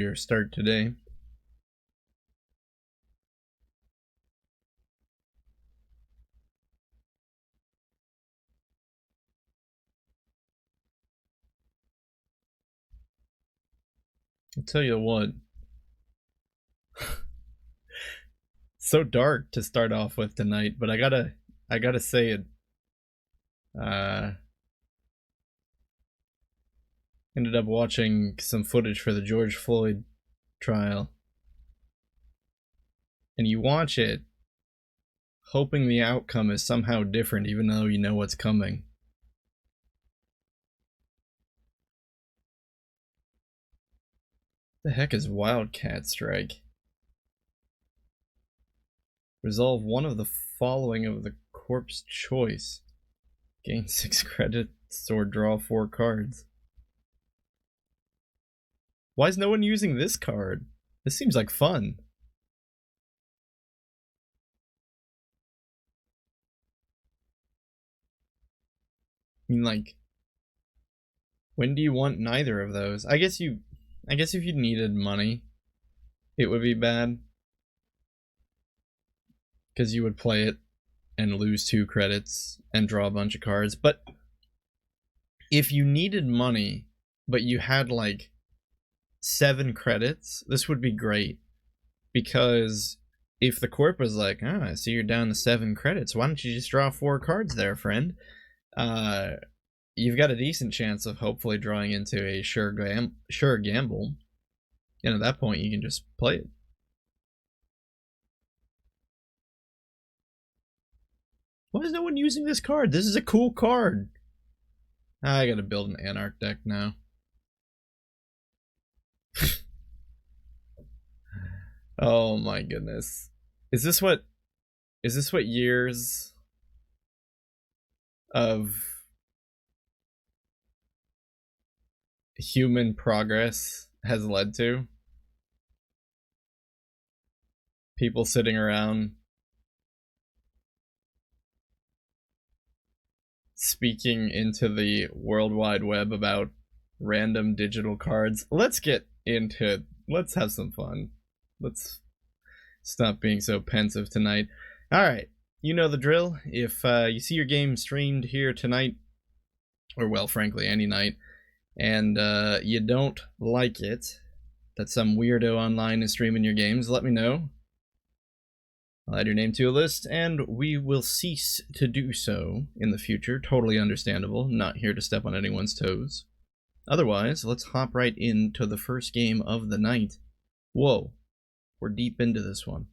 your start today. I'll tell you what. So dark to start off with tonight, but I gotta say it. Uh, Ended up watching some footage for the George Floyd trial, and you watch it, hoping the outcome is somehow different, even though you know what's coming. The heck is Wildcat Strike? Resolve one of the following of the corpse choice. Gain 6 credits or draw 4 cards. Why is no one using this card? This seems like fun. I mean, like, when do you want neither of those? I guess if you needed money, it would be bad. Because you would play it and lose 2 credits and draw a bunch of cards. But if you needed money, but you had like 7 credits, this would be great. Because if the corp was like, I see you're down to 7 credits, why don't you just draw 4 cards there, friend? You've got a decent chance of hopefully drawing into a sure gamble. And at that point, you can just play it. Why is no one using this card? This is a cool card. I gotta build an Anarch deck now. Oh my goodness. Is this what years of human progress has led to? People sitting around speaking into the World Wide Web about random digital cards. Let's have some fun. Let's stop being so pensive tonight. Alright, you know the drill. If you see your game streamed here tonight, or well, frankly, any night, and you don't like it, that some weirdo online is streaming your games, let me know. I'll add your name to a list, and we will cease to do so in the future. Totally understandable. Not here to step on anyone's toes. Otherwise, let's hop right into the first game of the night. Whoa. We're deep into this one.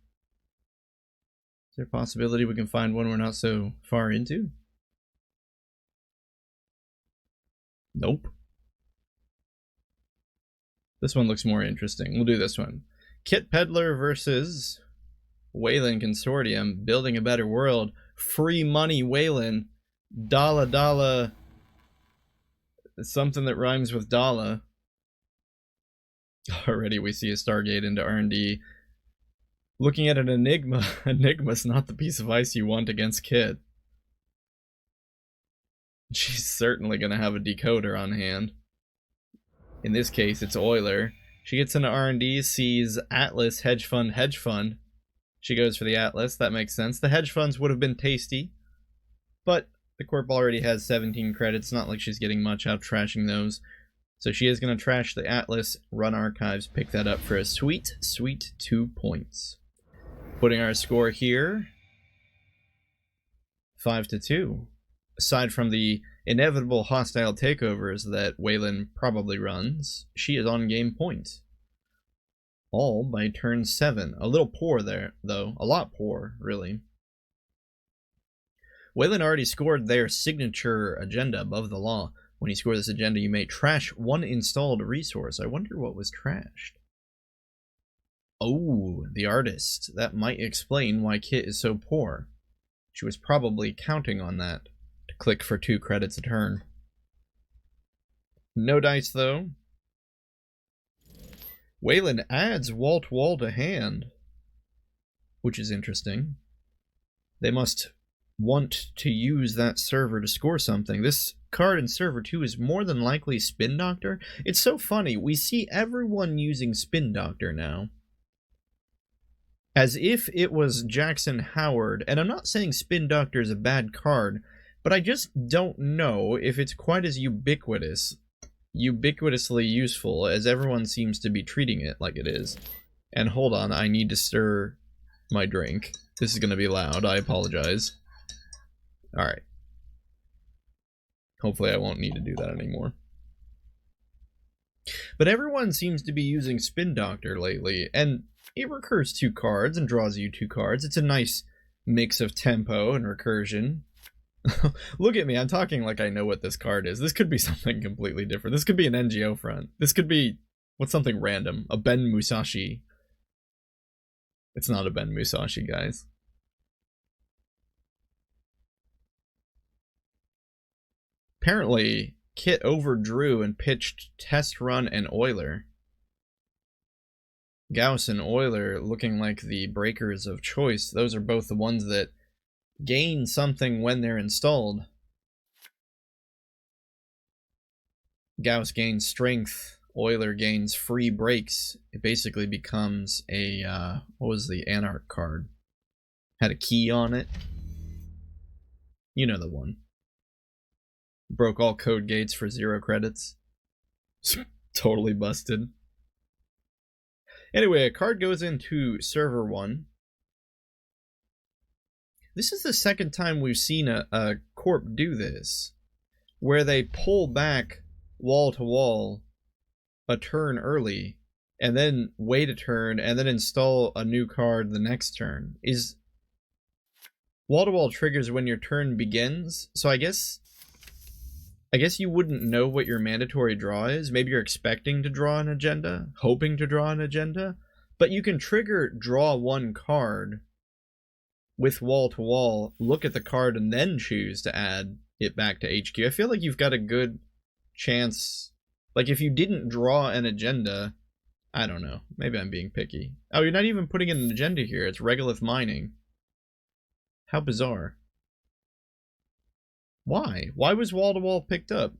Is there a possibility we can find one we're not so far into? Nope. This one looks more interesting. We'll do this one. Kit Peddler versus Wayland Consortium, Building a Better World. Free money, Wayland. Dala. Something that rhymes with Dala. Already we see a Stargate into R&D. Looking at an Enigma. Enigma's not the piece of ice you want against Kit. She's certainly going to have a decoder on hand. In this case, it's Euler. She gets into R&D, sees Atlas, hedge fund. She goes for the Atlas. That makes sense. The hedge funds would have been tasty, but the corp already has 17 credits. Not like she's getting much out trashing those. So she is going to trash the Atlas, run archives, pick that up for a sweet 2 points. Putting our score here, 5-2. Aside from the inevitable hostile takeovers that Wayland probably runs, she is on game point. All by turn 7. A little poor there, though. A lot poor, really. Wayland already scored their signature agenda above the law. When you score this agenda, you may trash 1 installed resource. I wonder what was trashed. Oh, the artist. That might explain why Kit is so poor. She was probably counting on that to click for 2 credits a turn. No dice, though. Wayland adds wall to hand, which is interesting. They must want to use that server to score something. This card in server 2 is more than likely Spin Doctor. It's so funny, we see everyone using Spin Doctor now. As if it was Jackson Howard, and I'm not saying Spin Doctor is a bad card, but I just don't know if it's quite as ubiquitously useful as everyone seems to be treating it like it is. And hold on, I need to stir my drink. This is going to be loud, I apologize. Alright. Hopefully I won't need to do that anymore. But everyone seems to be using Spin Doctor lately, and it recurs 2 cards and draws you 2 cards. It's a nice mix of tempo and recursion. Look at me, I'm talking like I know what this card is. This could be something completely different. This could be an NGO front. This could be, what's something random? A Ben Musashi. It's not a Ben Musashi, guys. Apparently, Kit overdrew and pitched Test Run and Euler. Gauss and Euler looking like the breakers of choice. Those are both the ones that gain something when they're installed. Gauss gains strength. Euler gains free breaks. It basically becomes a, what was the Anarch card? Had a key on it. You know the one. Broke all code gates for 0 credits. Totally busted. Anyway, a card goes into server 1. This is the second time we've seen a corp do this, where they pull back wall to wall a turn early, and then wait a turn, and then install a new card the next turn. Is wall to wall triggers when your turn begins, so I guess you wouldn't know what your mandatory draw is. Maybe you're expecting to draw an agenda, hoping to draw an agenda, but you can trigger draw 1 card with wall to wall, look at the card, and then choose to add it back to HQ. I feel like you've got a good chance. Like, if you didn't draw an agenda, I don't know. Maybe I'm being picky. Oh, you're not even putting in an agenda here. It's regolith mining. How bizarre. Why? Why was wall to wall picked up?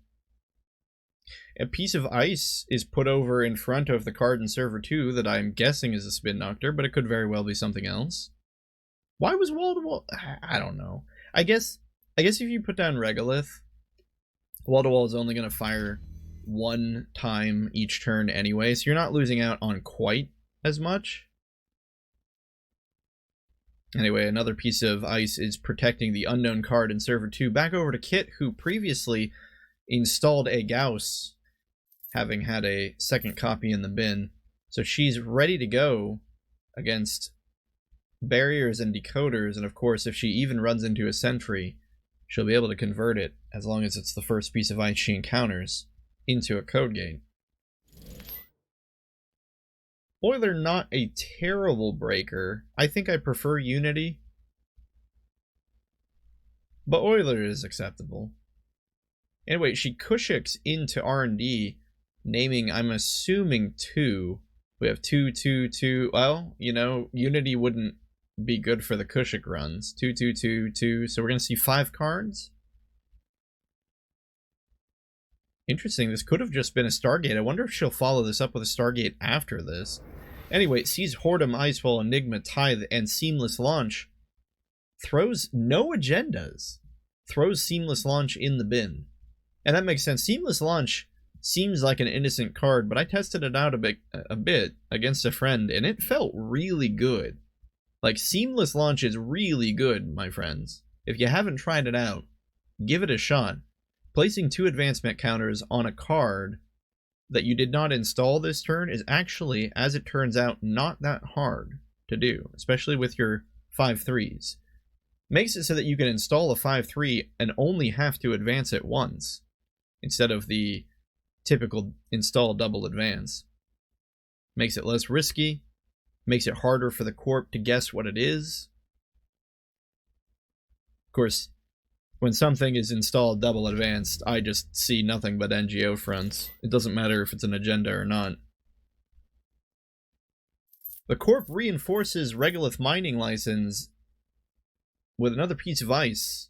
A piece of ice is put over in front of the card in server 2 that I'm guessing is a Spin Doctor, but it could very well be something else. Why was wall to wall? I don't know. I guess if you put down regolith, wall to wall is only going to fire 1 time each turn anyway, so you're not losing out on quite as much. Anyway, another piece of ice is protecting the unknown card in server 2. Back over to Kit, who previously installed a Gauss, having had a second copy in the bin. So she's ready to go against barriers and decoders, and of course, if she even runs into a sentry, she'll be able to convert it, as long as it's the first piece of ice she encounters, into a code gate. Euler, not a terrible breaker. I think I prefer Unity, but Euler is acceptable. Anyway, she Kushicks into R&D, naming, I'm assuming, 2. We have 2, 2, 2. Well, you know, Unity wouldn't be good for the Kushick runs. 2, 2, 2, 2. So we're going to see 5 cards. Interesting, this could have just been a Stargate. I wonder if she'll follow this up with a Stargate after this. Anyway, it sees Whoredom, Icewall, Enigma, Tithe, and Seamless Launch. Throws no agendas. Throws Seamless Launch in the bin. And that makes sense. Seamless Launch seems like an innocent card, but I tested it out a bit against a friend, and it felt really good. Like, Seamless Launch is really good, my friends. If you haven't tried it out, give it a shot. Placing 2 advancement counters on a card that you did not install this turn is actually, as it turns out, not that hard to do, especially with your 5/3s. Makes it so that you can install a 5/3 and only have to advance it once, instead of the typical install double advance. Makes it less risky, makes it harder for the corp to guess what it is. Of course, when something is installed double advanced, I just see nothing but NGO fronts. It doesn't matter if it's an agenda or not. The corp reinforces regolith mining license with another piece of ice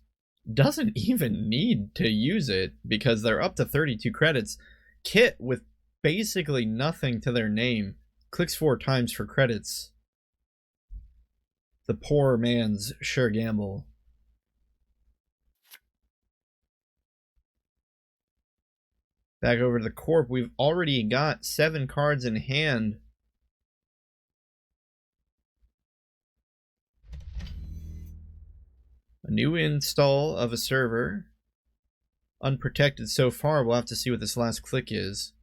doesn't even need to use it because they're up to 32 credits. Kit, with basically nothing to their name, clicks 4 times for credits. The poor man's sure gamble. Back over to the corp. We've already got 7 cards in hand. A new install of a server. Unprotected so far. We'll have to see what this last click is.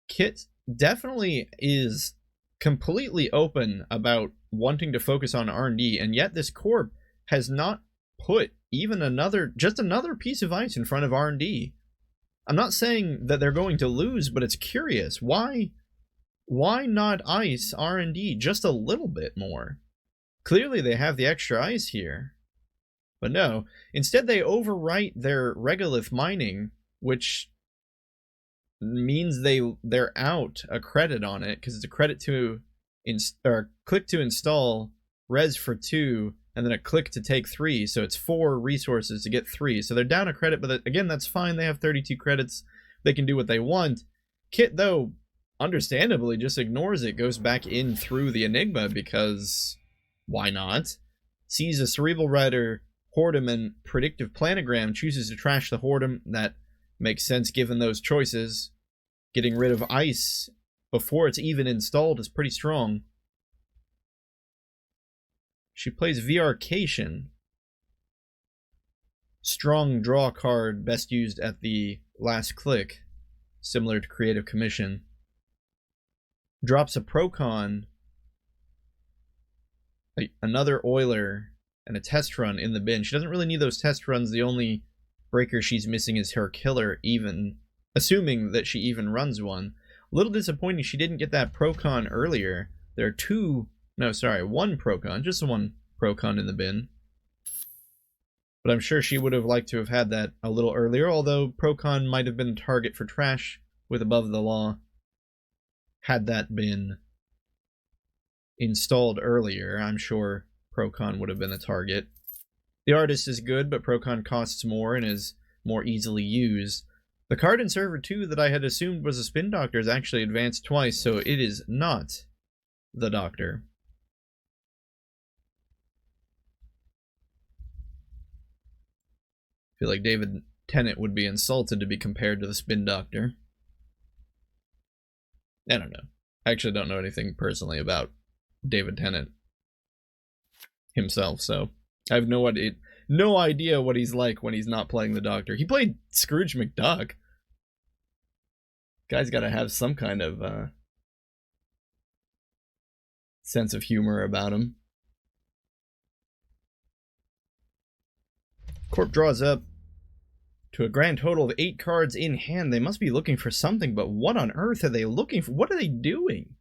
Kit definitely is completely open about wanting to focus on R&D, and yet this corp has not put even just another piece of ice in front of R&D. I'm not saying that they're going to lose, but it's curious. Why not ice R&D just a little bit more? Clearly they have the extra ice here. But no, instead they overwrite their regolith mining, which means they're out a credit on it, because it's a credit to click to install, res for 2, and then a click to take 3, so it's 4 resources to get 3. So they're down a credit, but again, that's fine. They have 32 credits. They can do what they want. Kit, though, understandably just ignores it, goes back in through the Enigma, because why not? Sees a Cerebral Rider, Hoard'em, and Predictive Planogram, chooses to trash the Hoard'em. That makes sense given those choices. Getting rid of ice before it's even installed is pretty strong. She plays VRcation. Strong draw card, best used at the last click, similar to Creative Commission. Drops a Procon, another Oiler, and a test run in the bin. She doesn't really need those test runs. The only breaker she's missing is her killer, even assuming that she even runs one. A little disappointing she didn't get that Procon earlier. There are one Procon, just one Procon in the bin. But I'm sure she would have liked to have had that a little earlier, although Procon might have been a target for trash with Above the Law. Had that been installed earlier, I'm sure Procon would have been a target. The artist is good, but Procon costs more and is more easily used. The card in Server 2 that I had assumed was a Spin Doctor is actually advanced twice, so it is not the Doctor. I feel like David Tennant would be insulted to be compared to the Spin Doctor. I don't know. I actually don't know anything personally about David Tennant himself, so I have no idea what he's like when he's not playing the Doctor. He played Scrooge McDuck. Guy's got to have some kind of sense of humor about him. Corp draws up to a grand total of 8 cards in hand. They must be looking for something, but what on earth are they looking for? What are they doing?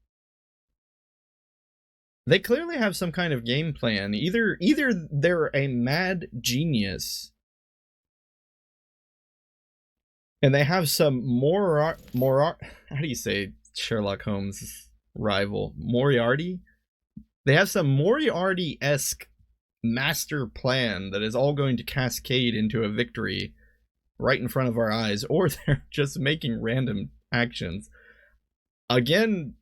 They clearly have some kind of game plan. Either they're a mad genius and they have some how do you say Sherlock Holmes' rival? Moriarty? They have some Moriarty-esque master plan that is all going to cascade into a victory right in front of our eyes, or they're just making random actions. Again,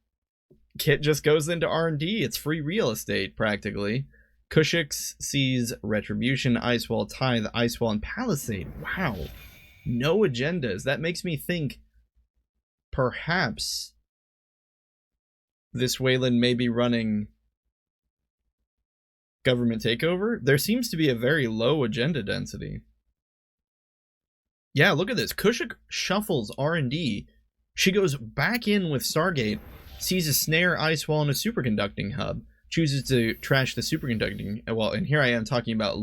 Kit just goes into R&D. It's free real estate, practically. Kushix sees Retribution, Icewall, Tithe, Icewall, and Palisade. Wow. No agendas. That makes me think perhaps this Wayland may be running government takeover. There seems to be a very low agenda density. Yeah, look at this. Kushik shuffles R&D. She goes back in with Stargate, sees a snare, Icewall, and a superconducting hub, chooses to trash the superconducting. Well, and here I am talking about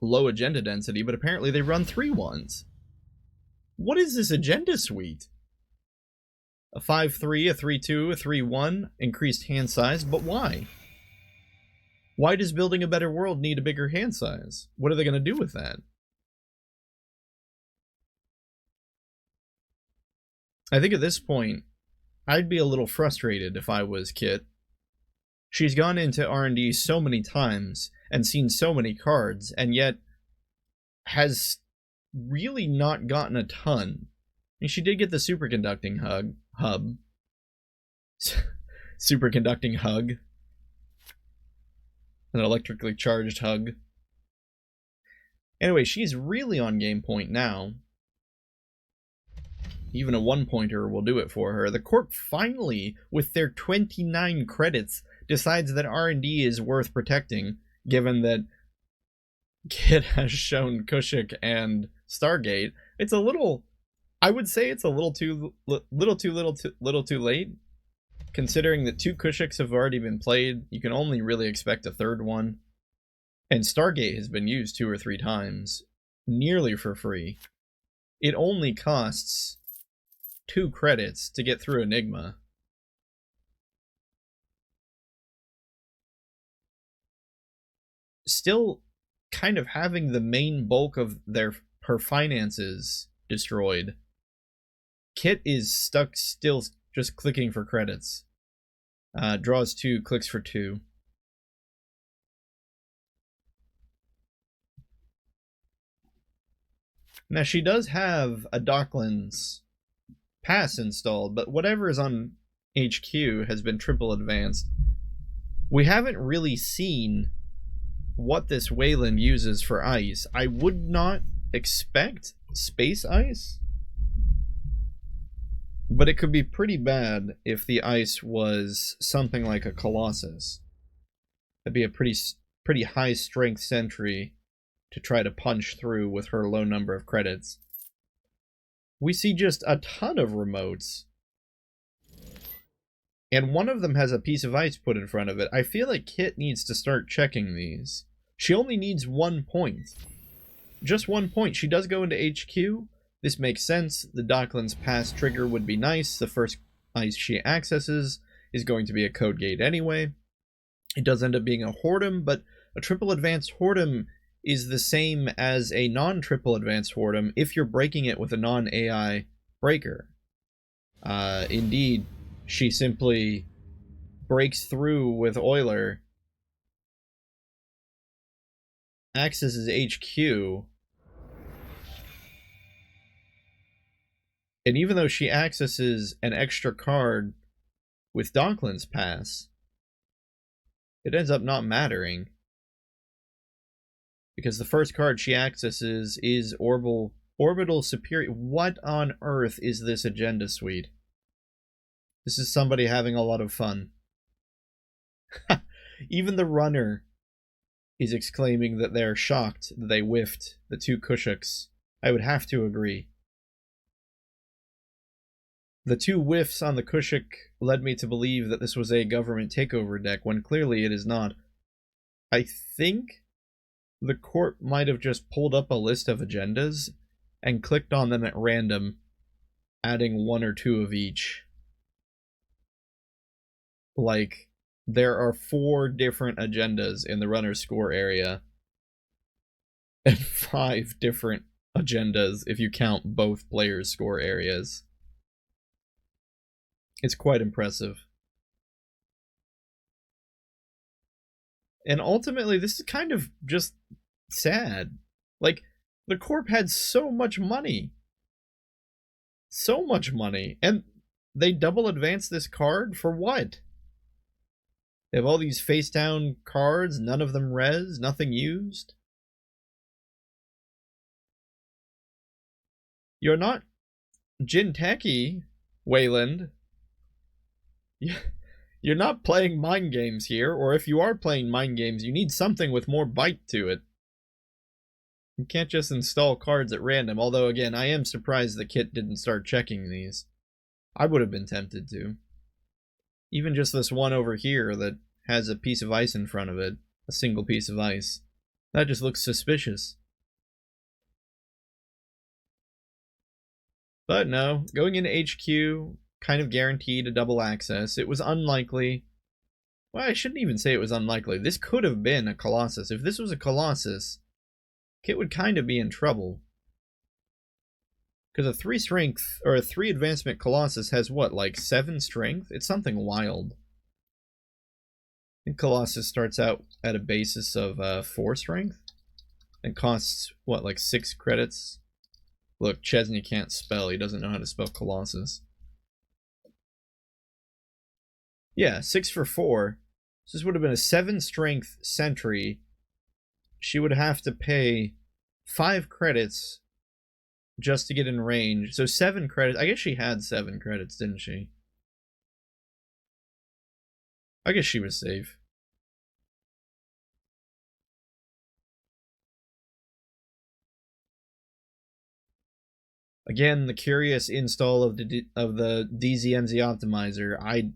low agenda density, but apparently they run 3-1s. What is this agenda suite? A 5-3, a 3-2, a 3-1, increased hand size, but why? Why does Building a Better World need a bigger hand size? What are they going to do with that? I think at this point, I'd be a little frustrated if I was Kit. She's gone into R&D so many times and seen so many cards, and yet has really not gotten a ton. I mean, she did get the superconducting hub. Superconducting hug. An electrically charged hug. Anyway, she's really on game point now. Even a one-pointer will do it for her. The Corp finally, with their 29 credits, decides that R&D is worth protecting, given that Kit has shown Kushik and Stargate. It's a little... I would say it's a little too late. Considering that 2 Kushiks have already been played, you can only really expect a third one. And Stargate has been used 2 or 3 times, nearly for free. It only costs 2 credits to get through Enigma. Still kind of having the main bulk of her finances destroyed. Kit is stuck still just clicking for credits. Draws 2, clicks for 2. Now she does have a Docklands pass installed, but whatever is on HQ has been triple advanced. We haven't really seen what this Wayland uses for ice. I would not expect space ice, but it could be pretty bad if the ice was something like a Colossus. That'd be a pretty high strength sentry to try to punch through with her low number of credits. We see just a ton of remotes. And one of them has a piece of ice put in front of it. I feel like Kit needs to start checking these. She only needs 1 point. Just 1 point. She does go into HQ. This makes sense. The Docklands pass trigger would be nice. The first ice she accesses is going to be a code gate anyway. It does end up being a Whoredom, but a triple advanced Whoredom is the same as a non-triple advanced Whoredom if you're breaking it with a non-AI breaker. Indeed, she simply breaks through with Euler, accesses HQ, and even though she accesses an extra card with Docklands Pass, it ends up not mattering. Because the first card she accesses is Orbital Superior. What on earth is this agenda suite? This is somebody having a lot of fun. Even the runner is exclaiming that they're shocked that they whiffed the 2 Kushiks. I would have to agree. The 2 whiffs on the Kushik led me to believe that this was a government takeover deck, when clearly it is not. I think the Corp might have just pulled up a list of agendas and clicked on them at random, adding 1 or 2 of each. Like, there are 4 different agendas in the runner's score area, and 5 different agendas if you count both players' score areas. It's quite impressive. And ultimately, this is kind of just sad. Like, the Corp had so much money. So much money. And they double advanced this card for what? They have all these face down cards, none of them res, nothing used. You're not Jinteki, Wayland. You're not playing mind games here, or if you are playing mind games, you need something with more bite to it. You can't just install cards at random, although again, I am surprised the Kit didn't start checking these. I would have been tempted to. Even just this one over here that has a piece of ice in front of it, a single piece of ice. That just looks suspicious. But no, going into HQ, kind of guaranteed a double access. It was unlikely. Well, I shouldn't even say it was unlikely. This could have been a Colossus. If this was a Colossus, Kit would kind of be in trouble. Because a 3 strength, or a 3 advancement Colossus has what, like 7 strength? It's something wild. think Colossus starts out at a basis of 4 strength and costs, what, like 6 credits? Look, Chesney can't spell. He doesn't know how to spell Colossus. Yeah, 6 for 4. So this would have been a 7 strength sentry. She would have to pay 5 credits just to get in range. So 7 credits. I guess she had 7 credits, didn't she? I guess she was safe. Again, the curious install of the DZMZ optimizer. I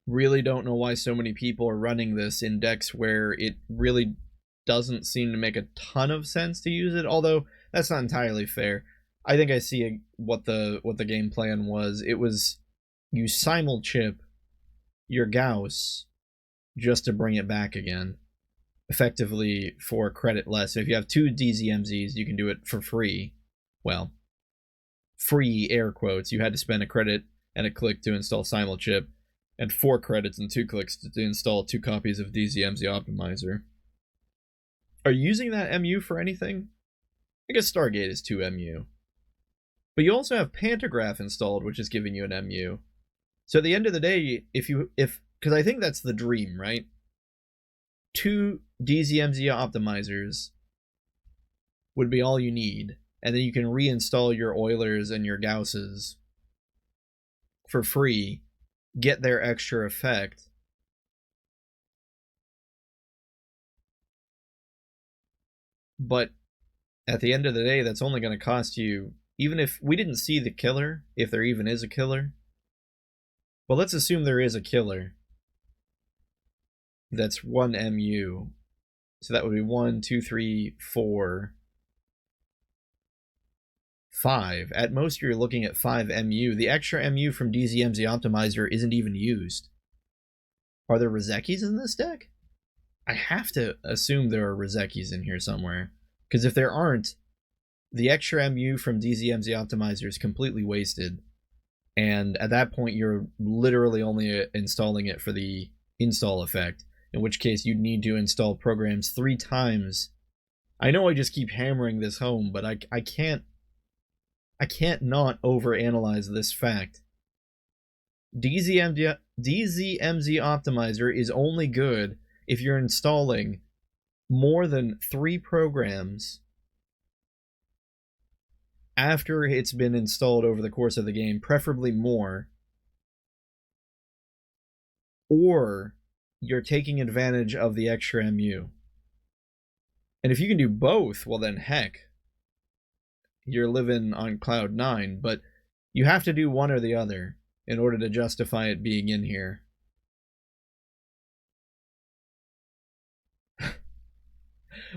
really don't know why so many people are running this in decks where it really doesn't seem to make a ton of sense to use it, although that's not entirely fair. I think I see what the game plan was. It was you simul chip your Gauss just to bring it back again, effectively for credit less. So if you have 2 DZMZs, you can do it for free. Well, free air quotes. You had to spend a credit and a click to install simul chip, and 4 credits and 2 clicks to install 2 copies of DZMZ Optimizer. Are you using that MU for anything? I guess Stargate is 2 MU. But you also have Pantograph installed, which is giving you an MU. So at the end of the day, because I think that's the dream, right? 2 DZMZ Optimizers would be all you need, and then you can reinstall your Eulers and your Gausses for free, get their extra effect. But at the end of the day, that's only going to cost you, even if we didn't see the killer, if there even is a killer. Well, let's assume there is a killer. That's 1 MU. So that would be 1, 2, 3, 4, 5. At most, you're looking at 5 MU. The extra MU from DZMZ Optimizer isn't even used. Are there Rozekis in this deck? I have to assume there are Rozekis in here somewhere. Because if there aren't, the extra MU from DZMZ Optimizer is completely wasted. And at that point, you're literally only installing it for the install effect, in which case you'd need to install programs 3 times. I know I just keep hammering this home, but I can't not overanalyze this fact. DZMZ Optimizer is only good if you're installing more than 3 programs after it's been installed over the course of the game, preferably more, or you're taking advantage of the extra MU. And if you can do both, well then heck, you're living on cloud 9, but you have to do one or the other in order to justify it being in here.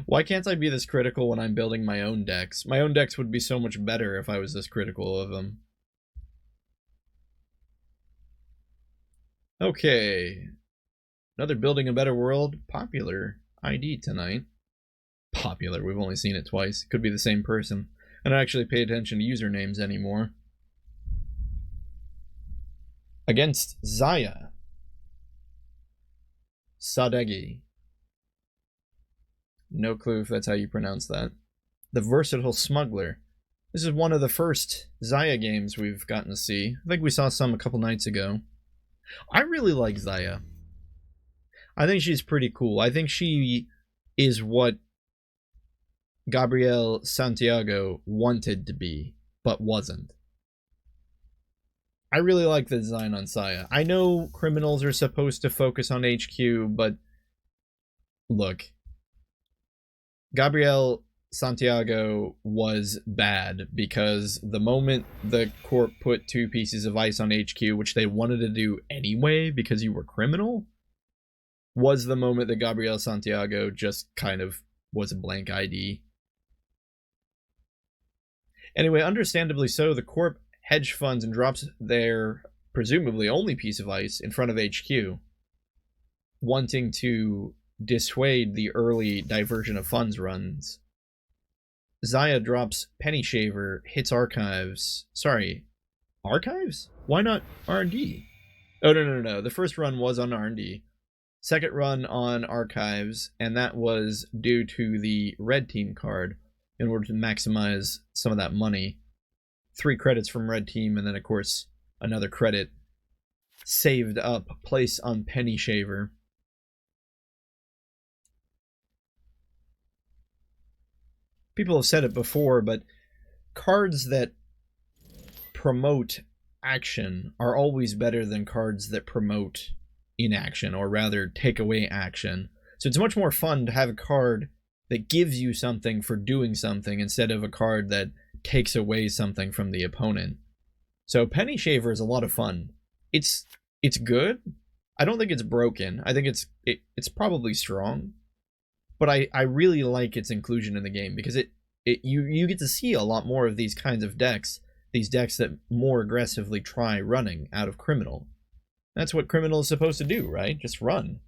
Why can't I be this critical when I'm building my own decks? My own decks would be so much better if I was this critical of them. Okay. Another Building a Better World popular ID tonight. Popular, we've only seen it twice. Could be the same person. I don't actually pay attention to usernames anymore. Against Zaya. Sadegi. No clue if that's how you pronounce that. The Versatile Smuggler. This is one of the first Zaya games we've gotten to see. I think we saw some a couple nights ago. I really like Zaya. I think she's pretty cool. I think she is what Gabriel Santiago wanted to be, but wasn't. I really like the design on Zaya. I know criminals are supposed to focus on HQ, but look, Gabriel Santiago was bad because the moment the Corp put 2 pieces of ice on HQ, which they wanted to do anyway because you were criminal, was the moment that Gabriel Santiago just kind of was a blank ID. Anyway, understandably so, the Corp hedge funds and drops their presumably only piece of ice in front of HQ, wanting to dissuade the early diversion of funds runs. Zaya drops Penny Shaver, hits Archives. Sorry, Archives? Why not R&D? Oh, no. The first run was on R&D. Second run on archives, and that was due to the red team card in order to maximize some of that money. 3 credits from red team, and then, of course, another credit saved up place on Penny Shaver. People have said it before, but cards that promote action are always better than cards that promote inaction, or rather take away action. So it's much more fun to have a card that gives you something for doing something instead of a card that takes away something from the opponent. So Penny Shaver is a lot of fun. It's good. I don't think it's broken. I think it's probably strong. But I really like its inclusion in the game because you get to see a lot more of these kinds of decks, these decks that more aggressively try running out of Criminal. That's what Criminal is supposed to do, right? Just run.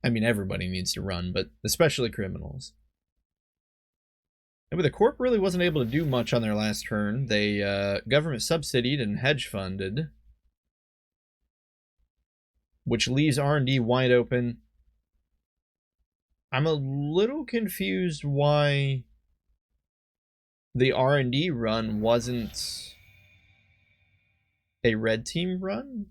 I mean, everybody needs to run, but especially criminals. But the Corp really wasn't able to do much on their last turn. They government subsidied and hedge funded, which leaves R&D wide open. I'm a little confused why the R&D run wasn't a red team run.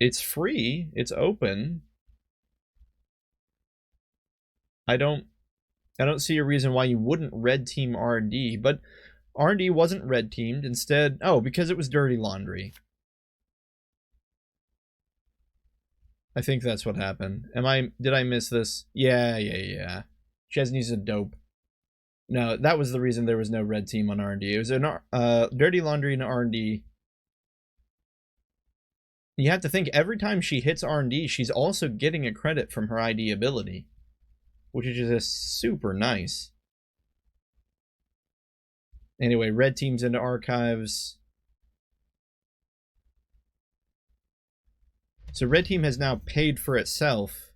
It's free. It's open. I don't see a reason why you wouldn't red team R&D, but R&D wasn't red teamed. Instead, because it was dirty laundry. I think that's what happened. Did I miss this? Yeah. Chesney's a dope. No, that was the reason there was no red team on R&D. It was an dirty laundry and R&D. You have to think, every time she hits R&D, she's also getting a credit from her ID ability, which is just super nice. Anyway, red team's into archives. So red team has now paid for itself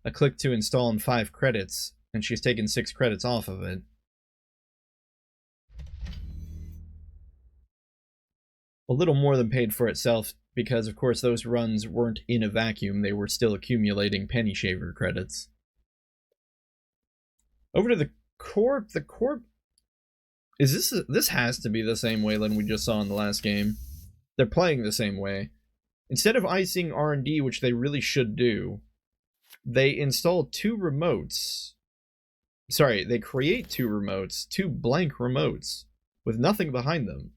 a click to install and 5 credits, and she's taken 6 credits off of it. A little more than paid for itself, because of course those runs weren't in a vacuum, they were still accumulating Penny Shaver credits. Over to the Corp. The Corp... This has to be the same Wayland we just saw in the last game. They're playing the same way. Instead of icing R&D, which they really should do, they install 2 remotes. Sorry, they create 2 remotes, 2 blank remotes, with nothing behind them.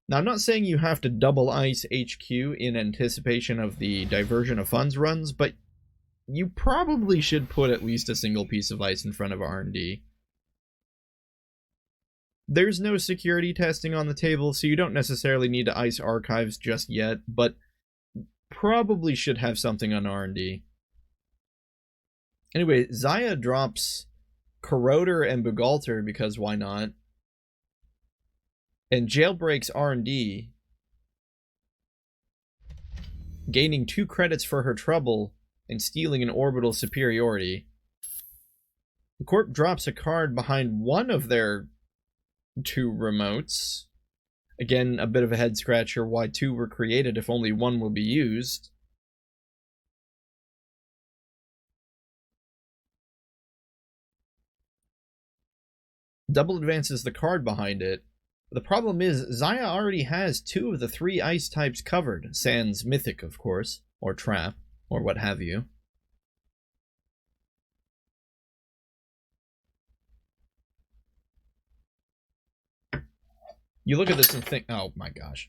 Now, I'm not saying you have to double ice HQ in anticipation of the diversion of funds runs, but you probably should put at least a single piece of ice in front of R&D. There's no security testing on the table, so you don't necessarily need to ice archives just yet, but probably should have something on R&D. Anyway, Zaya drops Corroder and Bugalter, because why not? And jailbreaks R&D, gaining 2 credits for her trouble and stealing an orbital superiority. The Corp drops a card behind one of their 2 remotes. Again, a bit of a head scratcher why 2 were created if only 1 will be used. Double advances the card behind it. The problem is, Zaya already has 2 of the 3 ice types covered, sans Mythic, of course, or Trap, or what have you. You look at this and think, oh my gosh,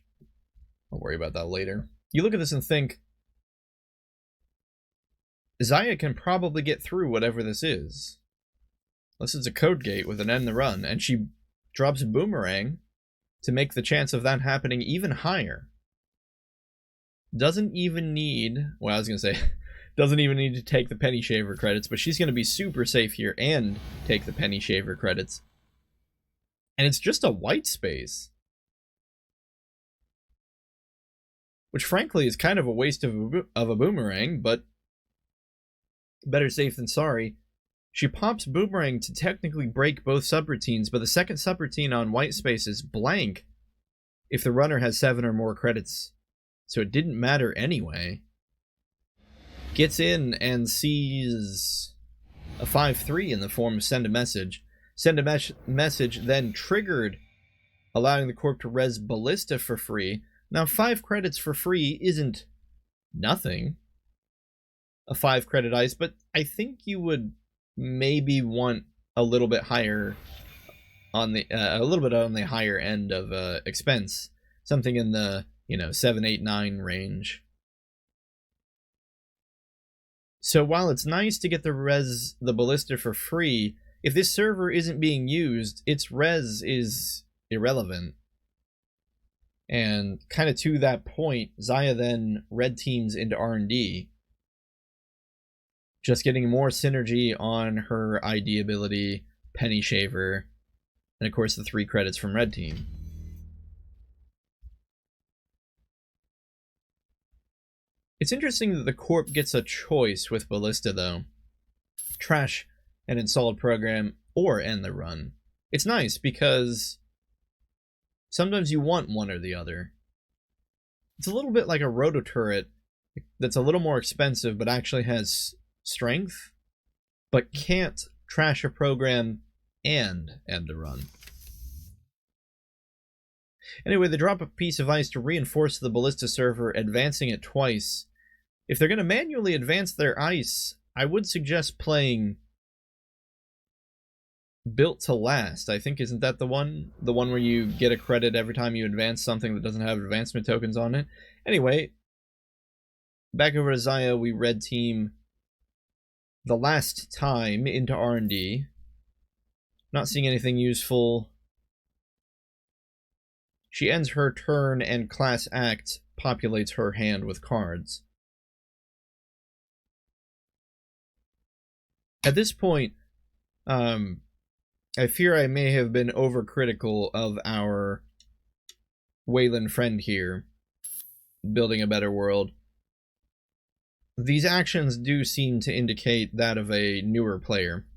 I'll worry about that later. You look at this and think, Zaya can probably get through whatever this is. Unless it's a code gate with an end the run, and she drops a Boomerang to make the chance of that happening even higher. Doesn't even need, well, I was going to say, doesn't even need to take the Penny Shaver credits, but she's going to be super safe here and take the Penny Shaver credits. And it's just a white space. Which, frankly, is kind of a waste of a Boomerang, but better safe than sorry. She pops Boomerang to technically break both subroutines, but the second subroutine on white space is blank if the runner has 7 or more credits. So it didn't matter anyway. Gets in and sees a 5-3 in the form of Send a Message. Send a Message then triggered, allowing the Corp to res Ballista for free. Now 5 credits for free isn't nothing. A 5 credit ice, but I think you would maybe want a little bit higher on the higher end of expense, something in the 7, 8, 9 range. So while it's nice to get the Ballista for free, if this server isn't being used, its res is irrelevant. And kind of to that point, Xayah then red teams into R&D, just getting more synergy on her ID ability, Penny Shaver, and of course the 3 credits from red team. It's interesting that the Corp gets a choice with Ballista, though. Trash an installed program or end the run. It's nice because sometimes you want one or the other. It's a little bit like a roto-turret that's a little more expensive but actually has strength, but can't trash a program and end a run. Anyway, they drop a piece of ice to reinforce the Ballista server, advancing it twice. If they're going to manually advance their ice, I would suggest playing Built to Last. I think, isn't that the one? The one where you get a credit every time you advance something that doesn't have advancement tokens on it. Anyway, back over to Xayah, we red team the last time into R&D. Not seeing anything useful. She ends her turn and Class Act populates her hand with cards. At this point, I fear I may have been overcritical of our Wayland friend here, building a better world. These actions do seem to indicate that of a newer player.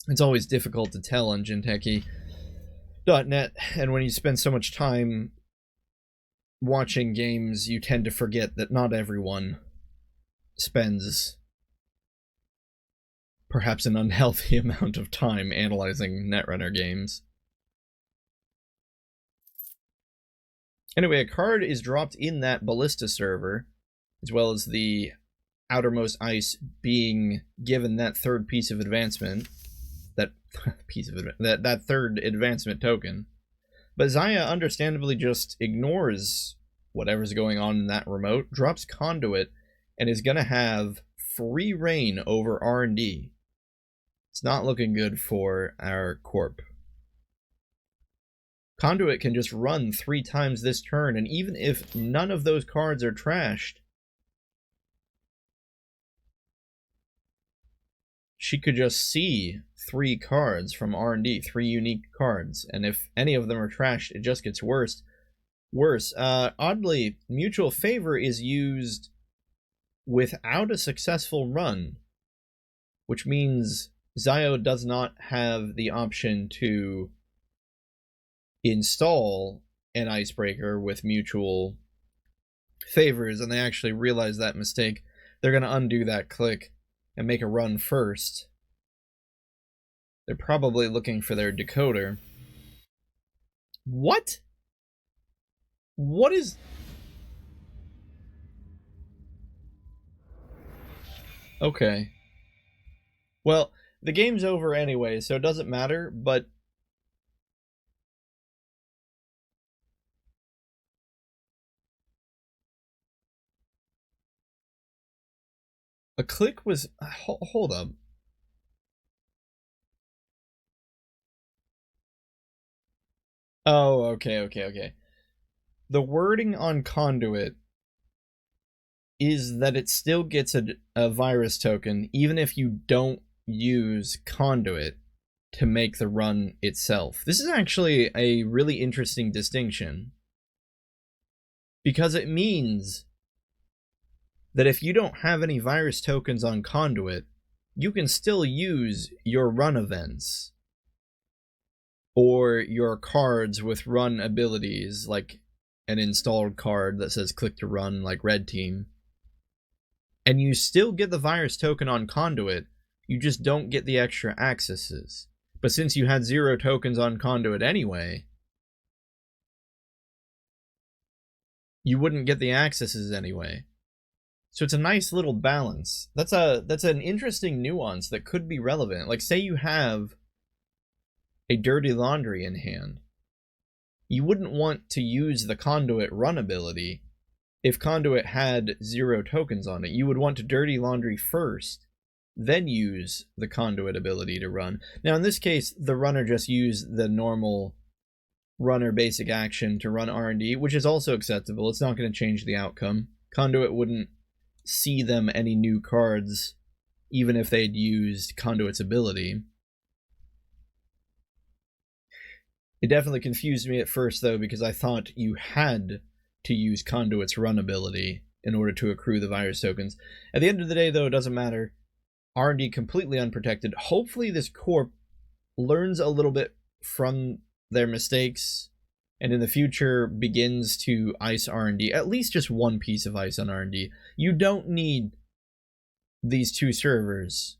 It's always difficult to tell on Genteki.net, and when you spend so much time watching games, you tend to forget that not everyone spends perhaps an unhealthy amount of time analyzing Netrunner games. Anyway, a card is dropped in that Ballista server, as well as the outermost ice being given that third piece of advancement. That third advancement token. But Xayah understandably just ignores whatever's going on in that remote, drops Conduit, and is going to have free reign over R&D. It's not looking good for our Corp. Conduit can just run 3 times this turn, and even if none of those cards are trashed, she could just see 3 cards from R&D, 3 unique cards, and if any of them are trashed, it just gets worse. Oddly, Mutual Favor is used without a successful run, which means Xayah does not have the option to install an icebreaker with mutual favors, and they actually realize that mistake. They're going to undo that click and make a run first. They're probably looking for their decoder. What? What is... Okay. Well, the game's over anyway, so it doesn't matter, but... A click was... Hold up. Oh, okay. The wording on Conduit is that it still gets a virus token, even if you don't use Conduit to make the run itself. This is actually a really interesting distinction, because it means that if you don't have any virus tokens on Conduit, you can still use your run events or your cards with run abilities, like an installed card that says click to run, like Red Team, and you still get the virus token on Conduit, you just don't get the extra accesses. But since you had 0 tokens on Conduit anyway, you wouldn't get the accesses anyway. So it's a nice little balance. That's an interesting nuance that could be relevant. Like, say you have a Dirty Laundry in hand. You wouldn't want to use the Conduit run ability if Conduit had 0 tokens on it. You would want to Dirty Laundry first, then use the Conduit ability to run. Now, in this case, the runner just used the normal runner basic action to run R&D, which is also acceptable. It's not going to change the outcome. Conduit wouldn't see them any new cards, even if they'd used Conduit's ability. It definitely confused me at first, though, because I thought you had to use Conduit's run ability in order to accrue the virus tokens. At the end of the day, though, it doesn't matter. R&D completely unprotected. Hopefully this corp learns a little bit from their mistakes, and in the future begins to ice R&D. At least just one piece of ice on R&D. You don't need these 2 servers.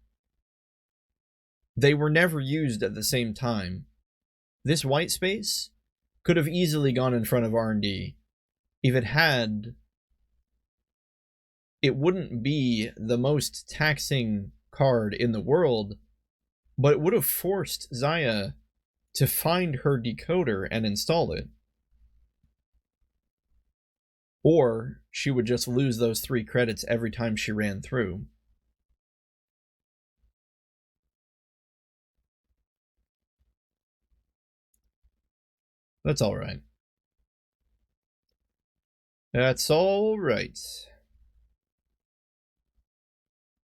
They were never used at the same time. This white space could have easily gone in front of R&D. If it had, it wouldn't be the most taxing card in the world, but it would have forced Xayah to find her decoder and install it. Or she would just lose those 3 credits every time she ran through. That's alright. That's alright.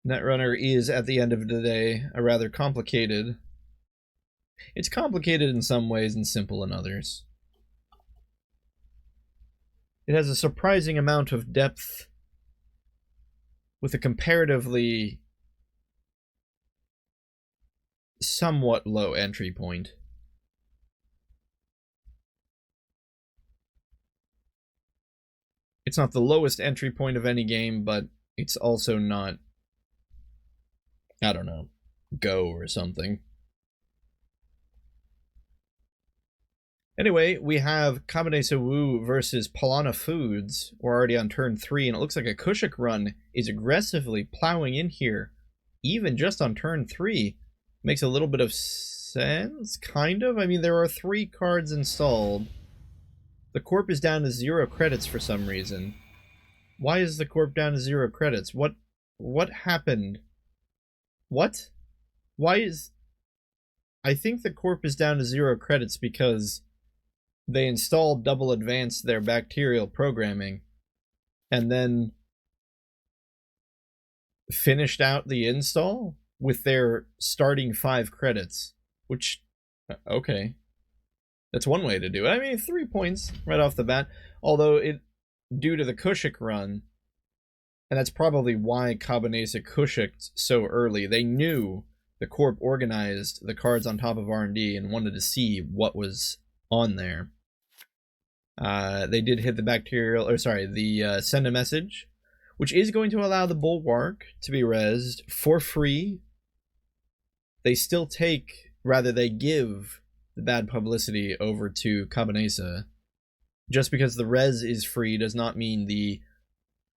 Netrunner is, at the end of the day, a rather complicated... It's complicated in some ways and simple in others. It has a surprising amount of depth with a comparatively somewhat low entry point. It's not the lowest entry point of any game, but it's also not, I don't know, Go or something. Anyway, we have Kabane Wu versus Polana Foods. We're already on turn 3, and it looks like a Kushik run is aggressively plowing in here, even just on turn 3. Makes a little bit of sense, kind of. I mean, there are 3 cards installed. The corp is down to 0 credits for some reason. Why is the corp down to 0 credits? What happened? What? Why is... I think the corp is down to 0 credits because they installed double advanced their bacterial programming and then finished out the install with their starting 5 credits, which, okay. That's one way to do it. I mean, 3 points right off the bat, although it, due to the Kushik run, and that's probably why Cabanesa Kushiked so early. They knew the corp organized the cards on top of R&D and wanted to see what was on there. They did hit the bacterial, or sorry, the send a message, which is going to allow the Bulwark to be rezzed for free. They still take, rather they give the bad publicity over to Cabanesa. Just because the res is free does not mean the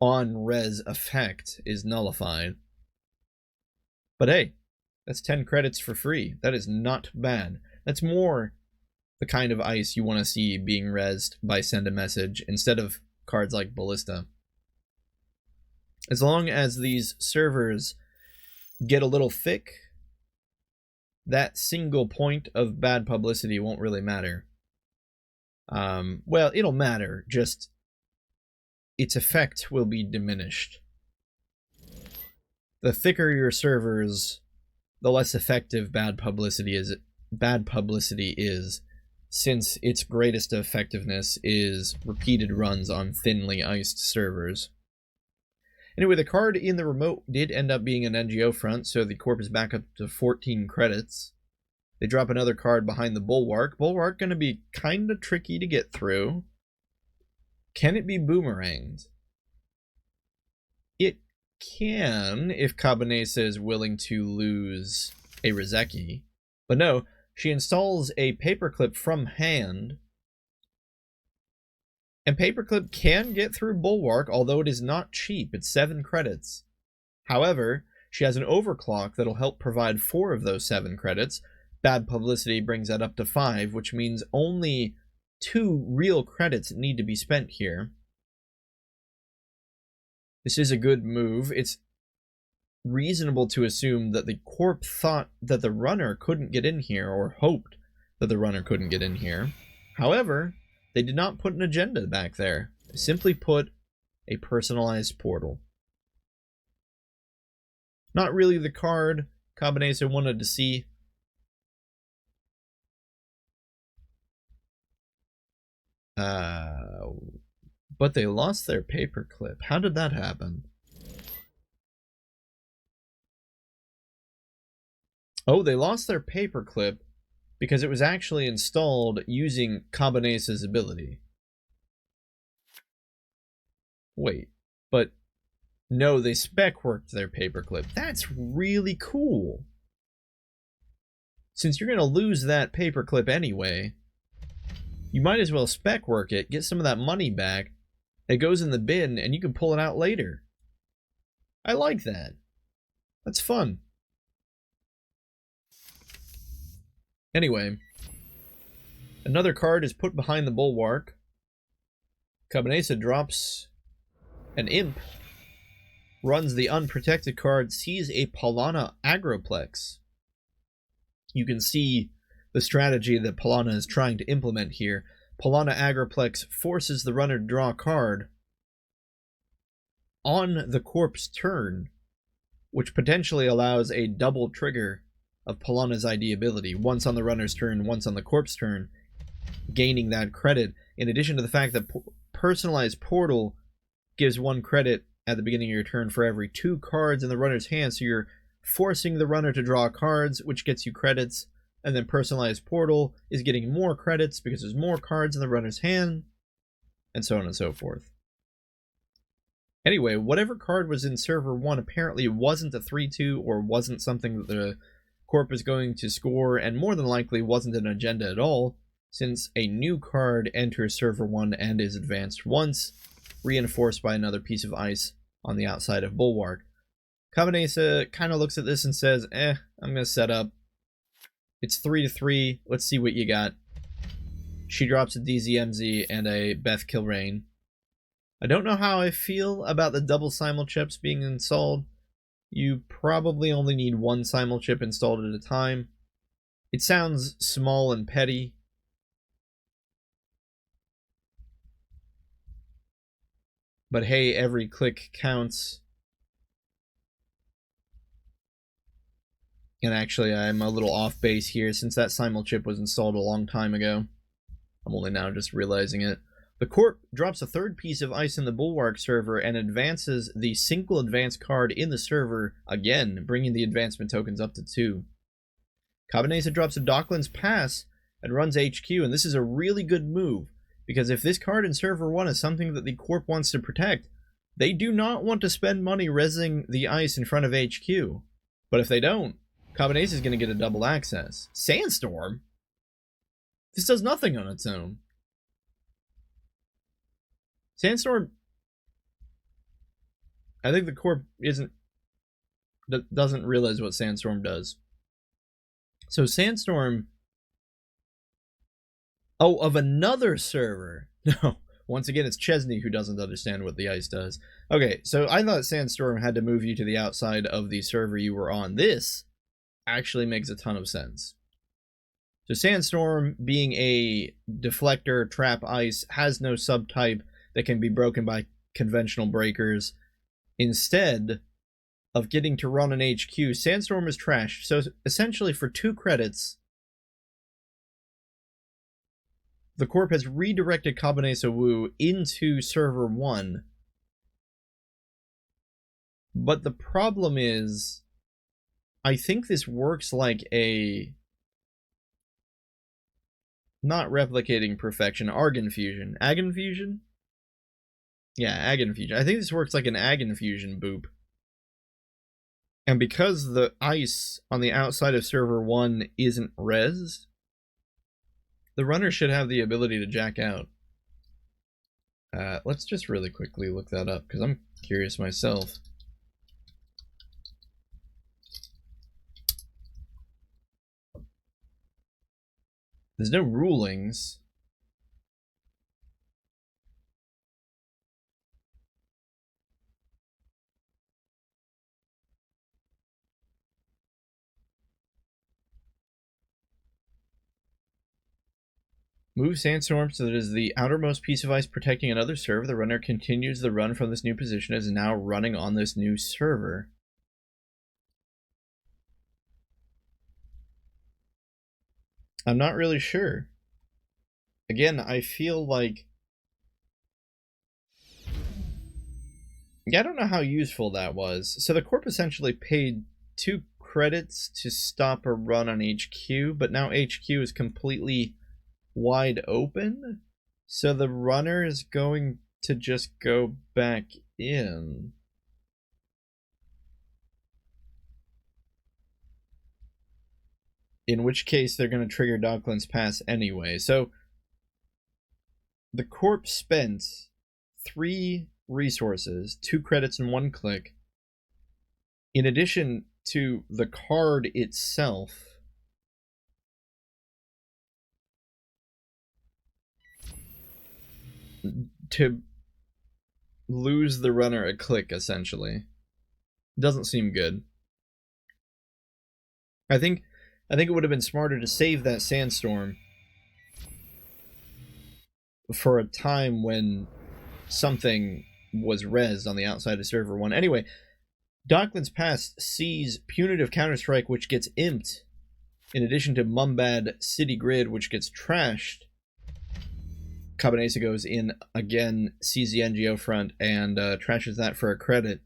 on-res effect is nullified. But hey, that's 10 credits for free. That is not bad. That's more the kind of ice you want to see being rezzed by send a message instead of cards like Ballista. As long as these servers get a little thick, that single point of bad publicity won't really matter. Well, it'll matter, just its effect will be diminished. The thicker your servers, the less effective bad publicity is, since its greatest effectiveness is repeated runs on thinly iced servers. Anyway, the card in the remote did end up being an NGO front, so the Corp is back up to 14 credits. They drop another card behind the Bulwark. Bulwark going to be kind of tricky to get through. Can it be boomeranged? It can, if Cabanesa is willing to lose a Rozeki. But no, she installs a paperclip from hand. And paperclip can get through Bulwark, although it is not cheap. It's 7 credits. However, she has an overclock that'll help provide 4 of those 7 credits. Bad publicity brings that up to 5, which means only 2 real credits need to be spent here. This is a good move. It's reasonable to assume that the Corp thought that the runner couldn't get in here, or hoped that the runner couldn't get in here. However, they did not put an agenda back there. They simply put a personalized portal. Not really the card Cabanesa wanted to see. But they lost their paperclip. How did that happen? Oh, they lost their paperclip because it was actually installed using Cabanesa's ability. Wait, but no, they spec worked their paperclip. That's really cool. Since you're going to lose that paperclip anyway, you might as well spec work it, get some of that money back. It goes in the bin, and you can pull it out later. I like that. That's fun. Anyway, another card is put behind the Bulwark. Cabanesa drops an Imp, runs the unprotected card, sees a Polana Agroplex. You can see the strategy that Polana is trying to implement here. Polana Agroplex forces the runner to draw a card on the Corp's turn, which potentially allows a double trigger of Polana's ID ability, once on the runner's turn, once on the Corp's turn, gaining that credit, in addition to the fact that Personalized Portal gives 1 credit at the beginning of your turn for every 2 cards in the runner's hand, so you're forcing the runner to draw cards, which gets you credits, and then Personalized Portal is getting more credits because there's more cards in the runner's hand, and so on and so forth. Anyway, whatever card was in Server 1 apparently wasn't a 3-2 or wasn't something that the Corp is going to score, and more than likely wasn't an agenda at all, since a new card enters Server 1 and is advanced once, reinforced by another piece of ice on the outside of Bulwark. Cabanesa kind of looks at this and says, I'm going to set up. It's 3-3. Let's see what you got. She drops a DZMZ and a Beth Kilrain. I don't know how I feel about the double simulchips being installed. You probably only need 1 simulchip installed at a time. It sounds small and petty. But hey, every click counts. And actually, I'm a little off base here since that simulchip was installed a long time ago. I'm only now just realizing it. The Corp drops a 3rd piece of ice in the Bulwark server and advances the single advance card in the server again, bringing the advancement tokens up to 2. Cabanesa drops a Docklands Pass and runs HQ, and this is a really good move, because if this card in Server 1 is something that the Corp wants to protect, they do not want to spend money resing the ice in front of HQ. But if they don't, Cabanesa is going to get a double access. Sandstorm? This does nothing on its own. Sandstorm, I think the Corp doesn't realize what Sandstorm does. So Sandstorm, of another server. No, once again, it's Chesney who doesn't understand what the ice does. Okay, so I thought Sandstorm had to move you to the outside of the server you were on. This actually makes a ton of sense. So Sandstorm, being a deflector, trap ice, has no subtype that can be broken by conventional breakers. Instead of getting to run an HQ, Sandstorm is trash. So essentially for 2 credits, the Corp has redirected Cabanesa Wu into Server 1 But the problem is, I think this works like a... Not replicating perfection, Argon fusion. Agon fusion? Yeah, Agon fusion. I think this works like an Agon fusion boop. And because the ice on the outside of server 1 isn't res, the runner should have the ability to jack out. Let's just really quickly look that up, because I'm curious myself. There's no rulings. Move Sandstorm so that it is the outermost piece of ice protecting another server. The runner continues the run from this new position as now running on this new server. I'm not really sure. Again, I feel like... Yeah, I don't know how useful that was. So the Corp essentially paid 2 credits to stop a run on HQ, but now HQ is completely wide open. So the runner is going to just go back in. In which case, they're going to trigger Docklands Pass anyway. So, the Corp spent 3 resources, 2 credits and 1 click, in addition to the card itself, to lose the runner a click, essentially. Doesn't seem good. I think it would have been smarter to save that Sandstorm for a time when something was res on the outside of server 1. Anyway, Docklands Pass sees Punitive Counterstrike, which gets imped, in addition to Mumbad City Grid, which gets trashed. Cabanesa goes in again, sees the NGO front, and trashes that for a credit.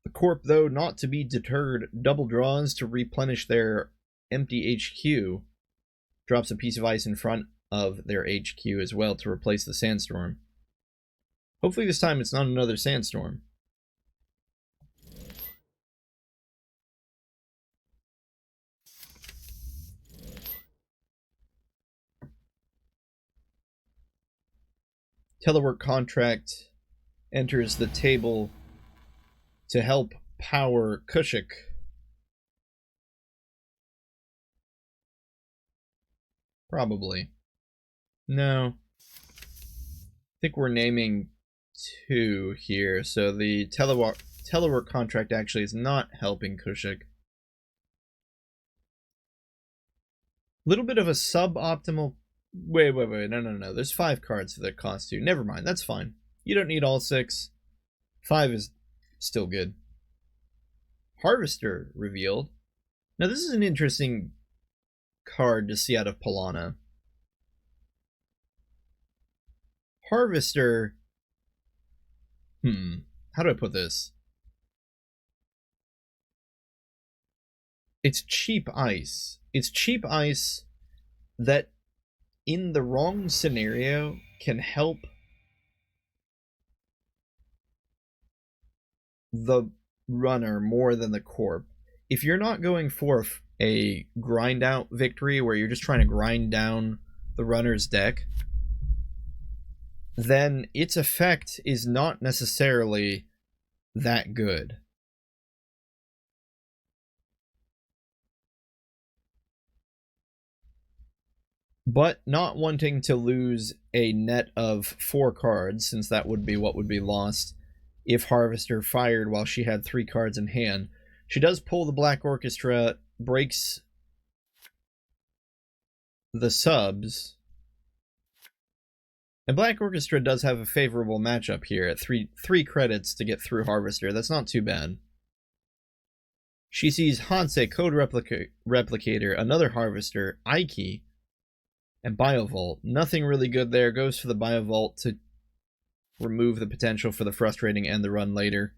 The Corp, though, not to be deterred, double draws to replenish their empty HQ. Drops a piece of ice in front of their HQ as well to replace the Sandstorm. Hopefully this time it's not another Sandstorm. Telework contract enters the table to help power Kushik. Probably. No. I think we're naming 2 here, so the telework contract actually is not helping Kushik. Little bit of a suboptimal... Wait, no. There's 5 cards that cost 2. Never mind, that's fine. You don't need all 6. 5 is still good. Harvester revealed. Now this is an interesting card to see out of Polana. Harvester... How do I put this? It's cheap ice. It's cheap ice that, in the wrong scenario, can help the runner more than the Corp. If you're not going for a grind out victory where you're just trying to grind down the runner's deck, then its effect is not necessarily that good. But not wanting to lose a net of 4 cards, since that would be what would be lost if Harvester fired while she had 3 cards in hand, she does pull the Black Orchestra, breaks the subs, and Black Orchestra does have a favorable matchup here at 3 credits to get through Harvester. That's not too bad. She sees Hanse, Code Replicator, another Harvester, Aiki, and Biovolt. Nothing really good there. Goes for the Biovolt to remove the potential for the frustrating end the run later.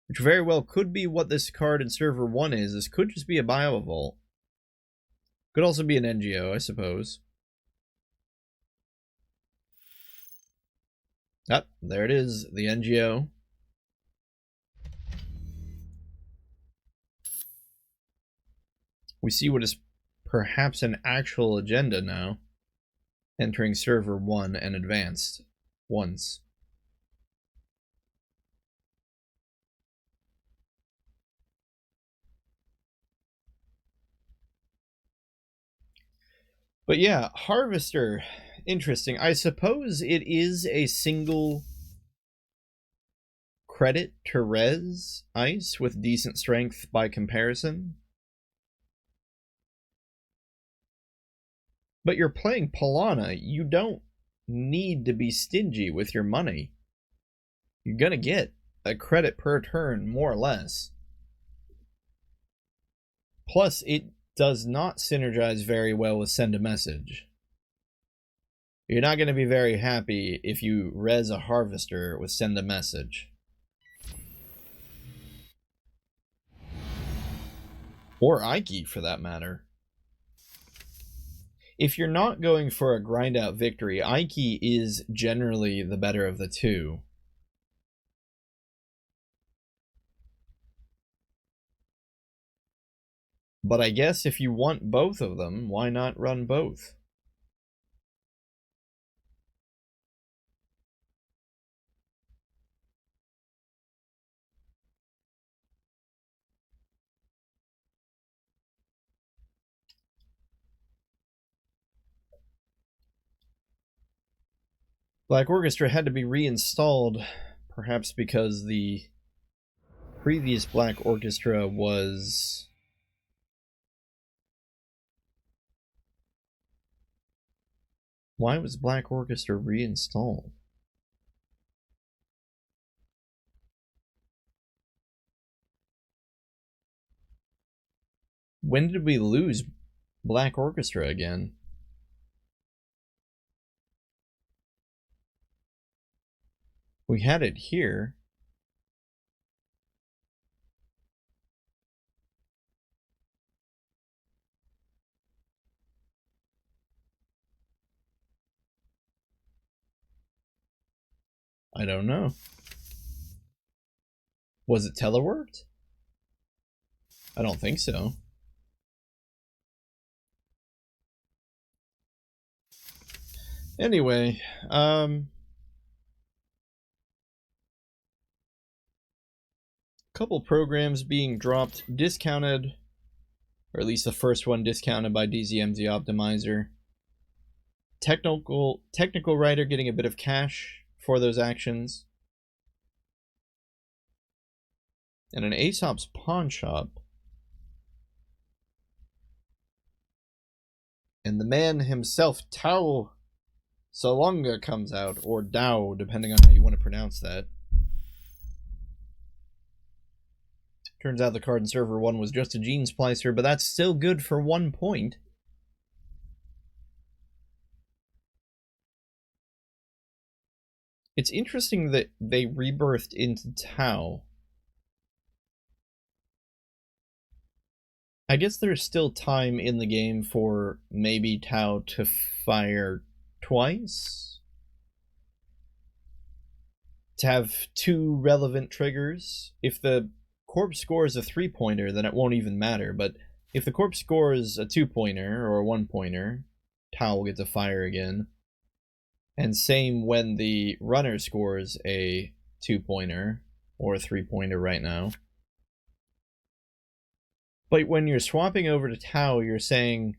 Which very well could be what this card in server 1 is. This could just be a Biovault. Could also be an NGO, I suppose. Ah, there it is, the NGO. We see what is perhaps an actual agenda now. Entering server 1 and advanced once. But yeah, Harvester, interesting. I suppose it is a single credit to res ice with decent strength by comparison. But you're playing Polana. You don't need to be stingy with your money. You're gonna get a credit per turn, more or less. Plus, it does not synergize very well with Send a Message. You're not going to be very happy if you res a Harvester with Send a Message. Or Ike, for that matter. If you're not going for a grind out victory, Ike is generally the better of the two. But I guess if you want both of them, why not run both? Black Orchestra had to be reinstalled, perhaps because the previous Black Orchestra was... Why was Black Orchestra reinstalled? When did we lose Black Orchestra again? We had it here. I don't know. Was it teleworked? I don't think so. Anyway, couple programs being dropped, discounted, or at least the first one discounted by DZMZ Optimizer. Technical writer getting a bit of cash for those actions. And an Aesop's pawn shop. And the man himself, Tao Salonga, comes out, or Dao, depending on how you want to pronounce that. Turns out the card in server 1 was just a gene splicer, but that's still good for 1 point. It's interesting that they rebirthed into Tau. I guess there's still time in the game for maybe Tau to fire twice? To have 2 relevant triggers? If the corpse scores a 3-pointer, then it won't even matter, but if the corpse scores a 2-pointer or a 1-pointer, Tau will get to fire again. And same when the runner scores a 2-pointer or a 3-pointer right now. But when you're swapping over to Tau, you're saying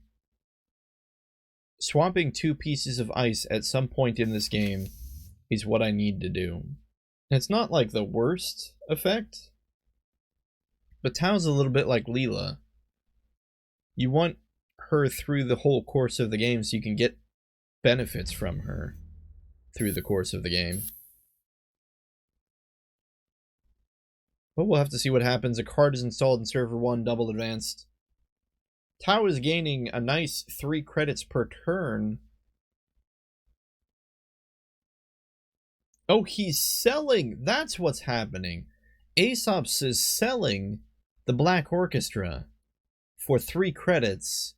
swapping 2 pieces of ice at some point in this game is what I need to do. It's not like the worst effect, but Tau's a little bit like Leela. You want her through the whole course of the game so you can get benefits from her through the course of the game. But we'll have to see what happens. A card is installed in server 1, double advanced. Tau is gaining a nice 3 credits per turn. Oh, he's selling. That's what's happening. Aesop's is selling the Black Orchestra for 3 credits.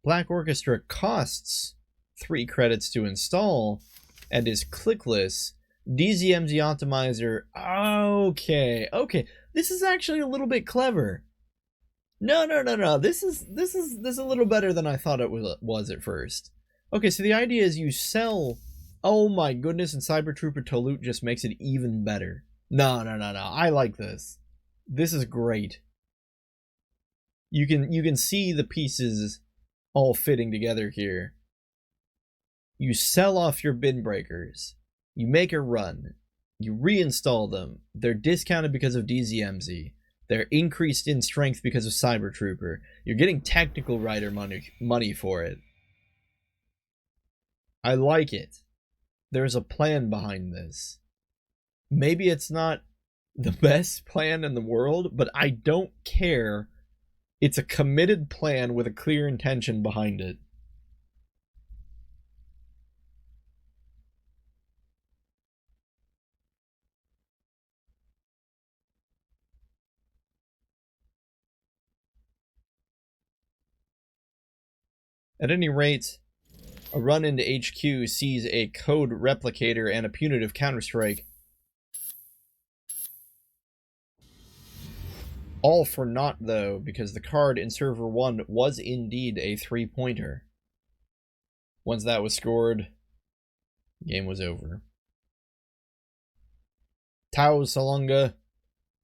Black Orchestra costs 3 credits to install and is clickless. DZMZ optimizer. Okay. This is actually a little bit clever. No. This is a little better than I thought it was at first. Okay, so the idea is you sell. Oh my goodness, and Cyber Trooper to loot just makes it even better. No. I like this. This is great. You can see the pieces all fitting together here. You sell off your bin breakers. You make a run. You reinstall them. They're discounted because of DZMZ. They're increased in strength because of Cyber Trooper. You're getting technical rider money for it. I like it. There's a plan behind this. Maybe it's not the best plan in the world, but I don't care. It's a committed plan with a clear intention behind it. At any rate, a run into HQ sees a code replicator and a punitive counterstrike. All for naught, though, because the card in Server 1 was indeed a 3-pointer. Once that was scored, the game was over. Tao Salonga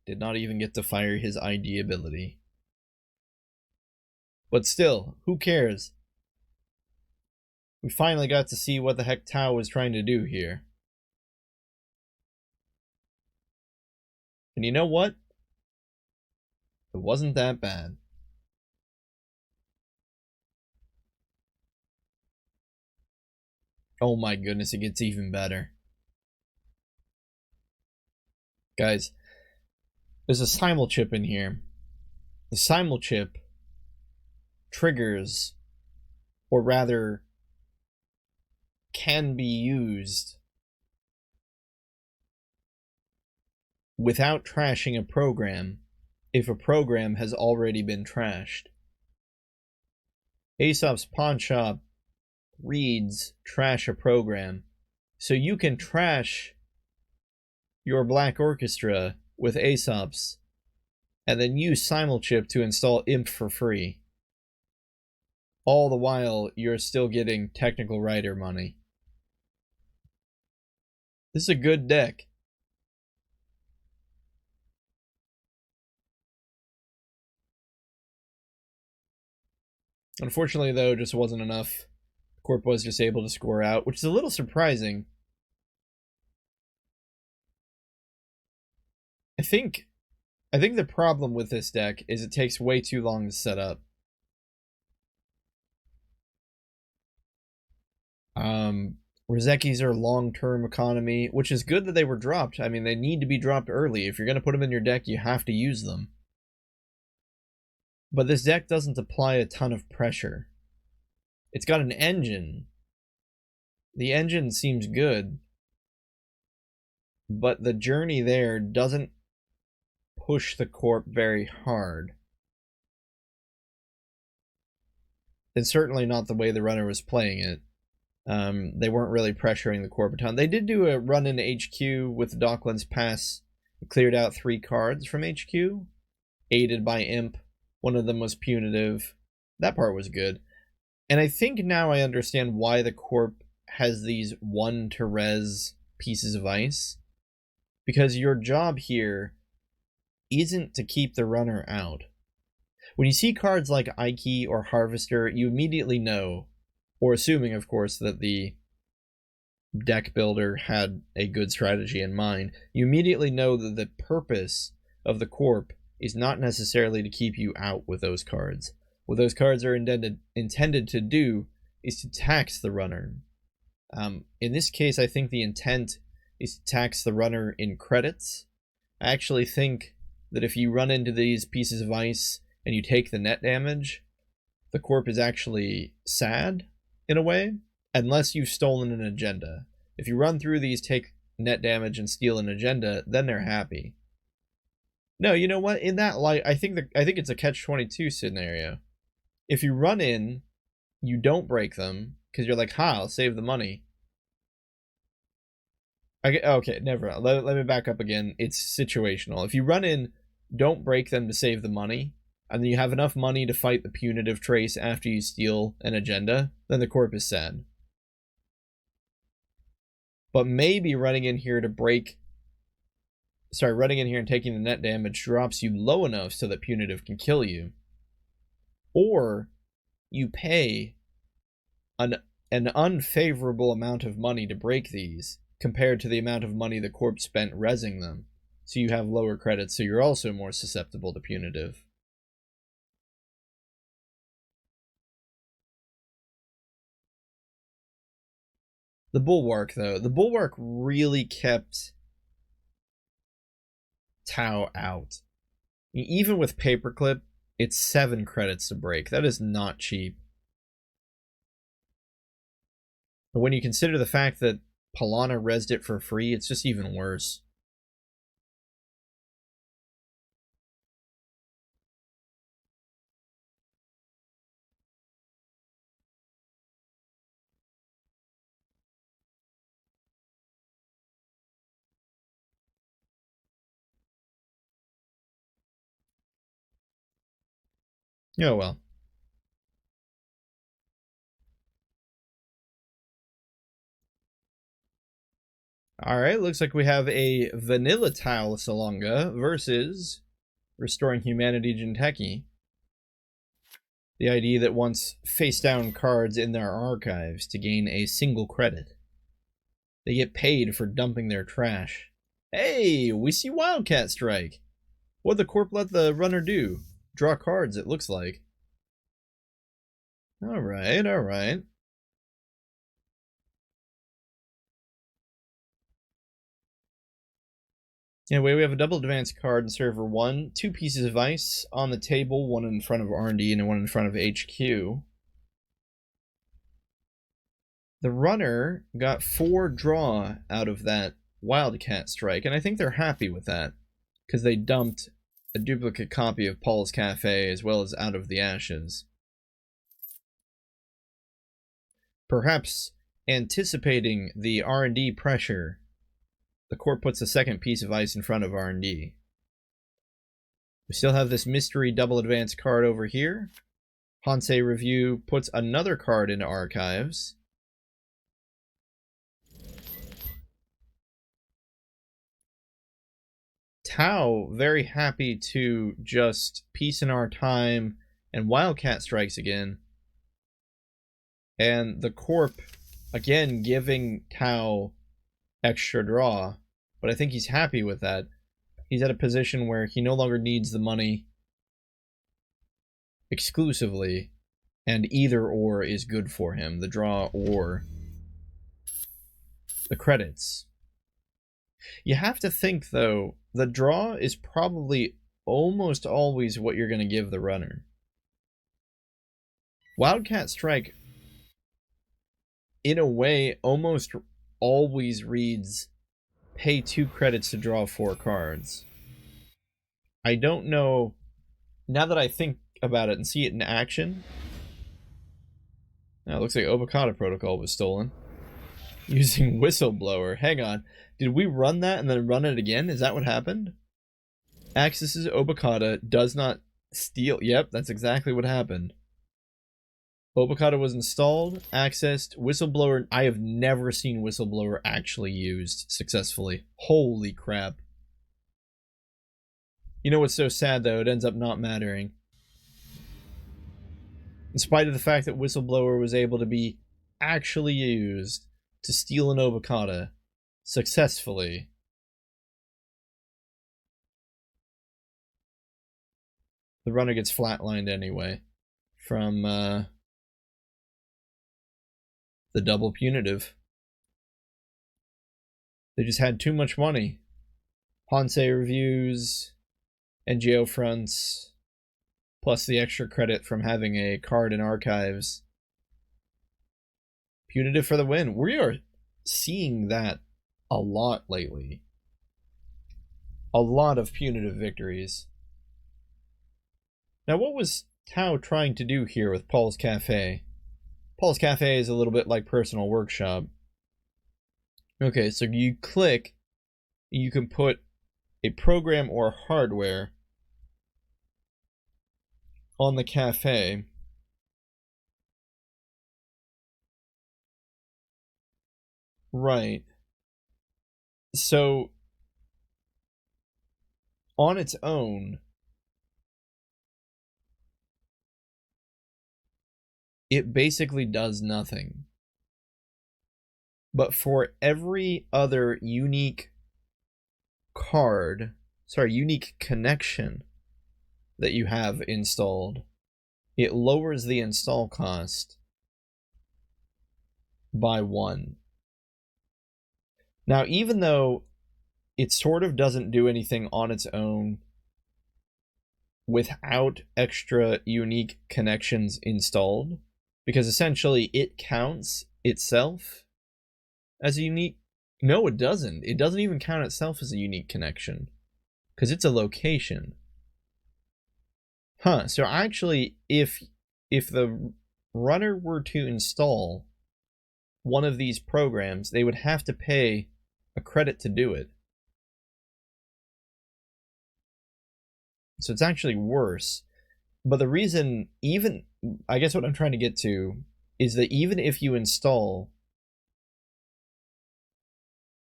did not even get to fire his ID ability. But still, who cares? We finally got to see what the heck Tao was trying to do here. And you know what? It wasn't that bad. Oh my goodness, it gets even better. Guys, there's a simul chip in here. The simul chip triggers, or rather, can be used without trashing a program if a program has already been trashed. Aesop's Pawn Shop reads trash a program, so you can trash your Black Orchestra with Aesop's and then use Simulchip to install IMP for free. All the while, you're still getting technical writer money. This is a good deck. Unfortunately, though, just wasn't enough. Corp was just able to score out, which is a little surprising. I think the problem with this deck is it takes way too long to set up. Rozekis are long-term economy, which is good that they were dropped. I mean, they need to be dropped early. If you're going to put them in your deck, you have to use them. But this deck doesn't apply a ton of pressure. It's got an engine. The engine seems good. But the journey there doesn't push the corp very hard. And certainly not the way the runner was playing it. They weren't really pressuring the corp a ton. They did do a run into HQ with the Docklands Pass. Cleared out 3 cards from HQ. Aided by Imp. One of them was punitive. That part was good. And I think now I understand why the corp has these 1-to-res pieces of ice. Because your job here isn't to keep the runner out. When you see cards like Ike or Harvester, you immediately know, or assuming, of course, that the deck builder had a good strategy in mind, you immediately know that the purpose of the corp is not necessarily to keep you out with those cards. What those cards are intended to do is to tax the runner. In this case, I think the intent is to tax the runner in credits. I actually think that if you run into these pieces of ice and you take the net damage, the corp is actually sad, in a way, unless you've stolen an agenda. If you run through these, take net damage and steal an agenda, then they're happy. No, you know what? In that light, I think it's a catch-22 scenario. If you run in, you don't break them because you're like, "Ha, I'll save the money." Okay, never mind. Let me back up again. It's situational. If you run in, don't break them to save the money, and then you have enough money to fight the punitive trace after you steal an agenda, then the corp is sad. But maybe running in here and taking the net damage drops you low enough so that punitive can kill you. Or you pay an unfavorable amount of money to break these compared to the amount of money the corp spent rezzing them. So you have lower credits, so you're also more susceptible to punitive. The Bulwark, though. The Bulwark really kept Tau out. Even with Paperclip, it's 7 credits to break. That is not cheap. But when you consider the fact that Polana rezzed it for free, it's just even worse. Oh well. Alright, looks like we have a Vanilla Tile Salonga versus Restoring Humanity Jinteki. The ID that wants face-down cards in their archives to gain a single credit. They get paid for dumping their trash. Hey, we see Wildcat Strike. What'd the corp let the runner do? Draw cards, it looks like. Alright, alright. Anyway, we have a double advanced card in server 1, 2 pieces of ice on the table, one in front of R&D and one in front of HQ. The runner got 4 draw out of that Wildcat Strike, and I think they're happy with that, because they dumped a duplicate copy of Paul's Cafe as well as Out of the Ashes. Perhaps anticipating the R&D pressure, the corp puts a second piece of ice in front of R&D. We still have this mystery double advance card over here. Hansei Review puts another card into archives. Tau very happy to just piece in our time, and Wildcat strikes again. And the corp again giving Tau extra draw, but I think he's happy with that. He's at a position where he no longer needs the money exclusively, and either or is good for him, the draw or the credits. You have to think, though, the draw is probably almost always what you're going to give the runner. Wildcat Strike, in a way, almost always reads pay 2 credits to draw 4 cards. I don't know, now that I think about it and see it in action. Now it looks like Obokata Protocol was stolen. Using Whistleblower. Hang on. Did we run that and then run it again? Is that what happened? Axis's Obokata does not steal. Yep, that's exactly what happened. Obokata was installed, accessed, Whistleblower. I have never seen Whistleblower actually used successfully. Holy crap. You know what's so sad, though? It ends up not mattering. In spite of the fact that Whistleblower was able to be actually used to steal an Obokata successfully. The runner gets flatlined anyway from the double punitive. They just had too much money. Hansei reviews, NGO fronts, plus the extra credit from having a card in archives. Punitive for the win. We are seeing that a lot lately. A lot of punitive victories. Now, what was Tao trying to do here with Paul's Cafe? Paul's Cafe is a little bit like Personal Workshop. Okay, so you click, you can put a program or hardware on the cafe. Right. So, on its own, it basically does nothing. But for every other unique unique connection that you have installed, it lowers the install cost by 1. Now, even though it sort of doesn't do anything on its own without extra unique connections installed, because essentially it counts itself as a unique... No, it doesn't. It doesn't even count itself as a unique connection, because it's a location. Huh, so actually, if the runner were to install one of these programs, they would have to pay a credit to do it. So it's actually worse. But the reason, I guess what I'm trying to get to is that even if you install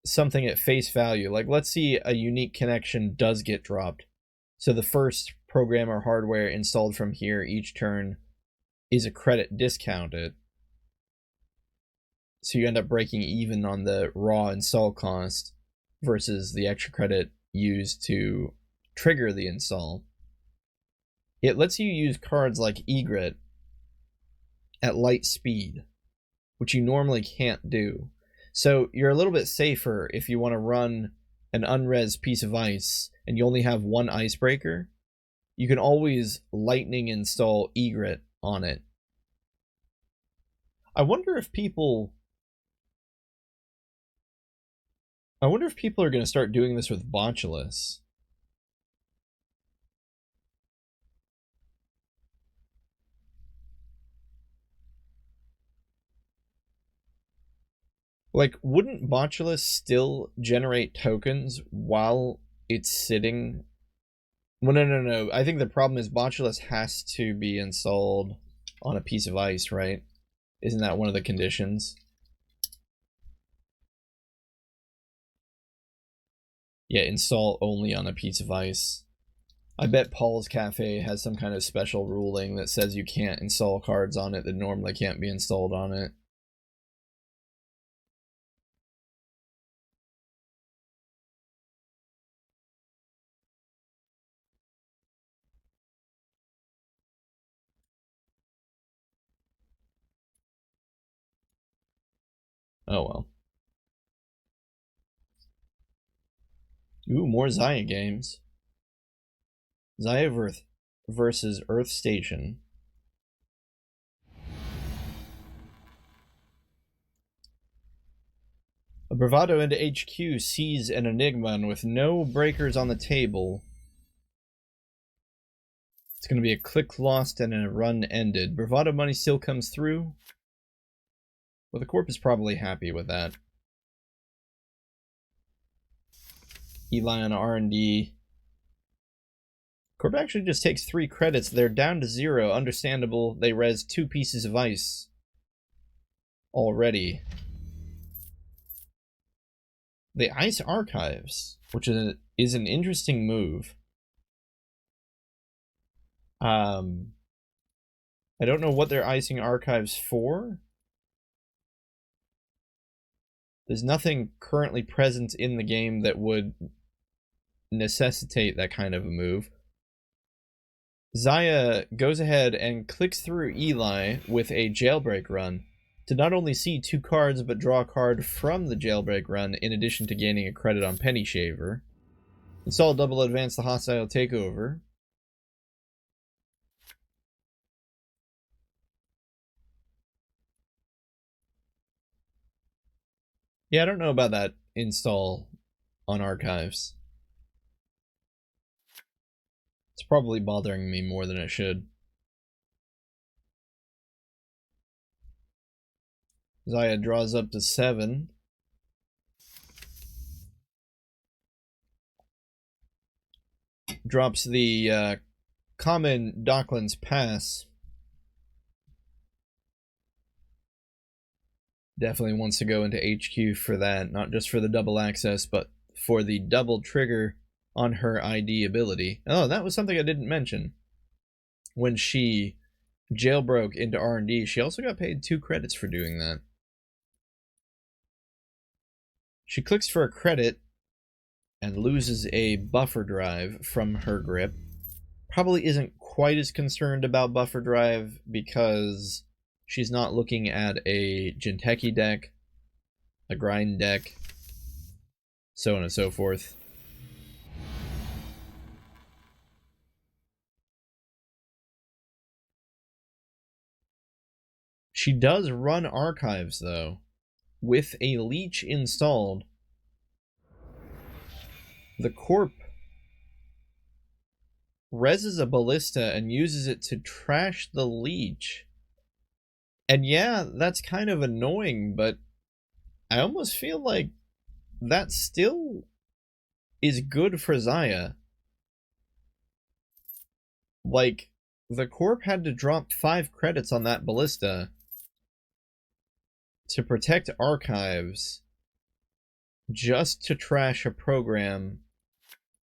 something at face value, like let's see a unique connection does get dropped. So the first program or hardware installed from here each turn is a credit discounted. So you end up breaking even on the raw install cost versus the extra credit used to trigger the install. It lets you use cards like Egret at light speed, which you normally can't do. So you're a little bit safer if you want to run an unres piece of ice and you only have one icebreaker. You can always lightning install Egret on it. I wonder if people are going to start doing this with Botulus. Like, wouldn't Botulus still generate tokens while it's sitting? Well, no. I think the problem is Botulus has to be installed on a piece of ice, right? Isn't that one of the conditions? Yeah, install only on a piece of ice. I bet Paul's Cafe has some kind of special ruling that says you can't install cards on it that normally can't be installed on it. Oh well. Ooh, more Zaya games. Zaya versus Earth Station. A Bravado into HQ sees an Enigma, and with no breakers on the table, it's going to be a click lost and a run ended. Bravado money still comes through. Well, the Corp is probably happy with that. Eli on R&D. Corp actually just takes 3 credits. They're down to 0. Understandable. They res 2 pieces of ice already. The Ice Archives, which is an interesting move. I don't know what they're icing archives for. There's nothing currently present in the game that would necessitate that kind of a move. Zaya goes ahead and clicks through Eli with a jailbreak run to not only see 2 cards but draw a card from the jailbreak run in addition to gaining a credit on Penny Shaver. Install double advance the hostile takeover. Yeah, I don't know about that install on archives. It's probably bothering me more than it should. Zaya draws up to 7. Drops the common Docklands Pass. Definitely wants to go into HQ for that, not just for the double access, but for the double trigger on her ID ability. Oh, that was something I didn't mention. When she jailbroke into R&D, she also got paid 2 credits for doing that. She clicks for a credit and loses a buffer drive from her grip. Probably isn't quite as concerned about buffer drive because she's not looking at a Jinteki deck, a grind deck, so on and so forth. She does run archives, though, with a leech installed. The Corp reses a ballista and uses it to trash the leech. And yeah, that's kind of annoying, but I almost feel like that still is good for Zaya. Like, the Corp had to drop 5 credits on that ballista to protect archives just to trash a program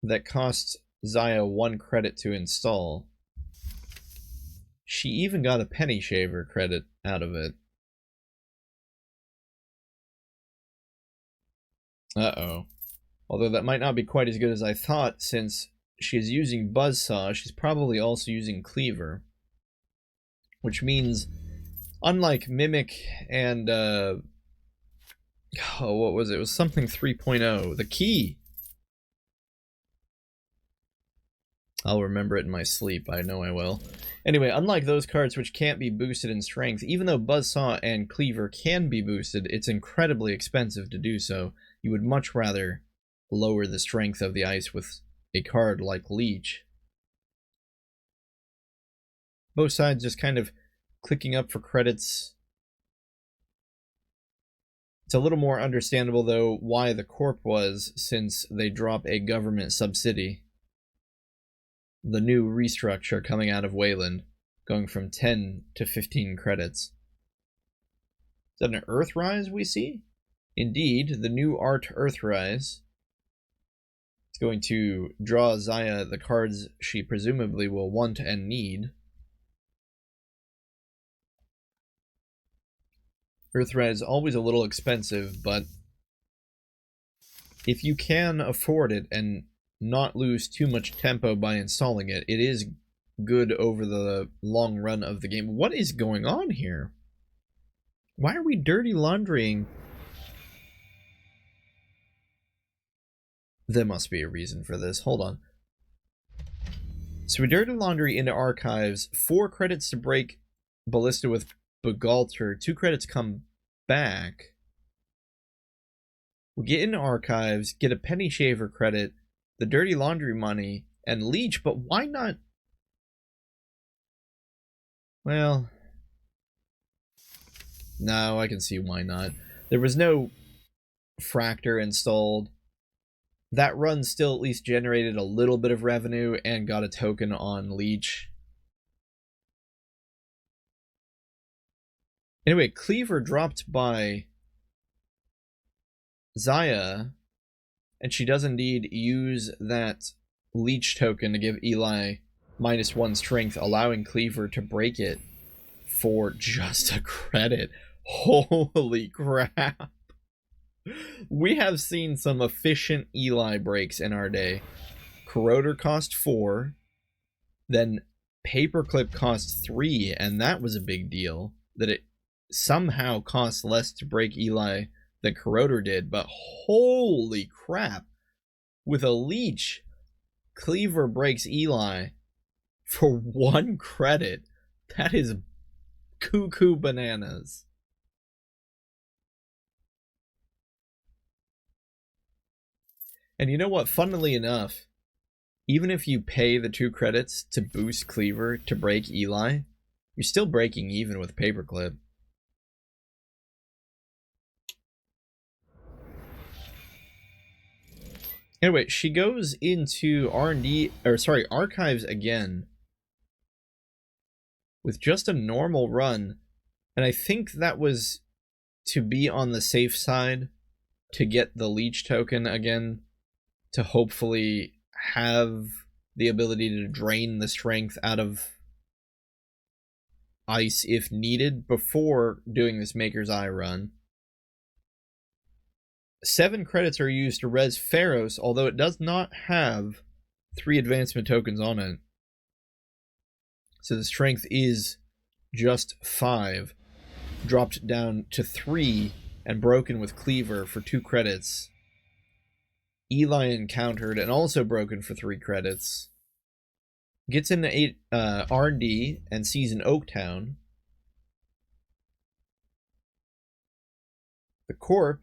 that costs Zaya 1 credit to install. She even got a penny shaver credit out of it. Uh-oh. Although that might not be quite as good as I thought, since she's using Buzzsaw, she's probably also using Cleaver. Which means, unlike Mimic and, oh, what was it? It was something 3.0. The Key! I'll remember it in my sleep, I know I will. Anyway, unlike those cards which can't be boosted in strength, even though Buzzsaw and Cleaver can be boosted, it's incredibly expensive to do so. You would much rather lower the strength of the ice with a card like Leech. Both sides just kind of clicking up for credits. It's a little more understandable, though, why the Corp was, since they drop a government subsidy. The new restructure coming out of Wayland, going from 10 to 15 credits. Is that an Earthrise we see? Indeed, the new art Earthrise. It's going to draw Zaya the cards she presumably will want and need. Earthrise is always a little expensive, but if you can afford it and not lose too much tempo by installing it, it is good over the long run of the game. What is going on here? Why are we dirty laundrying? There must be a reason for this. Hold on. So we dirty laundry into archives. 4 credits to break Ballista with Begalter. 2 credits come back. We get into archives, get a penny shaver credit, the dirty laundry money, and Leech, but why not? Well, no, I can see why not. There was no Fractor installed. That run still at least generated a little bit of revenue and got a token on Leech. Anyway, Cleaver dropped by Zaya, and she does indeed use that Leech token to give Eli -1 strength, allowing Cleaver to break it for just a credit. Holy crap. We have seen some efficient Eli breaks in our day. Corroder cost 4, then Paperclip cost 3, and that was a big deal, that it somehow cost less to break Eli than Corroder did, but holy crap. With a Leech, Cleaver breaks Eli for 1 credit. That is cuckoo bananas. And you know what? Funnily enough, even if you pay the 2 credits to boost Cleaver to break Eli, you're still breaking even with Paperclip. Anyway, she goes into R&D, or sorry, Archives again with just a normal run, and I think that was to be on the safe side to get the leech token again, to hopefully have the ability to drain the strength out of ice if needed before doing this Maker's Eye run. 7 credits are used to res Pharos, although it does not have 3 advancement tokens on it. So the strength is just 5, dropped down to 3, and broken with Cleaver for 2 credits. Eli encountered and also broken for 3 credits. Gets into R&D and sees an Oaktown. The Corp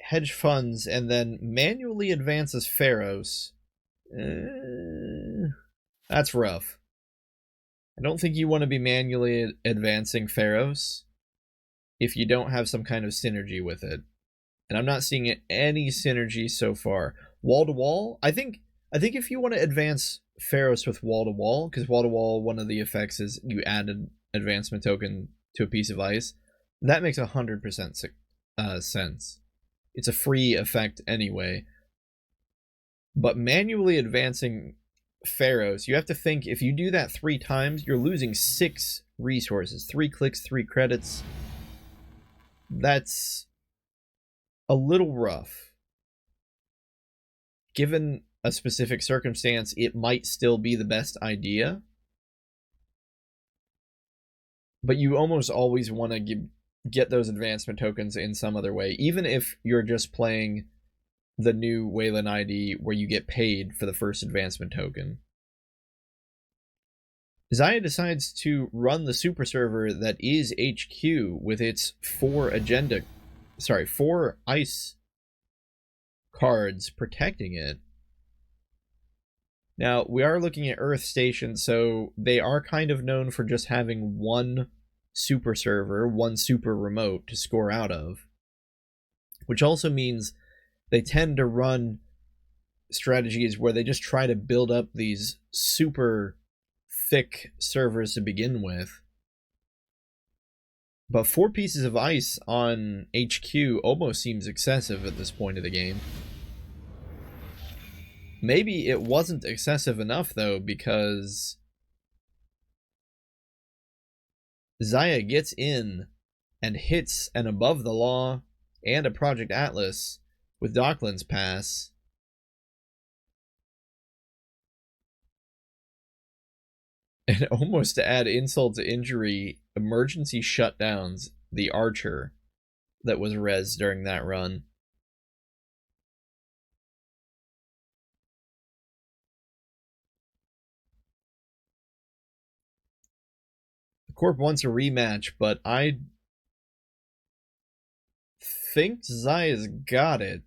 hedge funds and then manually advances Pharos. That's rough. I don't think you want to be manually advancing Pharos if you don't have some kind of synergy with it. And I'm not seeing any synergy so far. Wall to wall, I think if you want to advance Pharos with wall to wall, because wall to wall, one of the effects is you add an advancement token to a piece of ice, that makes 100% sense. It's a free effect anyway. But manually advancing Pharos, you have to think, if you do that 3 times, you're losing 6 resources. 3 clicks, 3 credits. That's a little rough. Given a specific circumstance, it might still be the best idea. But you almost always want to get those advancement tokens in some other way, even if you're just playing the new Wayland ID where you get paid for the first advancement token. Zaya decides to run the super server that is HQ with its 4 ice cards protecting it. Now, we are looking at Earth Station, so they are kind of known for just having 1 super server, 1 super remote to score out of, which also means they tend to run strategies where they just try to build up these super thick servers to begin with. But 4 pieces of ice on HQ almost seems excessive at this point of the game. Maybe it wasn't excessive enough, though, because Zaya gets in and hits an Above the Law and a Project Atlas with Docklands Pass. And almost to add insult to injury, emergency shutdowns the Archer that was res during that run. The Corp wants a rematch, but I think Zaya's got it.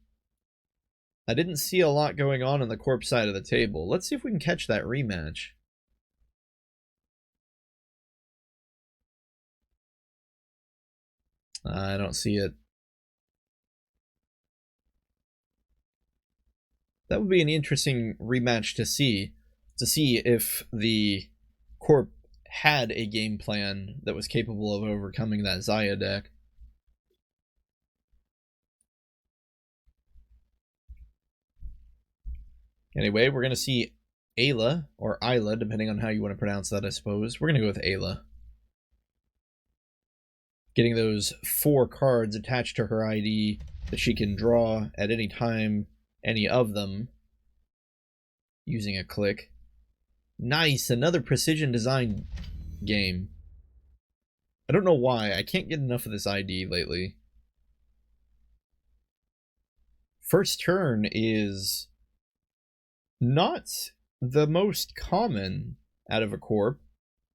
I didn't see a lot going on the Corp side of the table. Let's see if we can catch that rematch. I don't see it. That would be an interesting rematch to see if the Corp had a game plan that was capable of overcoming that Zaya deck. Anyway, we're going to see Ayla, or Isla, depending on how you want to pronounce that, I suppose. We're going to go with Ayla. Getting those 4 cards attached to her ID that she can draw at any time, any of them, using a click. Nice, another precision design game. I don't know why, I can't get enough of this ID lately. First turn is not the most common out of a Corp.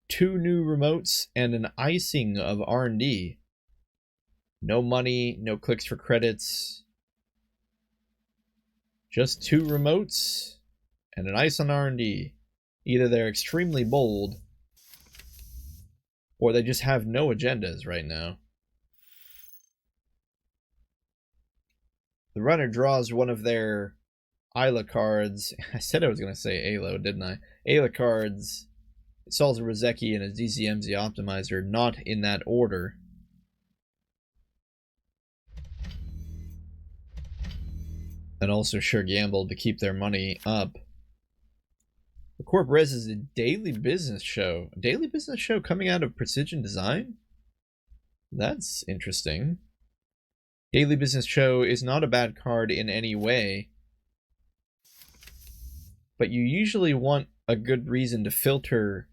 2 new remotes and an icing of R&D. No money, no clicks for credits. Just 2 remotes and an ice on R&D. Either they're extremely bold, or they just have no agendas right now. The runner draws one of their Isla cards. I said I was going to say Alo, didn't I? Ayla cards. It solves a Rozeki and a DCMZ optimizer, not in that order. And also sure gambled to keep their money up. The Corp Res is a daily business show. A daily business show coming out of Precision Design? That's interesting. Daily business show is not a bad card in any way. But you usually want a good reason to filter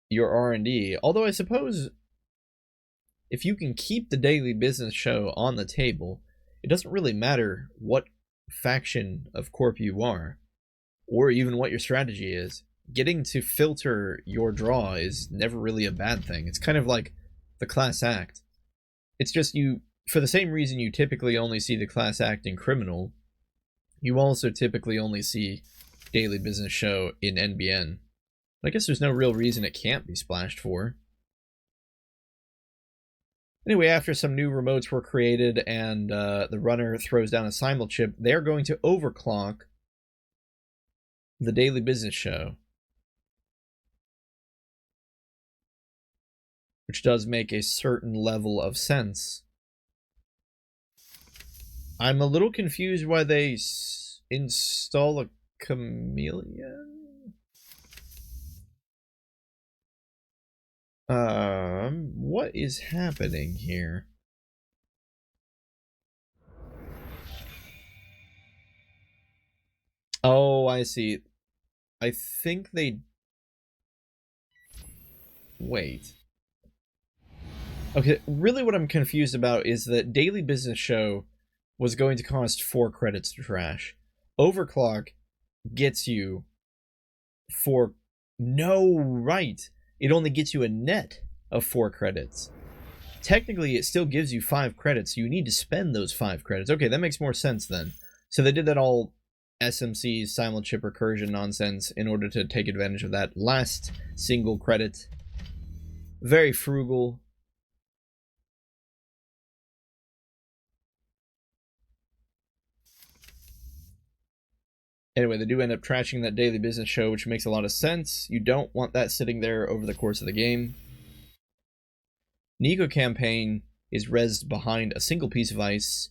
your R&D. Although I suppose if you can keep the daily business show on the table, it doesn't really matter what faction of Corp you are, or even what your strategy is. Getting to filter your draw is never really a bad thing. It's kind of like the class act. It's just you, for the same reason you typically only see the class act in Criminal, you also typically only see daily business show in NBN. I guess there's no real reason it can't be splashed for. Anyway, after some new remotes were created and the runner throws down a simul chip, they're going to overclock the daily business show. Which does make a certain level of sense. I'm a little confused why they install a chameleon. What is happening here? Oh, I see. I think they... Wait. Okay, really what I'm confused about is that Daily Business Show was going to cost 4 credits to trash. Overclock gets you 4... No, right. It only gets you a net of 4 credits. Technically, it still gives you 5 credits, so you need to spend those 5 credits. Okay, that makes more sense then. So they did that all SMC, simul chip recursion nonsense in order to take advantage of that last single credit. Very frugal. Anyway, they do end up trashing that daily business show, which makes a lot of sense. You don't want that sitting there over the course of the game. Nico campaign is rezzed behind a single piece of ice.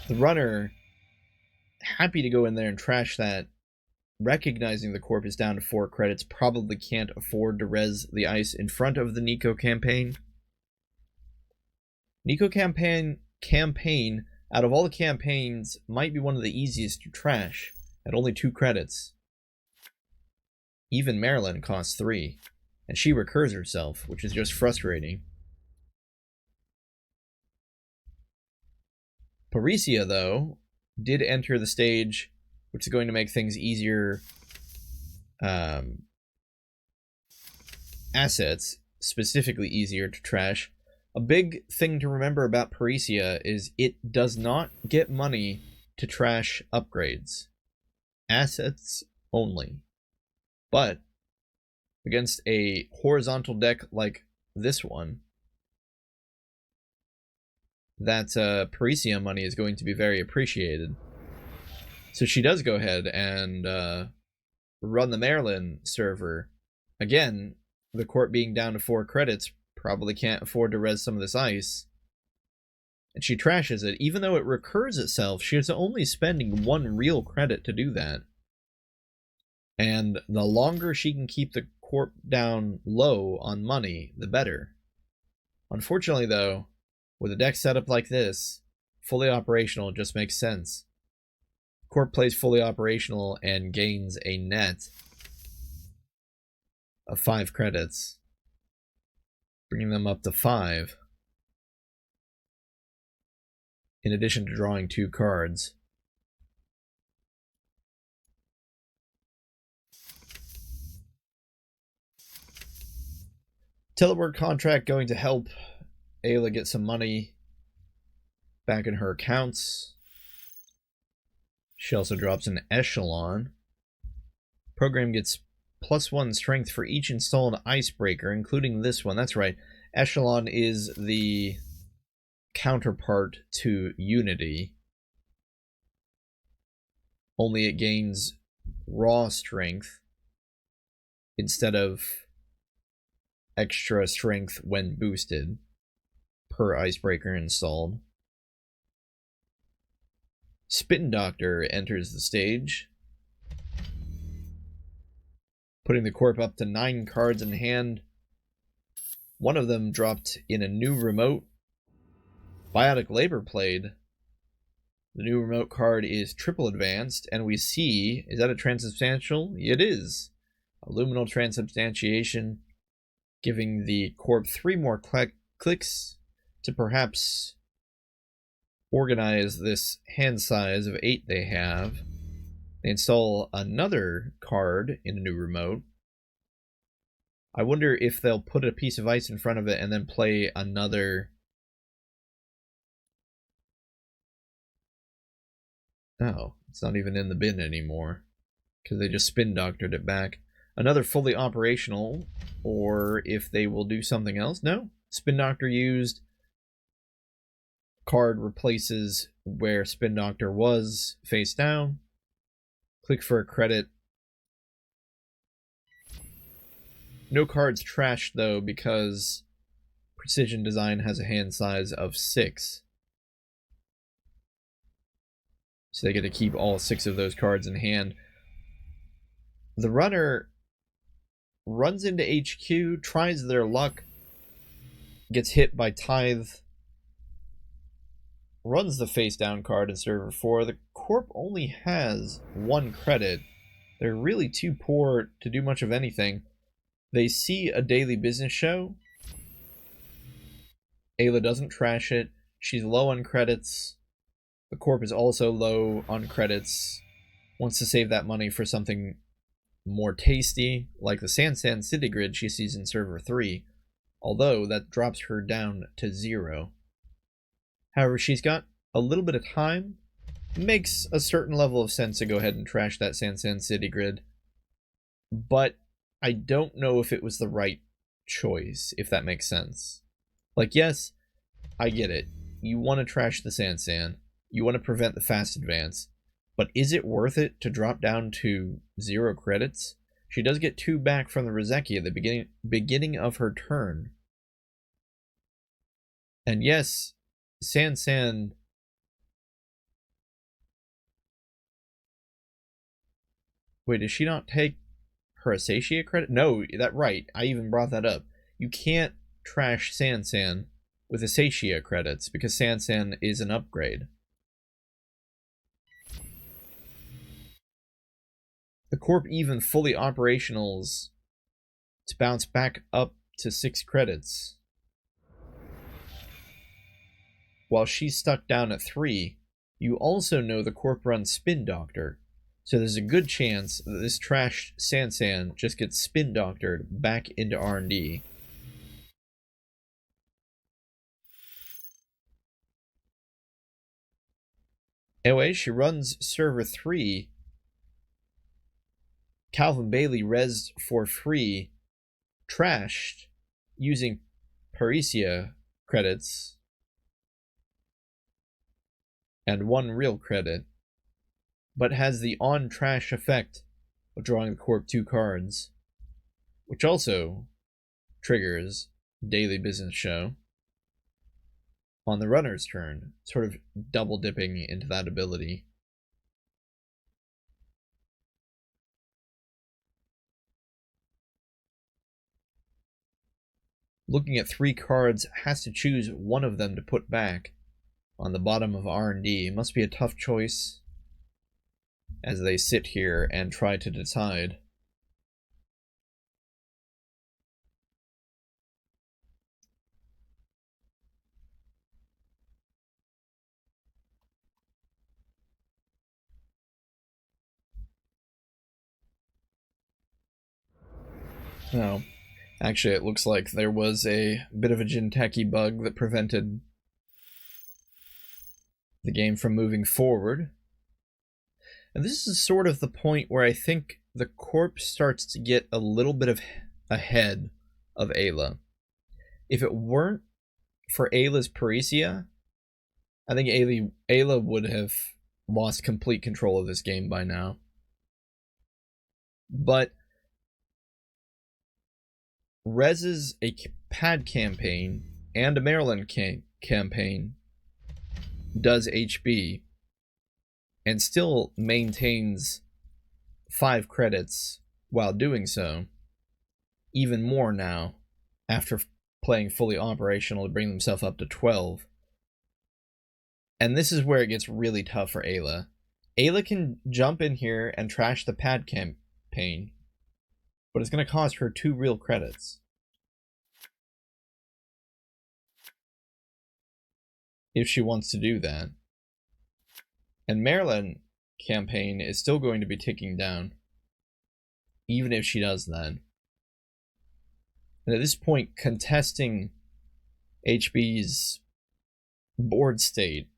The runner, happy to go in there and trash that, recognizing the corp is down to 4 credits, probably can't afford to res the ice in front of the Nico campaign. Nico campaign, out of all the campaigns, might be one of the easiest to trash, at only 2 credits. Even Marilyn costs 3, and she recurs herself, which is just frustrating. Parisia, though, did enter the stage, which is going to make things easier. Assets, specifically easier to trash. A big thing to remember about Parisia is it does not get money to trash upgrades. Assets only. But against a horizontal deck like this one, that Parisia money is going to be very appreciated. So she does go ahead and run the Maryland server. Again, the court being down to 4 credits, probably can't afford to res some of this ice. And she trashes it. Even though it recurs itself, she is only spending 1 real credit to do that. And the longer she can keep the corp down low on money, the better. Unfortunately, though, with a deck setup like this, fully operational just makes sense. Corp plays fully operational and gains a net of 5 credits, bringing them up to 5, in addition to drawing 2 cards. Telework contract going to help Ayla get some money back in her accounts. She also drops an echelon. Program gets +1 strength for each installed icebreaker, including this one. That's right. Echelon is the counterpart to Unity. Only it gains raw strength instead of extra strength when boosted per icebreaker installed. Spin Doctor enters the stage, putting the corp up to 9 cards in hand. One of them dropped in a new remote. Biotic Labor played. The new remote card is triple advanced, and we see, is that a transubstantial? It is. A luminal transubstantiation, giving the corp 3 more clicks to perhaps organize this hand size of 8 they have. They install another card in a new remote. I wonder if they'll put a piece of ice in front of it and then play another... Oh, it's not even in the bin anymore, because they just spin doctored it back. Another fully operational, or if they will do something else. No, spin doctor used. Card replaces where spin doctor was, face down. Click for a credit. No cards trashed though, because Precision Design has a hand size of 6. So they get to keep all 6 of those cards in hand. The runner runs into HQ, tries their luck, gets hit by Tithe, runs the face down card in server 4. The corp only has 1 credit. They're really too poor to do much of anything. They see a daily business show. Ayla doesn't trash it. She's low on credits. The corp is also low on credits. Wants to save that money for something more tasty, like the Sansan City Grid she sees in server 3, although that drops her down to 0. However, she's got a little bit of time. Makes a certain level of sense to go ahead and trash that Sansan City Grid, but I don't know if it was the right choice, if that makes sense. Like, yes, I get it. You want to trash the Sansan. You want to prevent the fast advance. But is it worth it to drop down to 0 credits? She does get 2 back from the Rozeki at the beginning of her turn. And yes, Sansan... Wait, did she not take her Assatia credit? No, that's right. I even brought that up. You can't trash Sansan with Assatia credits because Sansan is an upgrade. The corp even fully operationals to bounce back up to 6 credits. While she's stuck down at 3, you also know the corp runs Spin Doctor. So there's a good chance that this trashed Sansan just gets Spin Doctored back into R&D. Anyway, she runs server 3. Calvin Bailey res for free, trashed using Parisia credits and 1 real credit, but has the on-trash effect of drawing the corp 2 cards, which also triggers Daily Business Show on the runner's turn, sort of double dipping into that ability. Looking at 3 cards, has to choose one of them to put back on the bottom of R&D. Must be a tough choice as they sit here and try to decide. No. Actually, it looks like there was a bit of a Jinteki bug that prevented the game from moving forward. And this is sort of the point where I think the corp starts to get a little bit ahead of Ayla. If it weren't for Ayla's Parisia, I think Ayla would have lost complete control of this game by now. But Rez's a pad campaign and a Maryland campaign does HB and still maintains 5 credits while doing so. Even more now, after playing fully operational to bring themselves up to 12. And this is where it gets really tough for Ayla. Ayla can jump in here and trash the pad campaign, but it's going to cost her 2 real credits. If she wants to do that. And Maryland campaign is still going to be ticking down, even if she does that. And at this point, contesting HB's board state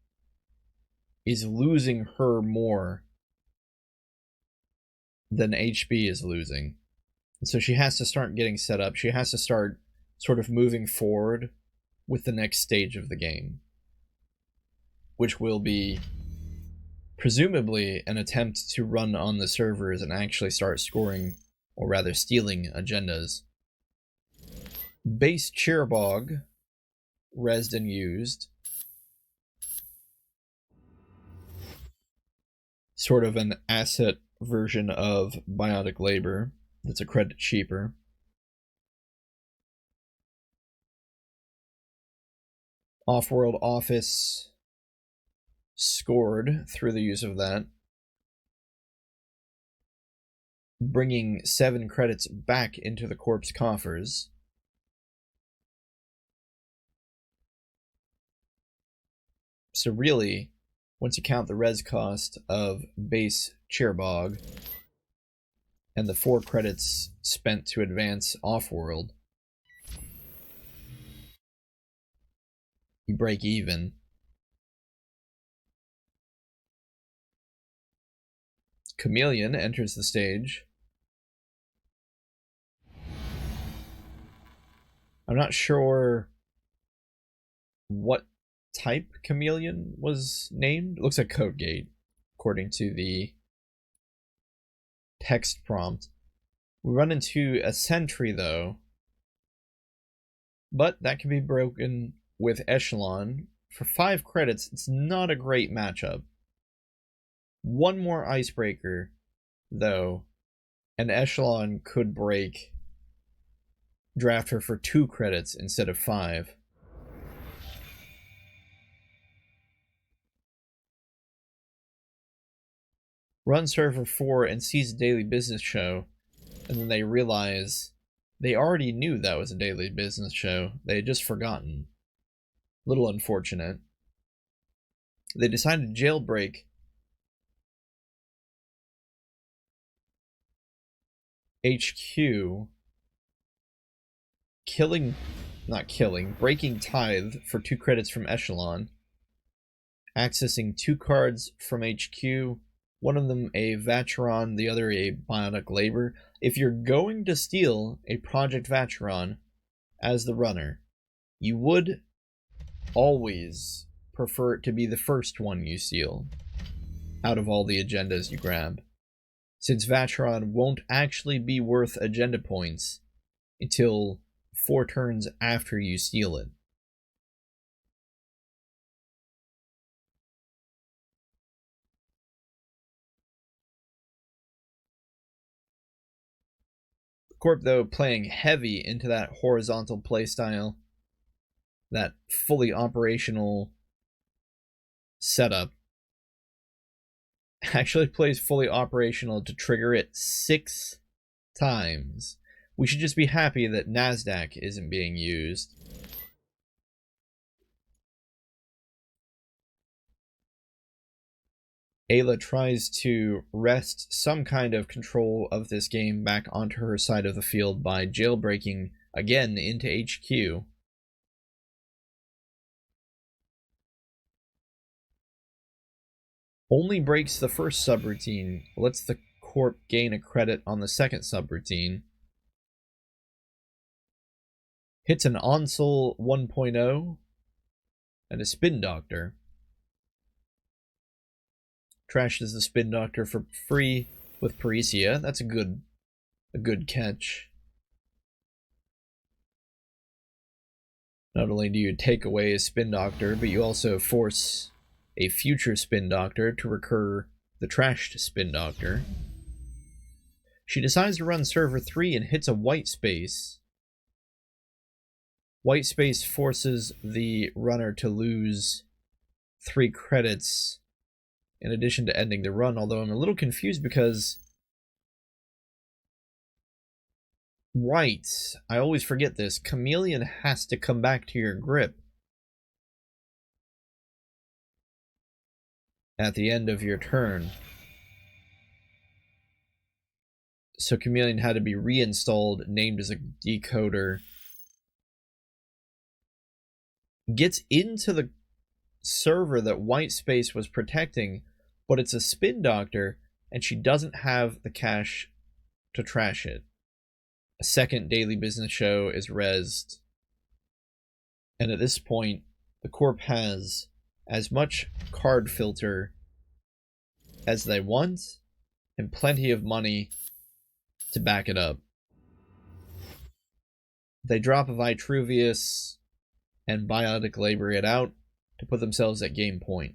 is losing her more than HB is losing. And so she has to start getting set up. She has to start sort of moving forward with the next stage of the game, which will be presumably an attempt to run on the servers and actually start scoring, or rather stealing, agendas. Base Cheerbog, resed and used. Sort of an asset version of Bionic Labor that's a credit cheaper. Off-world office scored through the use of that, bringing 7 credits back into the corpse coffers. So really, once you count the res cost of base Cheerbog and the 4 credits spent to advance off-world, you break even. Chameleon enters the stage. I'm not sure what type Chameleon was named. It looks like Codegate, according to the text prompt. We run into a sentry, though, but that can be broken with Echelon. For 5 credits, it's not a great matchup. 1 more icebreaker, though, and Echelon could draft her for 2 credits instead of 5. Run server 4 and sees a daily business show, and then they realize they already knew that was a daily business show. They had just forgotten. Little unfortunate. They decided to jailbreak HQ, breaking Tithe for 2 credits from Echelon, accessing 2 cards from HQ, one of them a Vacheron, the other a Bionic Labor. If you're going to steal a Project Vacheron as the runner, you would always prefer it to be the first one you steal out of all the agendas you grab, since Vacheron won't actually be worth agenda points until 4 turns after you steal it. Corp, though, playing heavy into that horizontal playstyle, that fully operational setup, actually plays fully operational to trigger it 6 times. We should just be happy that NASDAQ isn't being used. Ayla tries to wrest some kind of control of this game back onto her side of the field by jailbreaking again into HQ. Only breaks the first subroutine, lets the corp gain a credit on the second subroutine. Hits an Onsol 1.0 and a Spin Doctor. Trashes the Spin Doctor for free with Parisia. That's a good catch. Not only do you take away a Spin Doctor, but you also force a future Spin Doctor to recur the trashed Spin Doctor. She decides to run server 3 and hits a white space. White space forces the runner to lose 3 credits in addition to ending the run, although I'm a little confused because white, I always forget this, Chameleon has to come back to your grip at the end of your turn. So Chameleon had to be reinstalled, named as a decoder. Gets into the server that Whitespace was protecting, but it's a Spin Doctor, and she doesn't have the cash to trash it. A second daily business show is rezzed. And at this point, the Corp has as much card filter as they want, and plenty of money to back it up. They drop a Vitruvius and Biotic Labor it out to put themselves at game point.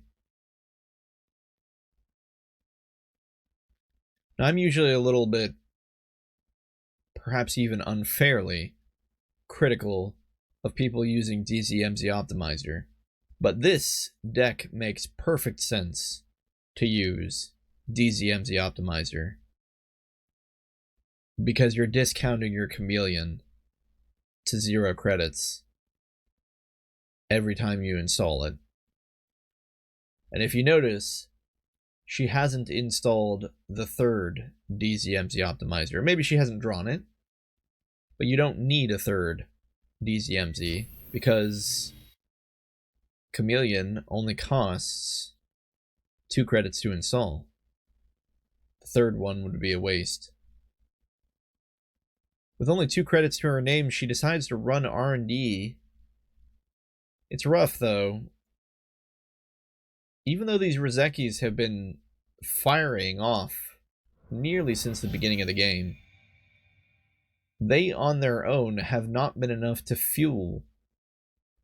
Now, I'm usually a little bit, perhaps even unfairly, critical of people using DZMZ Optimizer, but this deck makes perfect sense to use DZMZ Optimizer because you're discounting your Chameleon to 0 credits every time you install it. And if you notice, she hasn't installed the third DZMZ Optimizer. Maybe she hasn't drawn it, but you don't need a third DZMZ because Chameleon only costs 2 credits to install. The third one would be a waste. With only 2 credits to her name, she decides to run R&D. It's rough, though. Even though these Rozekis have been firing off nearly since the beginning of the game, they on their own have not been enough to fuel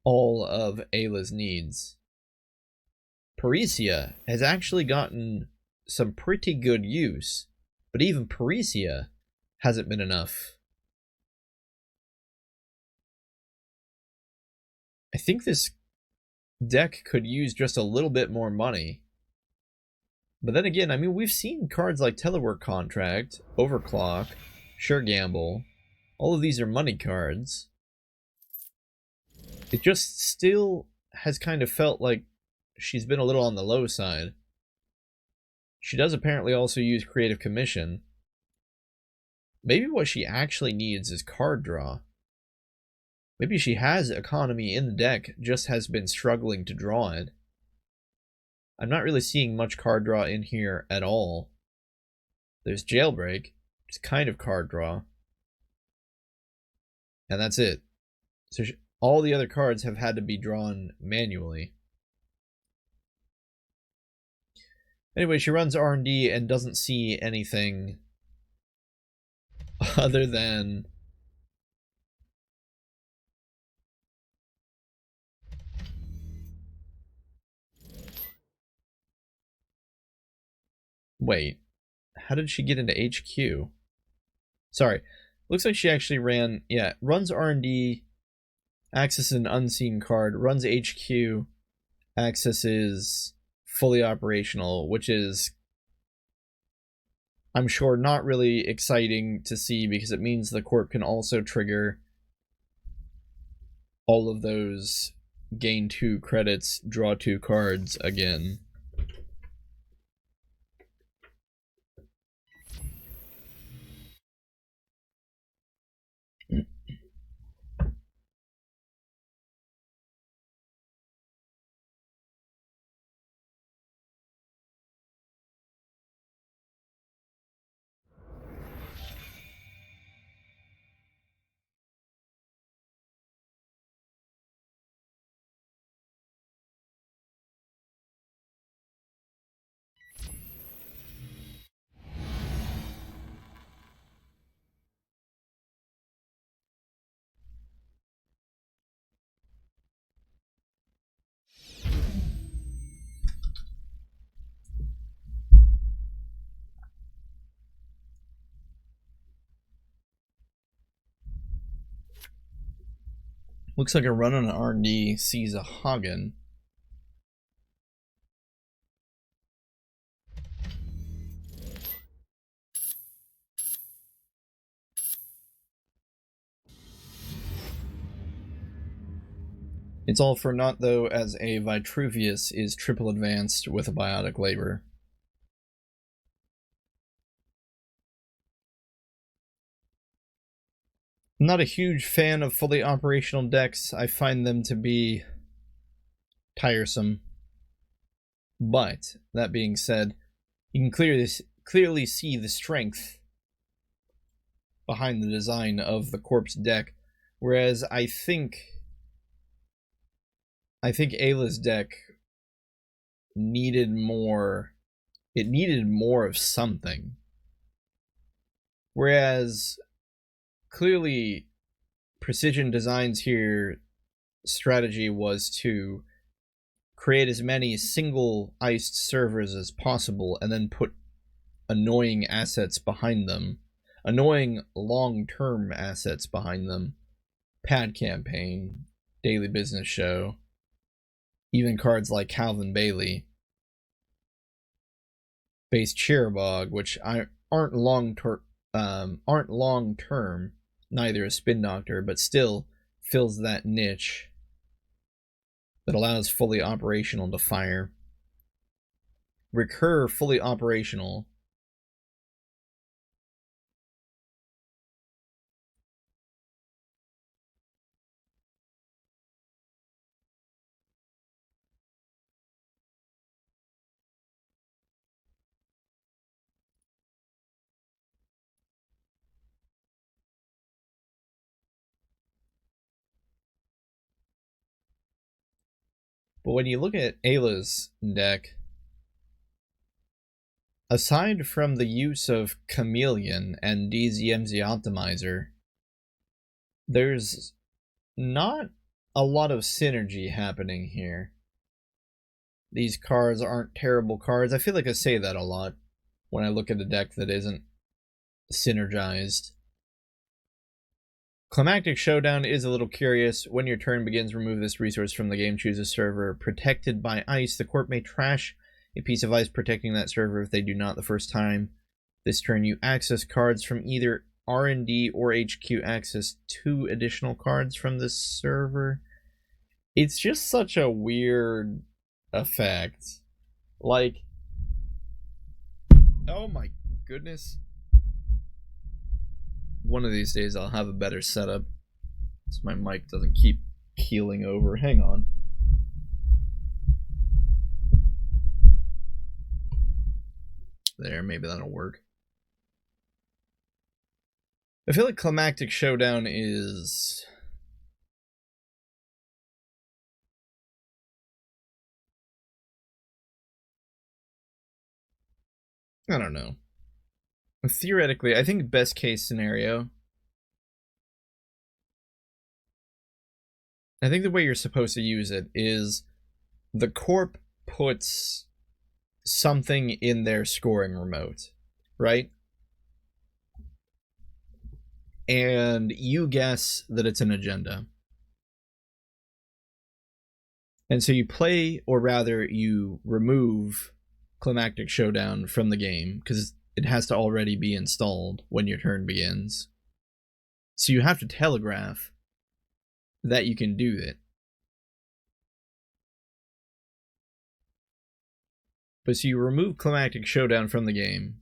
all of Ayla's needs. Parisia has actually gotten some pretty good use, but even Parisia hasn't been enough. I think this deck could use just a little bit more money. But then again, I mean, we've seen cards like Telework Contract, Overclock, Sure Gamble. All of these are money cards. It just still has kind of felt like she's been a little on the low side. She does apparently also use Creative Commission. Maybe what she actually needs is card draw. Maybe she has economy in the deck, just has been struggling to draw it. I'm not really seeing much card draw in here at all. There's Jailbreak, it's kind of card draw. And that's it. So all the other cards have had to be drawn manually. Anyway, she runs R&D and doesn't see anything other than wait, how did she get into HQ? Sorry, looks like she actually ran, yeah, runs R&D, accesses an unseen card, runs HQ, accesses fully operational, which is, I'm sure, not really exciting to see because it means the Corp can also trigger all of those gain 2 credits, draw 2 cards again. Looks like a run on an R&D sees a Hagen. It's all for naught, though, as a Vitruvius is triple advanced with a biotic labor. I'm not a huge fan of fully operational decks. I find them to be tiresome. But, that being said, you can clearly see the strength behind the design of the Corpse deck, whereas I think Ayla's deck needed more. It needed more of something. Whereas, clearly, Precision Design's here strategy was to create as many single iced servers as possible and then put annoying assets behind them. Annoying long-term assets behind them. Pad Campaign, Daily Business Show, even cards like Calvin Bailey, Base Cheerbog, which aren't long-term, neither a Spin Doctor, but still fills that niche that allows fully operational to fire. Recur fully operational. But when you look at Ayla's deck, aside from the use of Chameleon and DZMZ Optimizer, there's not a lot of synergy happening here. These cards aren't terrible cards. I feel like I say that a lot when I look at a deck that isn't synergized. Climactic Showdown is a little curious. When your turn begins, remove this resource from the game. Choose a server protected by ice. The corp may trash a piece of ice protecting that server if they do not the first time. This turn, you access cards from either R&D or HQ. Access 2 additional cards from this server. It's just such a weird effect. Like, oh my goodness. One of these days I'll have a better setup so my mic doesn't keep keeling over. Hang on. There, maybe that'll work. I feel like Climactic Showdown is... I don't know. Theoretically, I think best case scenario, I think the way you're supposed to use it is the corp puts something in their scoring remote, right? And you guess that it's an agenda. And so you play, or rather you remove Climactic Showdown from the game, because it has to already be installed when your turn begins. So you have to telegraph that you can do it. But so you remove Climactic Showdown from the game.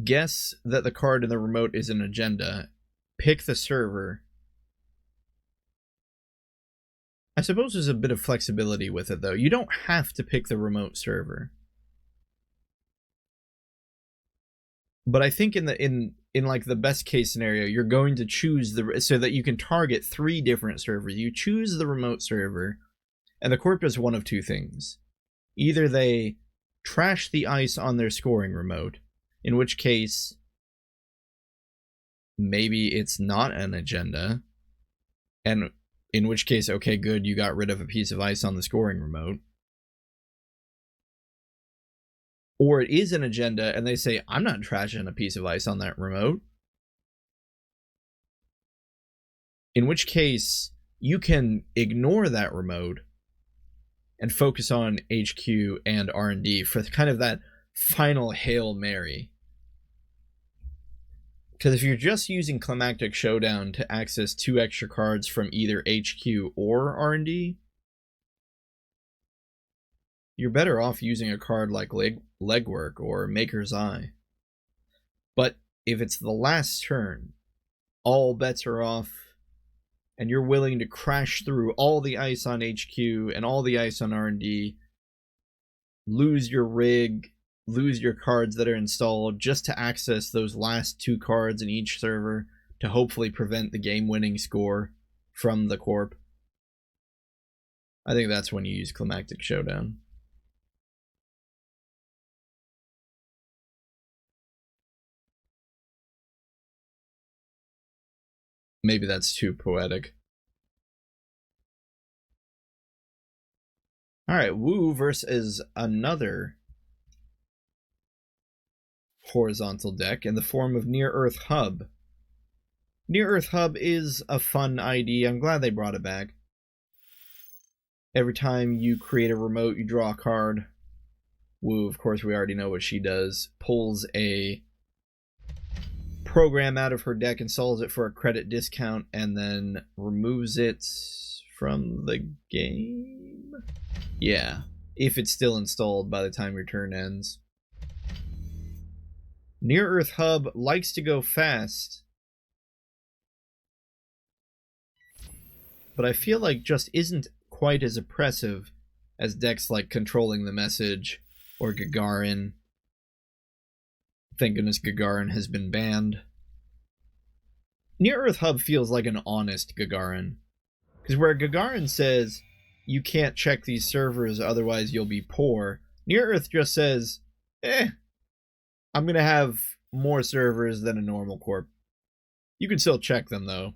Guess that the card in the remote is an agenda. Pick the server. I suppose there's a bit of flexibility with it, though. You don't have to pick the remote server. But I think in like the best case scenario, you're going to choose so that you can target 3 different servers. You choose the remote server, and the corp does one of 2 things. Either they trash the ice on their scoring remote, in which case maybe it's not an agenda, and in which case, okay, good, you got rid of a piece of ice on the scoring remote. Or it is an agenda and they say, I'm not trashing a piece of ice on that remote. In which case, you can ignore that remote and focus on HQ and R&D for kind of that final Hail Mary. Because if you're just using Climactic Showdown to access 2 extra cards from either HQ or R&D, you're better off using a card like Legwork or Maker's Eye. But if it's the last turn, all bets are off, and you're willing to crash through all the ice on HQ and all the ice on R&D, lose your rig, lose your cards that are installed just to access those last 2 cards in each server to hopefully prevent the game-winning score from the Corp. I think that's when you use Climactic Showdown. Maybe that's too poetic. Alright, Wu versus another horizontal deck in the form of Near Earth Hub. Near Earth Hub is a fun ID. I'm glad they brought it back. Every time you create a remote, you draw a card. Wu, of course, we already know what she does. Pulls a program out of her deck, installs it for a credit discount, and then removes it from the game? Yeah, if it's still installed by the time your turn ends. Near Earth Hub likes to go fast, but I feel like just isn't quite as oppressive as decks like Controlling the Message or Gagarin. Thank goodness Gagarin has been banned. Near Earth Hub feels like an honest Gagarin. Because where Gagarin says, you can't check these servers, otherwise you'll be poor, Near Earth just says, I'm going to have more servers than a normal corp. You can still check them, though.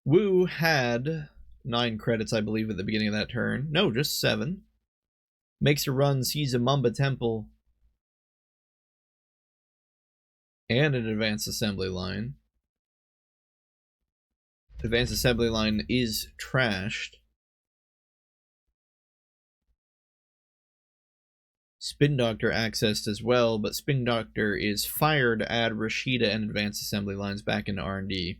Wu had 9 credits, I believe, at the beginning of that turn. No, just 7. Makes a run, sees a Mamba Temple, and an Advanced Assembly Line. Advanced Assembly Line is trashed. Spin Doctor accessed as well, but Spin Doctor is fired to add Rashida and Advanced Assembly Lines back into R&D.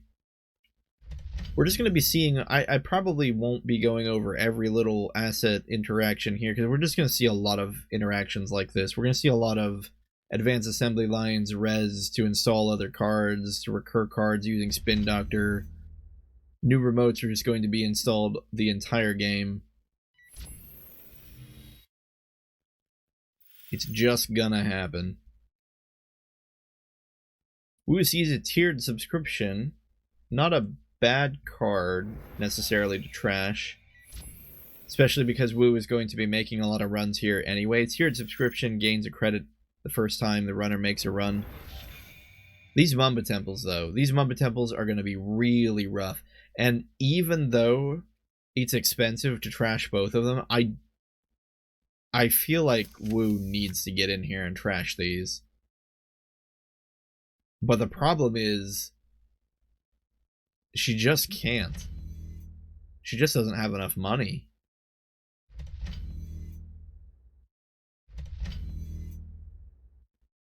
We're just going to be seeing, I probably won't be going over every little asset interaction here, because we're just going to see a lot of interactions like this. We're going to see a lot of Advanced Assembly Lines res to install other cards, to recur cards using Spin Doctor. New remotes are just going to be installed the entire game. It's just gonna happen. Wu sees a tiered subscription. Not a bad card, necessarily, to trash. Especially because Wu is going to be making a lot of runs here anyway. Tiered subscription gains a credit the first time the runner makes a run. These Mamba Temples, though. These Mamba Temples are going to be really rough. And even though it's expensive to trash both of them, I feel like Wu needs to get in here and trash these. But the problem is, she just can't. She just doesn't have enough money.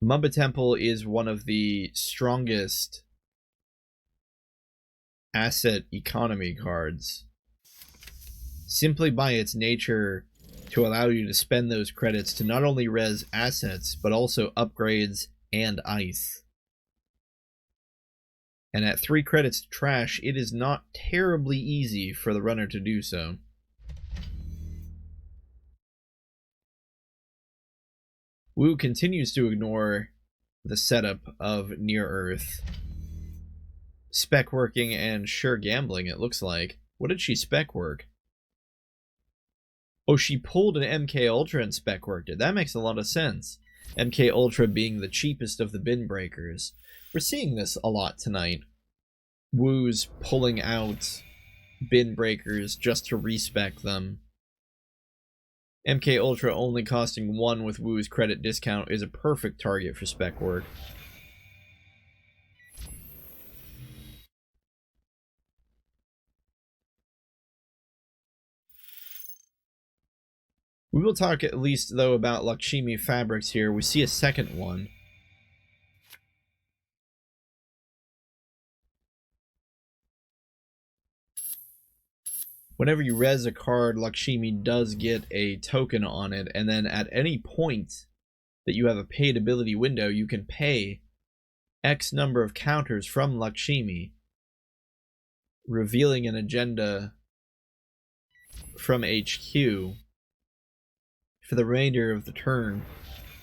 Mamba Temple is one of the strongest asset economy cards. Simply by its nature, to allow you to spend those credits to not only res assets, but also upgrades and ice. And at 3 credits to trash, it is not terribly easy for the runner to do so. Wu continues to ignore the setup of Near Earth. Spec working and sure gambling, it looks like. What did she spec work? Oh, she pulled an MK Ultra and spec worked it. That makes a lot of sense. MK Ultra being the cheapest of the bin breakers. We're seeing this a lot tonight. Wu's pulling out bin breakers just to respec them. MK Ultra only costing 1 with Woo's credit discount is a perfect target for spec work. We will talk at least, though, about Lakshmi fabrics here. We see a second one. Whenever you res a card, Lakshmi does get a token on it, and then at any point that you have a paid ability window, you can pay X number of counters from Lakshmi, revealing an agenda from HQ. For the remainder of the turn,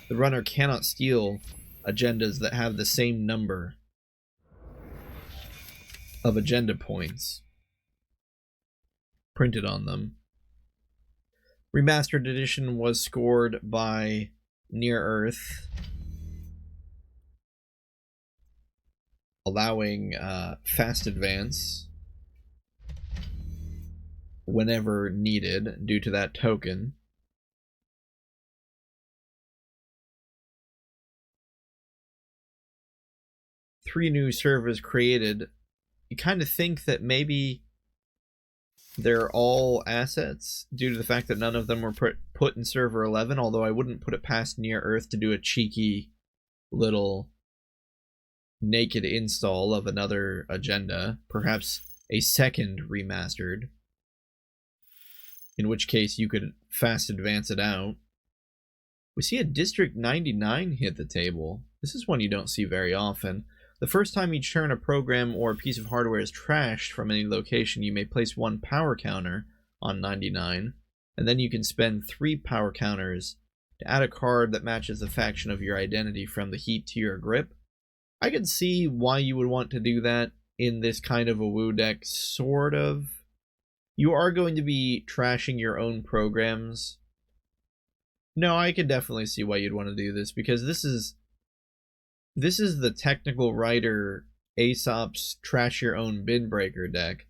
the runner cannot steal agendas that have the same number of agenda points printed on them. Remastered Edition was scored by Near Earth, allowing fast advance whenever needed due to that token. Three new servers created. You kind of think that maybe they're all assets due to the fact that none of them were put in server 11, although I wouldn't put it past Near Earth to do a cheeky little naked install of another agenda, perhaps a second remastered, in which case you could fast advance it out. We see a District 99 hit the table. This is one you don't see very often. The first time each turn a program or a piece of hardware is trashed from any location, you may place 1 power counter on 99, and then you can spend 3 power counters to add a card that matches the faction of your identity from the heat to your grip. I can see why you would want to do that in this kind of a Woo deck, sort of. You are going to be trashing your own programs. No, I could definitely see why you'd want to do this, because this is the technical writer Aesop's Trash Your Own Bin Breaker deck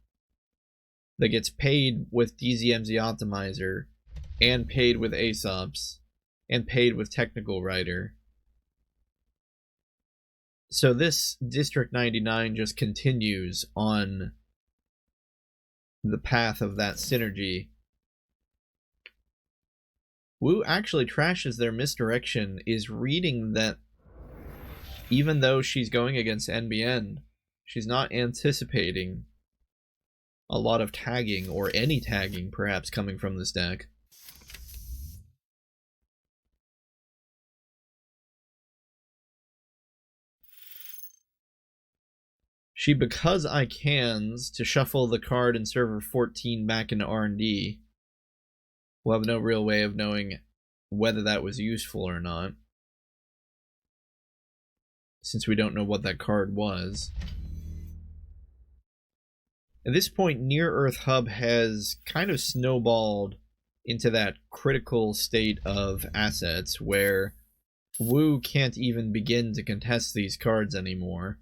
that gets paid with DZMZ Optimizer, and paid with Aesop's, and paid with Technical Writer. So this District 99 just continues on the path of that synergy. Woo actually trashes their misdirection, is reading that even though she's going against NBN, she's not anticipating a lot of tagging, or any tagging perhaps, coming from this deck. She because I cans to shuffle the card in server 14 back into R&D. We'll have no real way of knowing whether that was useful or not, since we don't know what that card was. At this point, Near Earth Hub has kind of snowballed into that critical state of assets where Woo can't even begin to contest these cards anymore,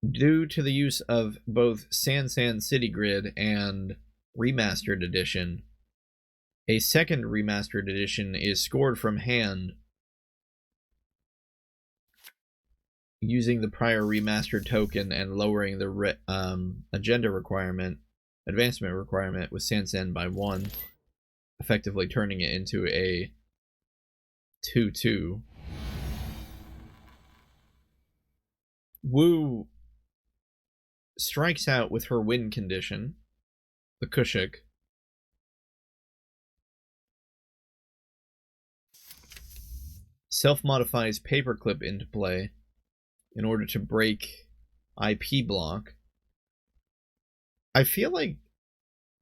due to the use of both San City Grid and Remastered Edition. A second Remastered Edition is scored from hand using the prior remastered token and lowering the agenda requirement, advancement requirement with Sansan by 1, effectively turning it into a 2/2. Woo strikes out with her win condition, the Kushik. Self-modifies Paperclip into play in order to break IP block. I feel like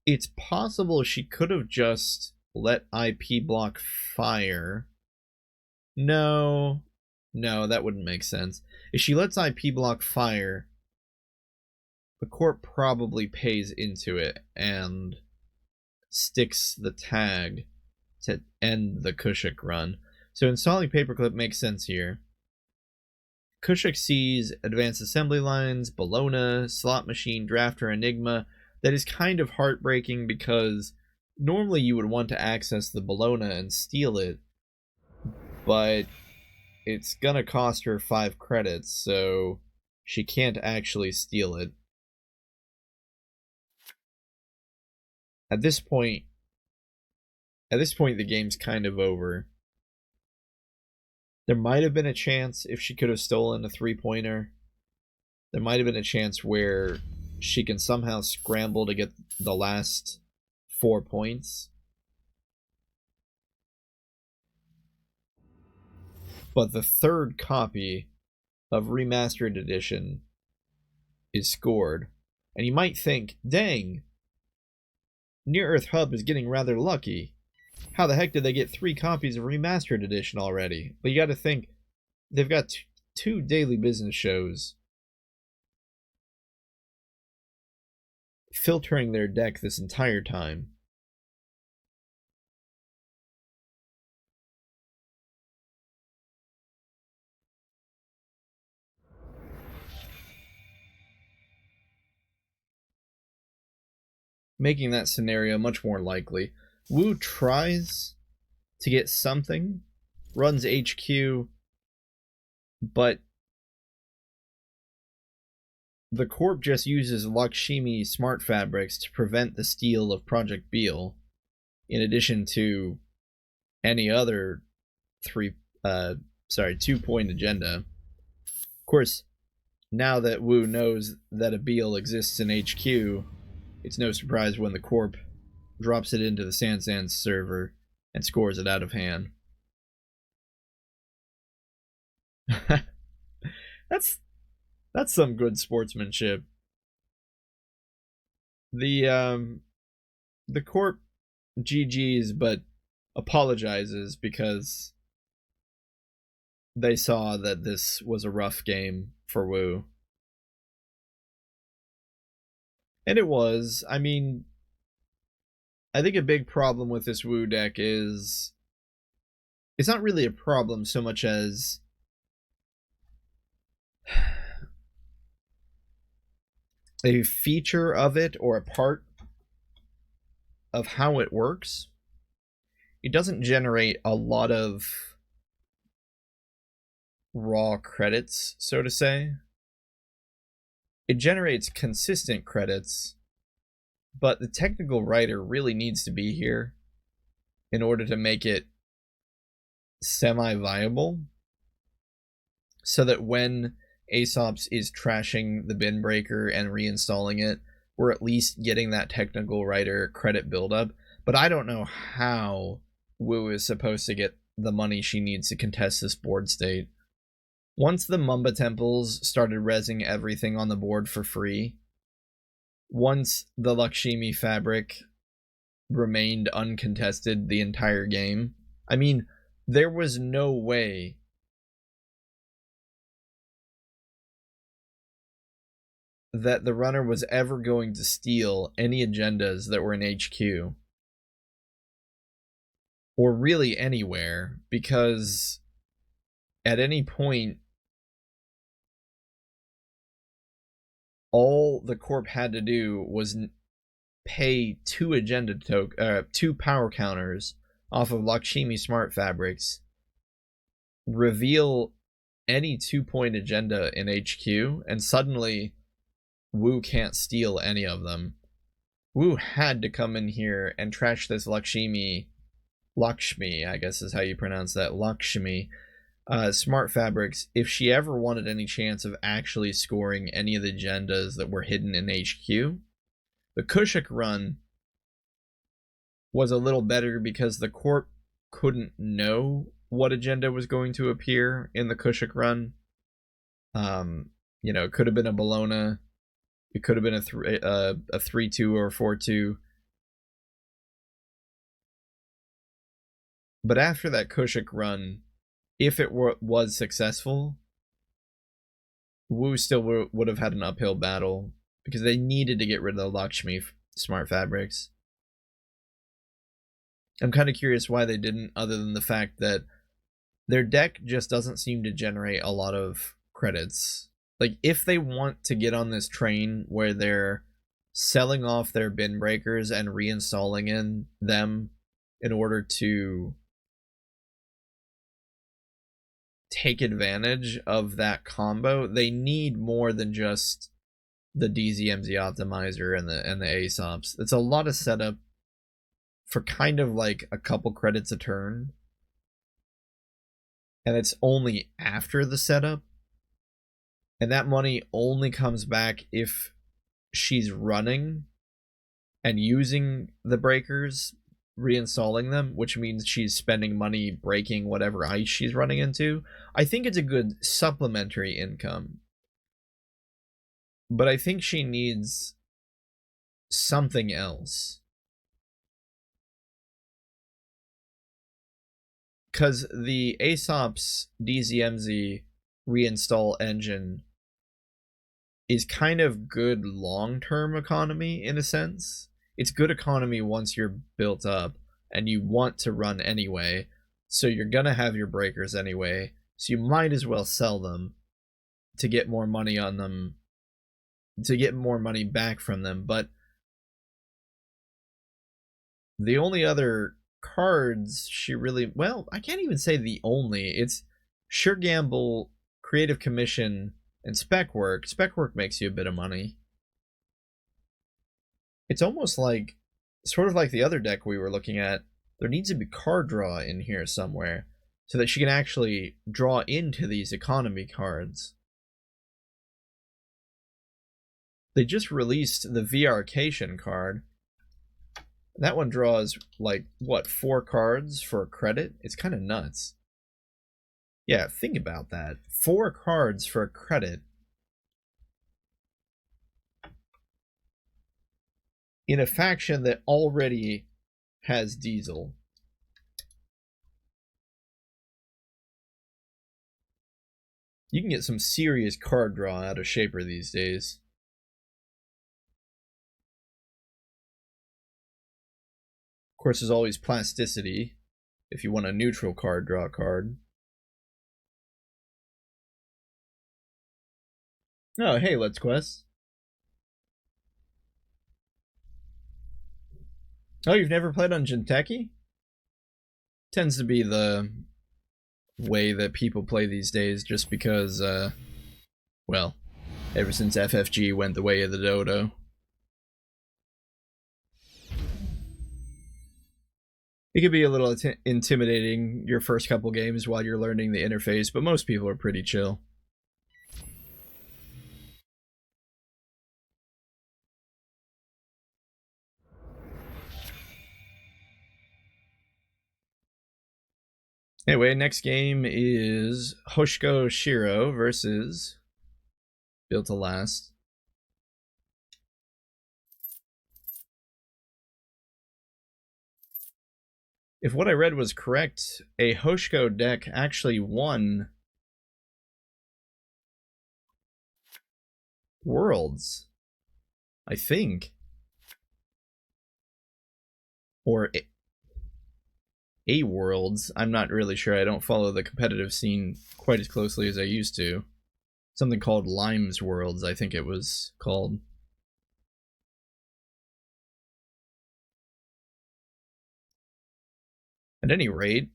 it's possible she could have just let IP block fire. No, that wouldn't make sense. If she lets IP block fire, the court probably pays into it and sticks the tag to end the Kushik run. So installing Paperclip makes sense here. Kushik sees Advanced Assembly Lines, Bologna, Slot Machine, Drafter, Enigma. That is kind of heartbreaking because normally you would want to access the Bologna and steal it, but it's gonna cost her 5 credits, so she can't actually steal it. At this point, the game's kind of over. There might have been a chance if she could have stolen a 3-pointer. There might have been a chance where she can somehow scramble to get the last 4 points. But the third copy of Remastered Edition is scored. And you might think, dang, Near Earth Hub is getting rather lucky. How the heck did they get 3 copies of Remastered Edition already? But you gotta think, they've got 2 daily business shows filtering their deck this entire time. Making that scenario much more likely. Wu tries to get something, runs HQ, but the Corp just uses Lakshmi smart fabrics to prevent the steal of Project Beale, in addition to any other 2-point agenda. Of course, now that Wu knows that a Beale exists in HQ, it's no surprise when the Corp drops it into the Sansan server and scores it out of hand. That's some good sportsmanship. The Corp GG's, but apologizes because they saw that this was a rough game for Wu. And it was. I mean, I think a big problem with this Wu deck is it's not really a problem so much as a feature of it or a part of how it works. It doesn't generate a lot of raw credits, so to say. It generates consistent credits, but the technical writer really needs to be here in order to make it semi-viable, so that when Aesop's is trashing the bin breaker and reinstalling it, we're at least getting that technical writer credit buildup. But I don't know how Wu is supposed to get the money she needs to contest this board state. Once the Mumba temples started rezzing everything on the board for free, once the Lakshmi fabric remained uncontested the entire game, I mean, there was no way that the runner was ever going to steal any agendas that were in HQ. Or really anywhere, because at any point, all the Corp had to do was pay 2 2 power counters off of Lakshmi smart fabrics, reveal any 2-point agenda in HQ, and suddenly Wu can't steal any of them. Wu had to come in here and trash this Lakshmi, I guess is how you pronounce that, Lakshmi, smart fabrics, if she ever wanted any chance of actually scoring any of the agendas that were hidden in HQ. The Kushik run was a little better because the Corp couldn't know what agenda was going to appear in the Kushik run. It could have been a Bologna, it could have been a 3-2 or a 4-2. But after that Kushik run, if it was successful, Wu still would have had an uphill battle because they needed to get rid of the Lakshmi smart fabrics. I'm kind of curious why they didn't, other than the fact that their deck just doesn't seem to generate a lot of credits. Like, if they want to get on this train where they're selling off their bin breakers and reinstalling in them in order to take advantage of that combo, they need more than just the DZMZ optimizer and the ASOPs. It's a lot of setup for kind of like a couple credits a turn. And it's only after the setup. And that money only comes back if she's running and using the breakers, reinstalling them, which means she's spending money breaking whatever ice she's running into. I think it's a good supplementary income. But I think she needs something else. Because the ASOP's DZMZ reinstall engine is kind of good long-term economy in a sense. It's good economy once you're built up and you want to run anyway, so you're gonna have your breakers anyway, so you might as well sell them to get more money on them, to get more money back from them. But the only other cards she really, well, I can't even say the only, it's Sure Gamble, Creative Commission, and Spec Work. Spec Work makes you a bit of money. It's almost like, sort of like the other deck we were looking at, there needs to be card draw in here somewhere so that she can actually draw into these economy cards. They just released the VRcation card. That one draws, like, what, 4 cards for a credit? It's kind of nuts. Yeah, think about that. 4 cards for a credit. In a faction that already has Diesel. You can get some serious card draw out of Shaper these days. Of course, there's always plasticity if you want a neutral card draw card. Oh, hey, Let's Quest. Oh, you've never played on Jinteki? Tends to be the way that people play these days, just because, well, ever since FFG went the way of the dodo. It can be a little intimidating your first couple games while you're learning the interface, but most people are pretty chill. Anyway, next game is Hoshiko Shiro versus Built to Last. If what I read was correct, a Hoshiko deck actually won Worlds, I think. Or a Worlds. I'm not really sure. I don't follow the competitive scene quite as closely as I used to. Something called Limes Worlds, I think it was called. At any rate,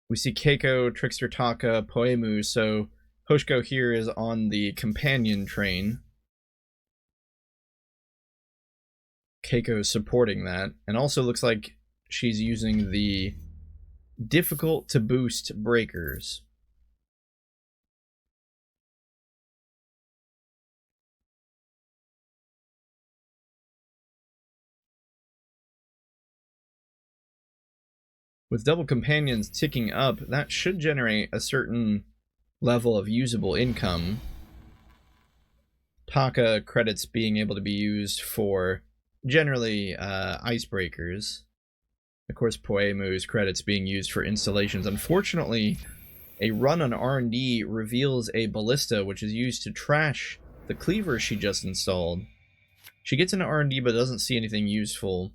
we see Keiko, Trickster Taka, Poemu, so Hoshiko here is on the companion train. Keiko supporting that, and also looks like she's using the difficult to boost breakers. With double companions ticking up, that should generate a certain level of usable income. Taka credits being able to be used for generally icebreakers. Of course, Poemu's credits being used for installations. Unfortunately, a run on R&D reveals a ballista which is used to trash the cleaver she just installed. She gets into R&D but doesn't see anything useful.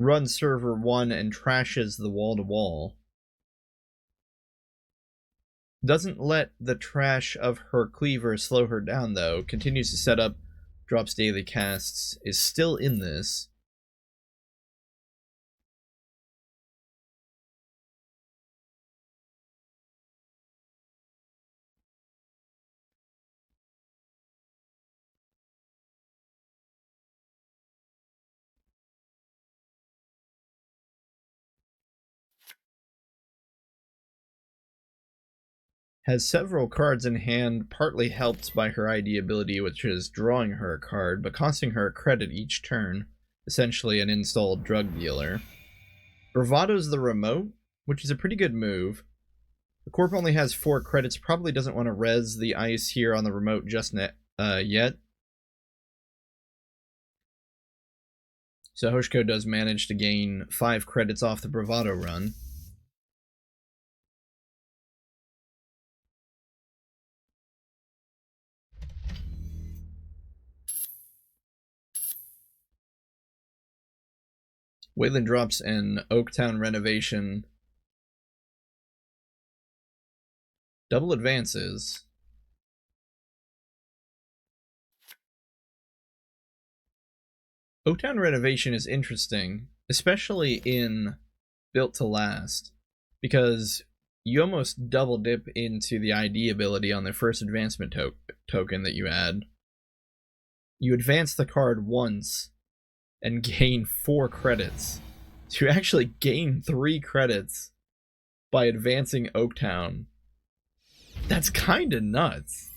Runs server 1 and trashes the wall-to-wall. Doesn't let the trash of her cleaver slow her down, though. Continues to set up, drops daily casts, is still in this. Has several cards in hand, partly helped by her ID ability, which is drawing her a card, but costing her a credit each turn, essentially an installed drug dealer. Bravado's the remote, which is a pretty good move. The Corp only has 4 credits, probably doesn't want to res the ice here on the remote just yet. So Hoshiko does manage to gain 5 credits off the Bravado run. Waylon drops an Oaktown renovation. Double advances. Oaktown renovation is interesting, especially in Built to Last, because you almost double dip into the ID ability on the first advancement token that you add. You advance the card once and gain 4 credits. So you actually gain 3 credits by advancing Oaktown. That's kinda nuts.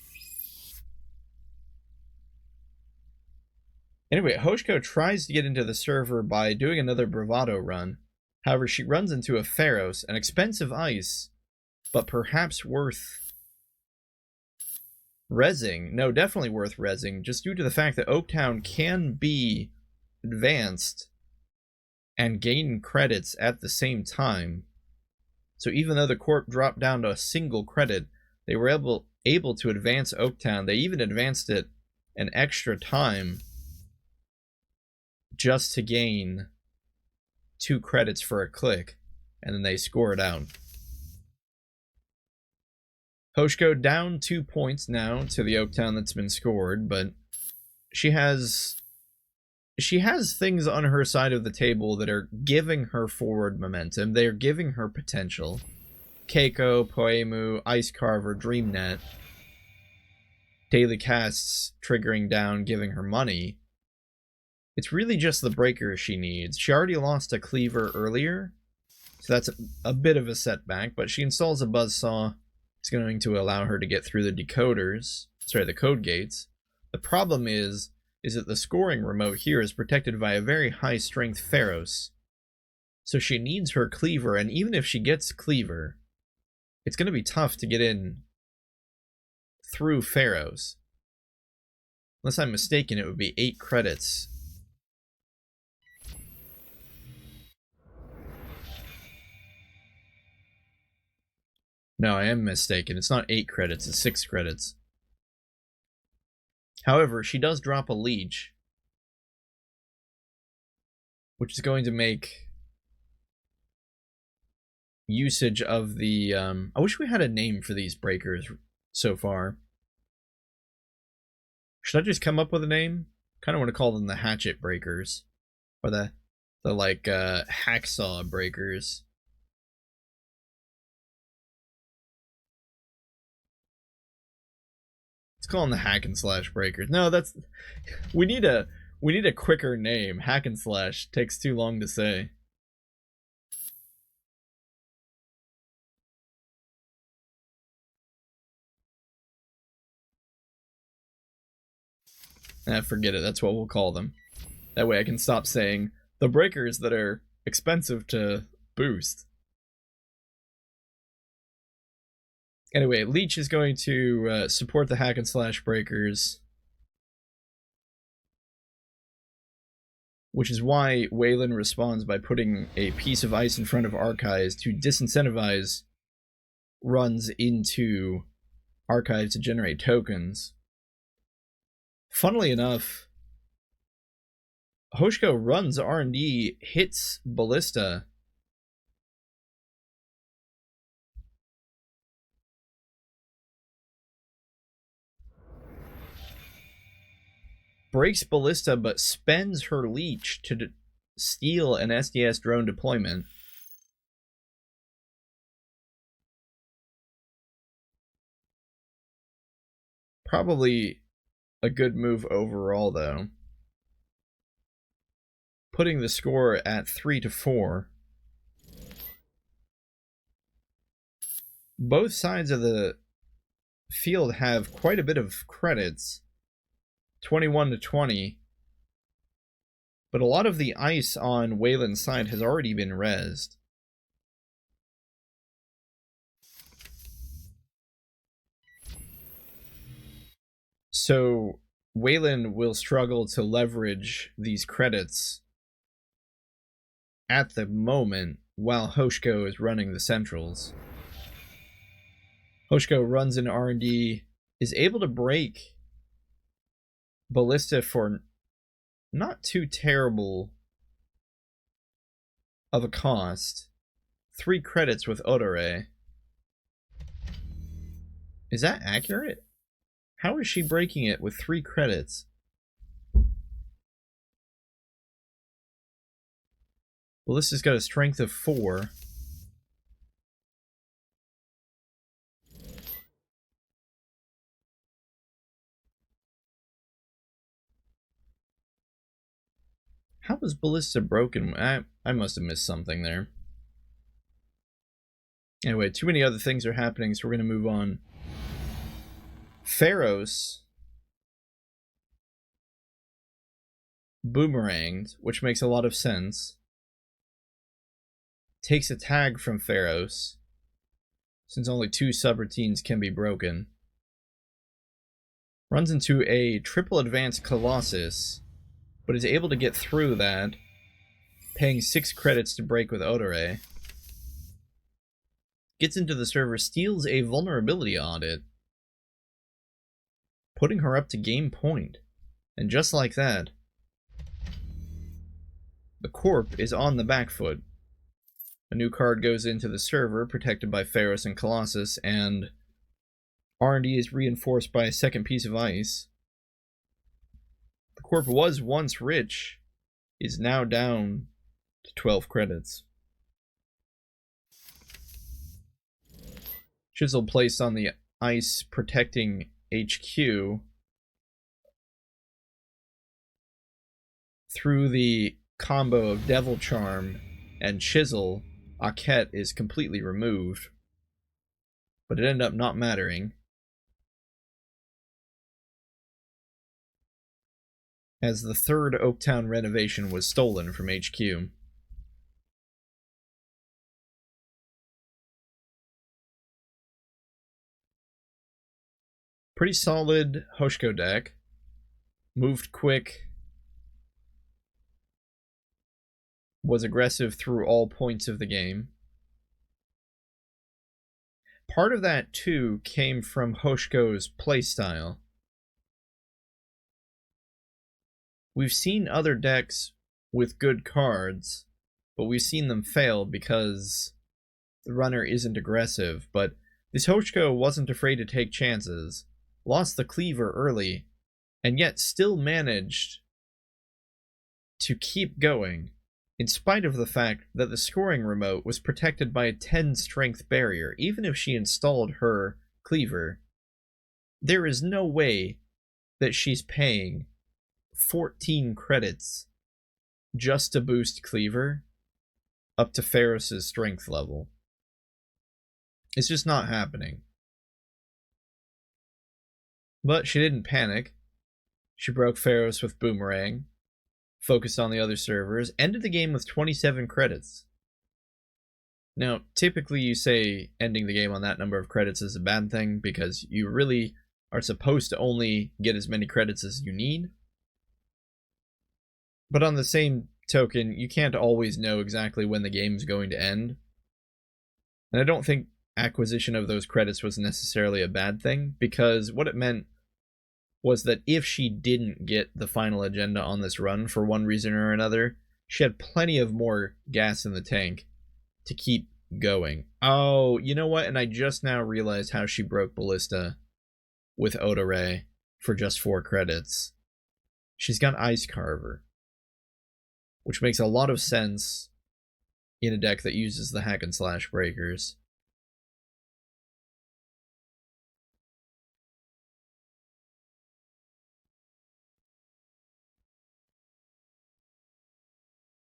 Anyway, Hoshiko tries to get into the server by doing another Bravado run. However, she runs into a Pharos, an expensive ice, but perhaps worth rezzing. No, definitely worth rezzing, just due to the fact that Oaktown can be advanced and gain credits at the same time. So even though the Corp dropped down to a single credit, they were able to advance Oaktown. They even advanced it an extra time just to gain 2 credits for a click, and then they score it out. Hoshiko down 2 points now to the Oaktown that's been scored, but she has things on her side of the table that are giving her forward momentum. They are giving her potential. Keiko, Poemu, Ice Carver, Dreamnet. Daily casts triggering down, giving her money. It's really just the breakers she needs. She already lost a cleaver earlier, so that's a bit of a setback, but she installs a buzzsaw. It's going to allow her to get through the the code gates. The problem is that the scoring remote here is protected by a very high strength Pharos. So she needs her cleaver, and even if she gets cleaver, it's going to be tough to get in through Pharos. Unless I'm mistaken, it would be 8 credits. No, I am mistaken. It's not 8 credits, it's 6 credits. However, she does drop a leech, which is going to make usage of the... I wish we had a name for these breakers so far. Should I just come up with a name? Kind of want to call them the hatchet breakers. Or the like, hacksaw breakers. Let's call them the hack and slash breakers. No, that's... We need a quicker name. Hack and slash takes too long to say. Forget it. That's what we'll call them. That way I can stop saying the breakers that are expensive to boost. Anyway, Leech is going to support the hack and slash breakers, which is why Waylon responds by putting a piece of ice in front of Archives to disincentivize runs into Archives to generate tokens. Funnily enough, Hoshiko runs R&D, hits Ballista, breaks Ballista but spends her leech to steal an SDS drone deployment. Probably a good move overall, though. Putting the score at 3-4. Both sides of the field have quite a bit of credits. 21-20. But a lot of the ice on Wayland's side has already been rezzed. So Wayland will struggle to leverage these credits at the moment while Hoshko is running the centrals. Hoshko runs in R&D, is able to break Ballista for not too terrible of a cost. 3 credits with Odore. Is that accurate? How is she breaking it with 3 credits? Ballista's got a strength of 4. How was Ballista broken? I must have missed something there. Anyway, too many other things are happening, so we're going to move on. Pharos boomeranged, which makes a lot of sense. Takes a tag from Pharos, since only 2 subroutines can be broken. Runs into a triple advanced Colossus, but is able to get through that, paying 6 credits to break with Odore. Gets into the server, steals a vulnerability audit, putting her up to game point. And just like that, the Corp is on the back foot. A new card goes into the server, protected by Pharos and Colossus, and R&D is reinforced by a second piece of ice. The Corp was once rich, is now down to 12 credits. Chisel placed on the ice, protecting HQ. Through the combo of Devil Charm and Chisel, Aket is completely removed. But it ended up not mattering, as the 3rd Oaktown renovation was stolen from HQ. Pretty solid Hoshko deck. Moved quick. Was aggressive through all points of the game. Part of that, too, came from Hoshko's playstyle. We've seen other decks with good cards, but we've seen them fail because the runner isn't aggressive. But this Hoshko wasn't afraid to take chances, lost the cleaver early, and yet still managed to keep going, in spite of the fact that the scoring remote was protected by a 10 strength barrier. Even if she installed her cleaver, there is no way that she's paying 14 credits just to boost cleaver up to Pharos' strength level. It's just not happening. But she didn't panic. She broke Pharos with Boomerang, focused on the other servers, ended the game with 27 credits. Now, typically you say ending the game on that number of credits is a bad thing, because you really are supposed to only get as many credits as you need. But on the same token, you can't always know exactly when the game's going to end. And I don't think acquisition of those credits was necessarily a bad thing, because what it meant was that if she didn't get the final agenda on this run for one reason or another, she had plenty of more gas in the tank to keep going. Oh, you know what? And I just now realized how she broke Ballista with Odore for just 4 credits. She's got Ice Carver, which makes a lot of sense in a deck that uses the hack and slash breakers.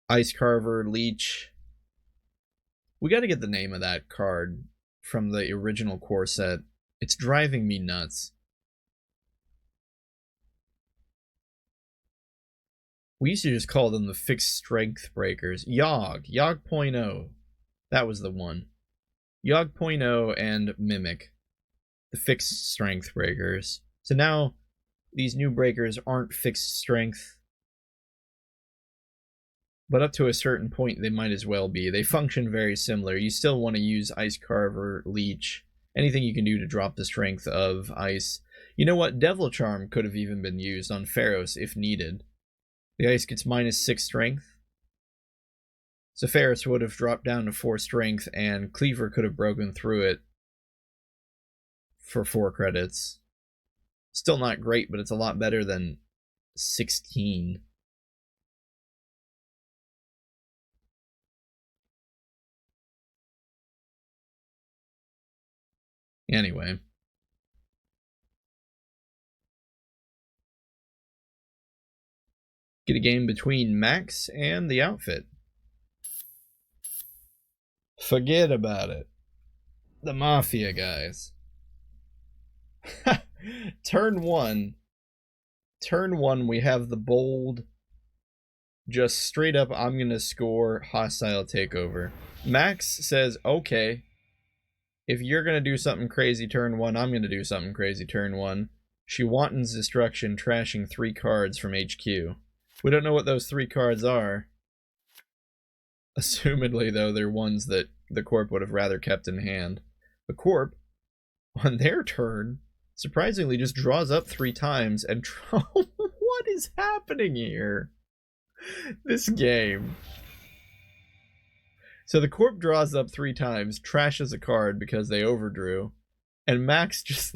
Ice Carver, Leech. We gotta get the name of that card from the original core set. It's driving me nuts. We used to just call them the fixed strength breakers. Yogg 0. That was the one. Yogg 0 and Mimic. The fixed strength breakers. So now these new breakers aren't fixed strength. But up to a certain point, they might as well be. They function very similar. You still want to use Ice Carver, Leech, anything you can do to drop the strength of Ice. You know what? Devil Charm could have even been used on Pharos if needed. The Ice gets -6 strength. So Pharos would have dropped down to 4 strength, and Cleaver could have broken through it for 4 credits. Still not great, but it's a lot better than 16. Anyway. Get a game between Max and the outfit. Forget about it. The Mafia guys. Turn one, we have the bold, just straight up, I'm gonna score hostile takeover. Max says, okay, if you're gonna do something crazy turn one, I'm gonna do something crazy turn one. She wantons destruction, trashing 3 cards from HQ. We don't know what those 3 cards are. Assumedly, though, they're ones that the Corp would have rather kept in hand. The Corp, on their turn, surprisingly just draws up 3 times and what is happening here? This game. So the Corp draws up 3 times, trashes a card because they overdrew, and Max just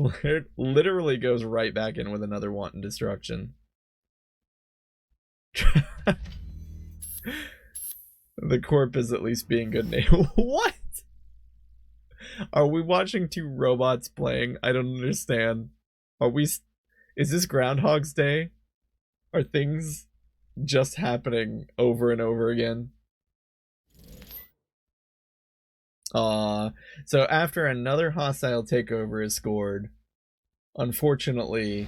literally goes right back in with another wanton destruction. The Corp is at least being good name. What? Are we watching 2 robots playing? I don't understand. Are we... Is this Groundhog's Day? Are things just happening over and over again? So after another hostile takeover is scored, unfortunately,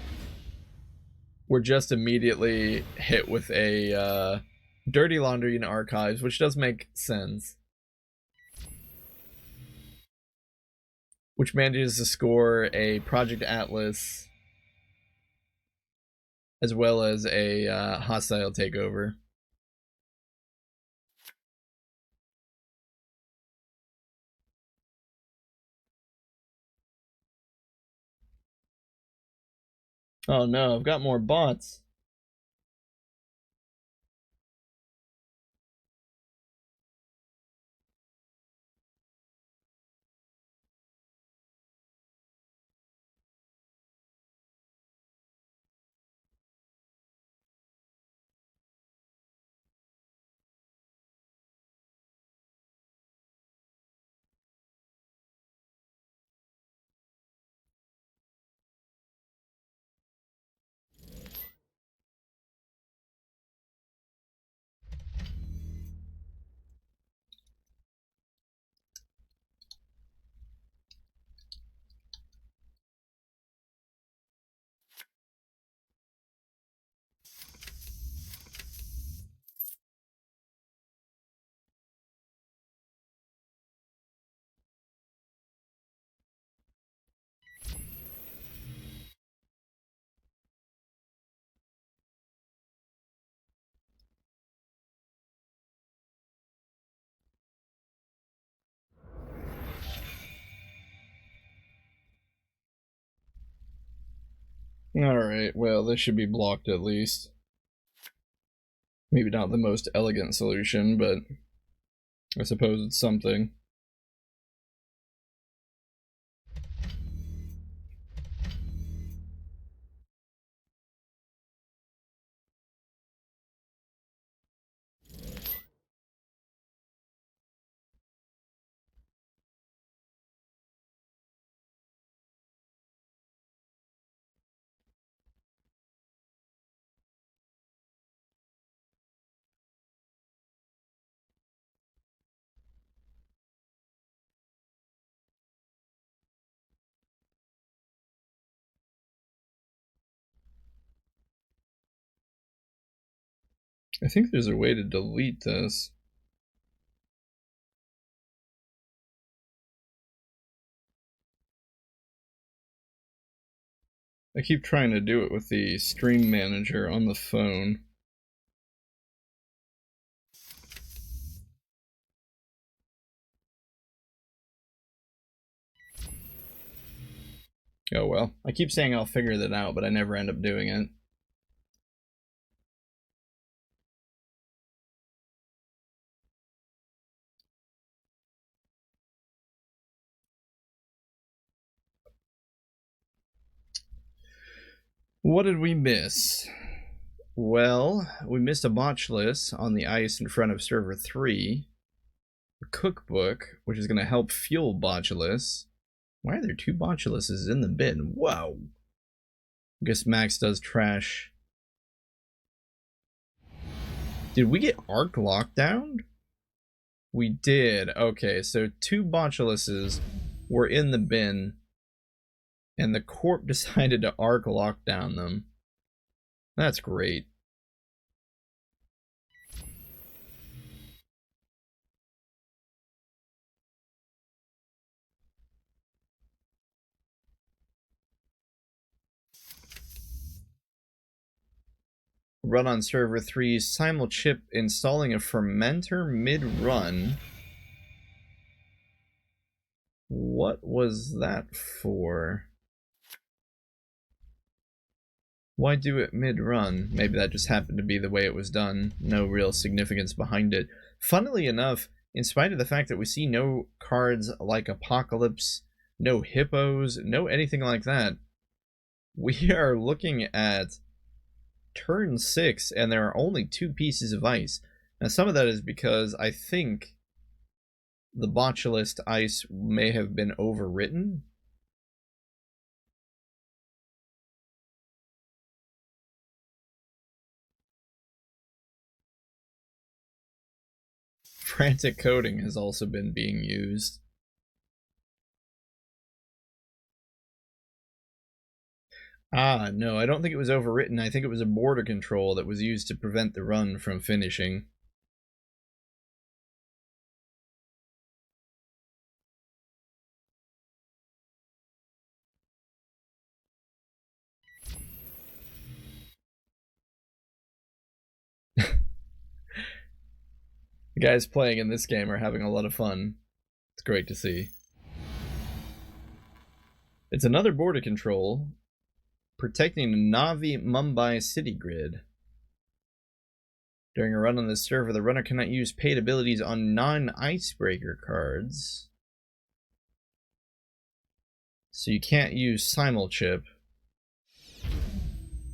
we're just immediately hit with a Dirty Laundry in Archives, which does make sense. Which manages to score a Project Atlas as well as a hostile takeover. Oh no, I've got more bots. Alright, well, this should be blocked at least. Maybe not the most elegant solution, but I suppose it's something. I think there's a way to delete this. I keep trying to do it with the stream manager on the phone. Oh well. I keep saying I'll figure that out, but I never end up doing it. What did we miss? Well, we missed a botchless on the ice in front of server 3. A cookbook, which is going to help fuel botchless. Why are there 2 botchluses in the bin? Whoa! I guess Max does trash. Did we get arc lockdown? We did. Okay, so 2 botchluses were in the bin, and the corp decided to arc lockdown them. That's great. Run on server 3, simulchip installing a fermenter mid-run. What was that for? Why do it mid-run? Maybe that just happened to be the way it was done. No real significance behind it. Funnily enough, in spite of the fact that we see no cards like Apocalypse, no hippos, no anything like that, we are looking at turn 6 and there are only 2 pieces of ice. Now some of that is because I think the botulist ice may have been overwritten. Frantic coding has also been being used. Ah, no, I don't think it was overwritten. I think it was a border control that was used to prevent the run from finishing. The guys playing in this game are having a lot of fun. It's great to see. It's another border control protecting the Navi Mumbai city grid. During a run on this server, the runner cannot use paid abilities on non-icebreaker cards. So you can't use simulchip.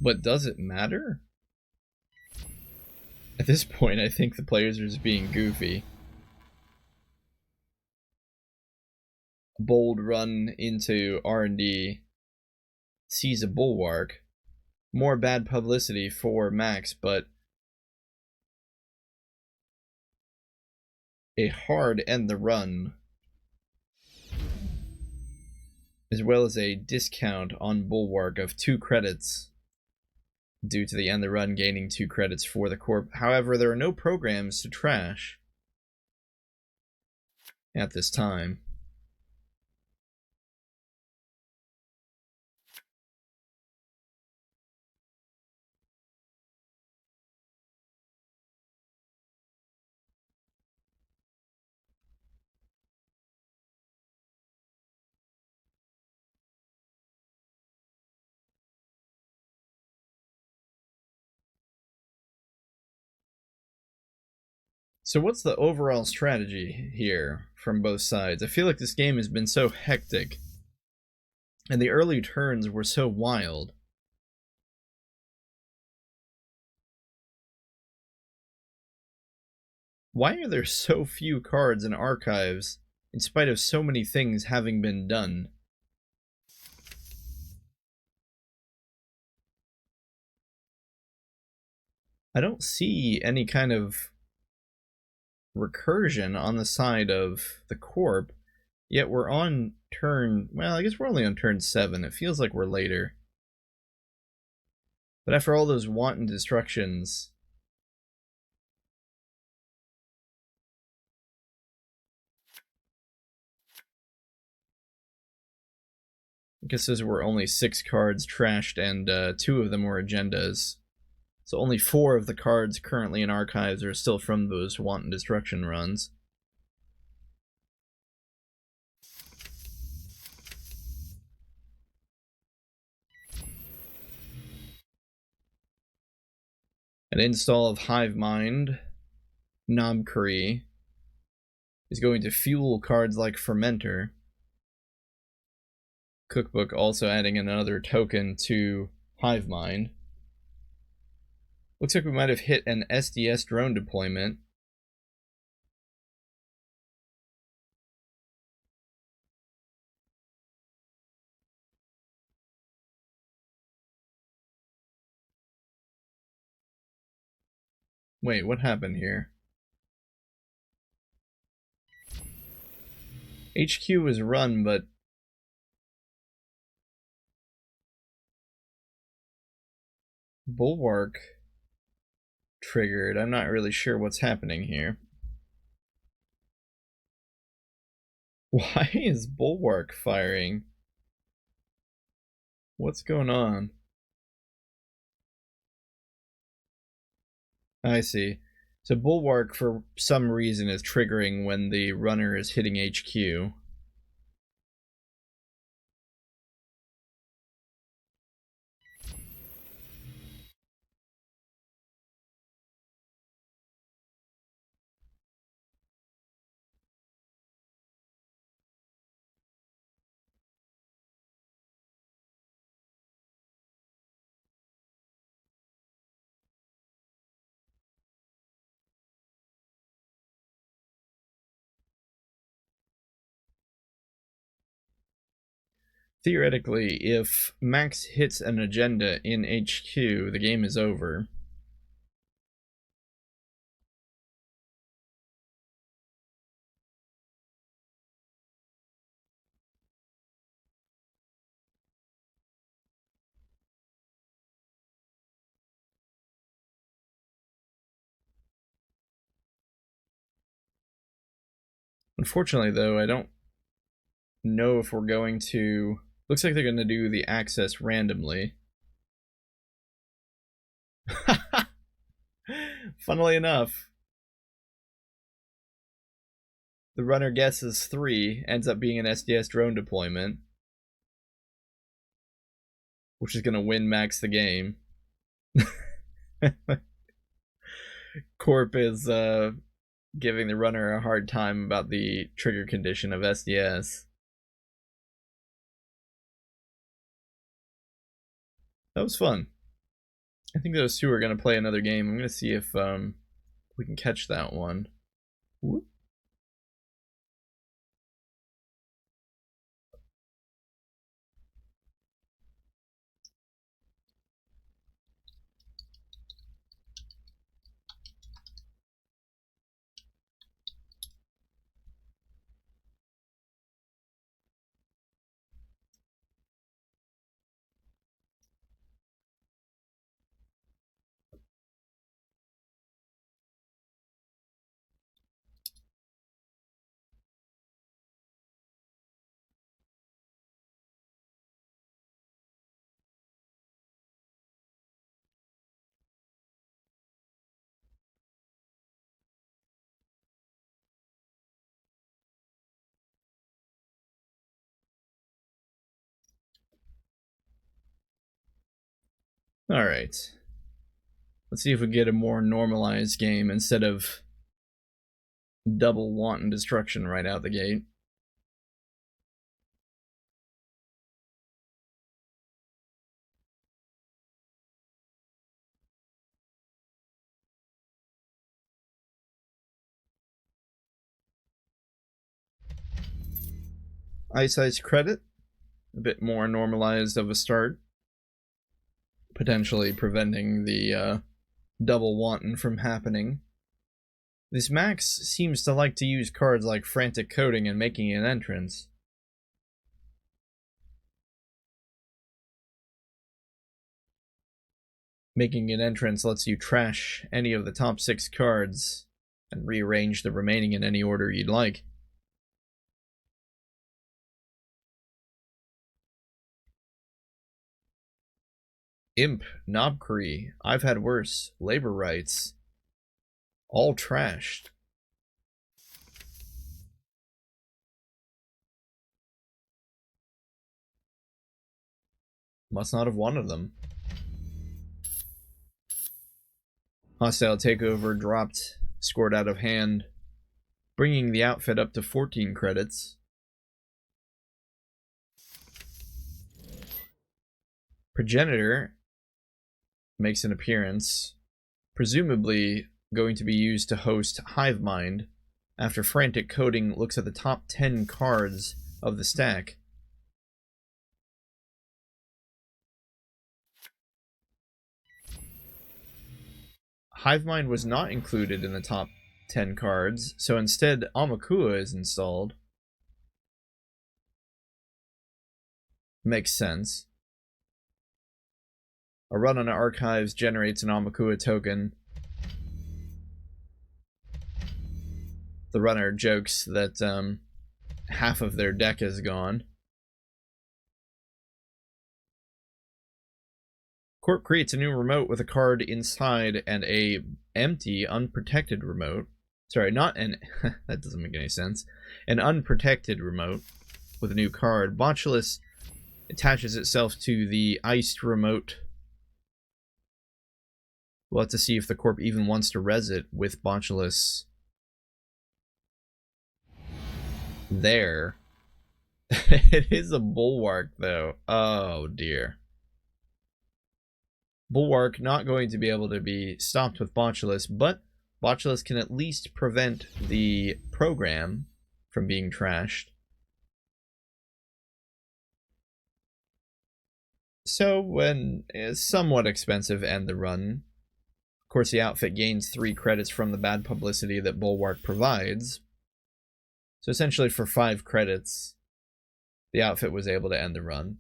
But does it matter? At this point, I think the players are just being goofy. A bold run into R&D sees a bulwark. More bad publicity for Max, but a hard end the run, as well as a discount on bulwark of 2 credits due to the end the run gaining 2 credits for the corp. However, there are no programs to trash at this time. So what's the overall strategy here from both sides? I feel like this game has been so hectic, and the early turns were so wild. Why are there so few cards in archives, in spite of so many things having been done? I don't see any kind of recursion on the side of the corp, yet we're on turn, well, I guess we're only on turn 7. It feels like we're later. But after all those wanton destructions, I guess those were only 6 cards trashed, and 2 of them were agendas. So only 4 of the cards currently in archives are still from those Wanton Destruction runs. An install of Hive Mind, Knobkery, is going to fuel cards like Fermenter. Cookbook also adding another token to Hive Mind. Looks like we might have hit an SDS drone deployment. Wait, what happened here? HQ was run, but Bulwark triggered. I'm not really sure what's happening here. Why is Bulwark firing? What's going on? I see. So Bulwark, for some reason, is triggering when the runner is hitting HQ. Theoretically, if Max hits an agenda in HQ, the game is over. Unfortunately, though, I don't know if we're going to... Looks like they're going to do the access randomly. Funnily enough, the runner guesses 3, ends up being an SDS drone deployment, which is going to win Max the game. Corp is giving the runner a hard time about the trigger condition of SDS. That was fun. I think those two are going to play another game. I'm going to see if we can catch that one. Whoop. Alright. Let's see if we get a more normalized game instead of double wanton destruction right out the gate. Ice credit, a bit more normalized of a start, potentially preventing the double wanton from happening. This Max seems to like to use cards like Frantic Coding and Making an Entrance. Making an Entrance lets you trash any of the top 6 cards and rearrange the remaining in any order you'd like. Imp, Knobkree, I've had worse, labor rights, all trashed. Must not have wanted them. Hostile takeover dropped, scored out of hand, bringing the outfit up to 14 credits. Progenitor makes an appearance, presumably going to be used to host Hivemind after Frantic Coding looks at the top 10 cards of the stack. Hivemind was not included in the top 10 cards, so instead Amakua is installed. Makes sense. A run on Archives generates an Amakua token. The runner jokes that half of their deck is gone. Corp creates a new remote with a card inside and a empty, unprotected remote. Sorry, not an... that doesn't make any sense. An unprotected remote with a new card. Botulus attaches itself to the iced remote. We'll have to see if the Corp even wants to res it with Botulus there. It is a Bulwark, though. Oh, dear. Bulwark not going to be able to be stopped with Botulus, but Botulus can at least prevent the program from being trashed. So, when it's somewhat expensive end the run, of course the outfit gains 3 credits from the bad publicity that Bulwark provides. So essentially for 5 credits, the outfit was able to end the run.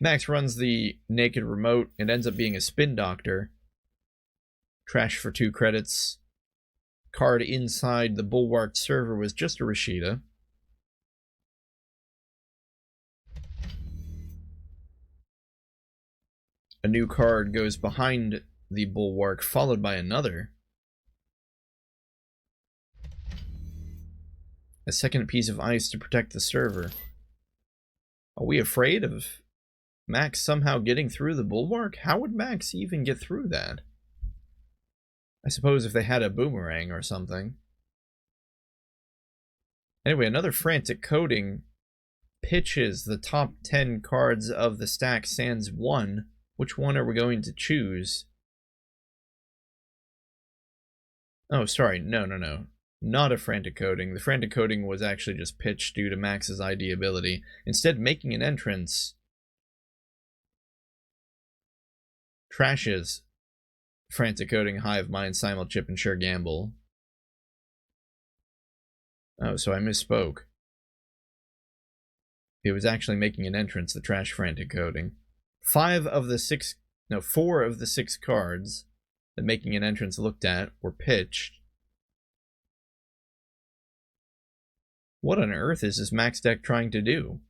Max runs the naked remote. It ends up being a Spin Doctor. Trash for 2 credits. Card inside the Bulwark server was just a Rashida. A new card goes behind the Bulwark, followed by another. A second piece of ice to protect the server. Are we afraid of Max somehow getting through the Bulwark? How would Max even get through that? I suppose if they had a boomerang or something. Anyway, another Frantic Coding pitches the top 10 cards of the stack sans 1. Which one are we going to choose? Oh, sorry. No. Not a Frantic Coding. The Frantic Coding was actually just pitched due to Max's ID ability. Instead, making an entrance trashes Frantic Coding, Hivemind, Simulchip, and Sure Gamble. Oh, so I misspoke. It was actually making an entrance, the trash Frantic Coding. 4 of the 6 cards that making an entrance looked at were pitched. What on earth is this Max deck trying to do?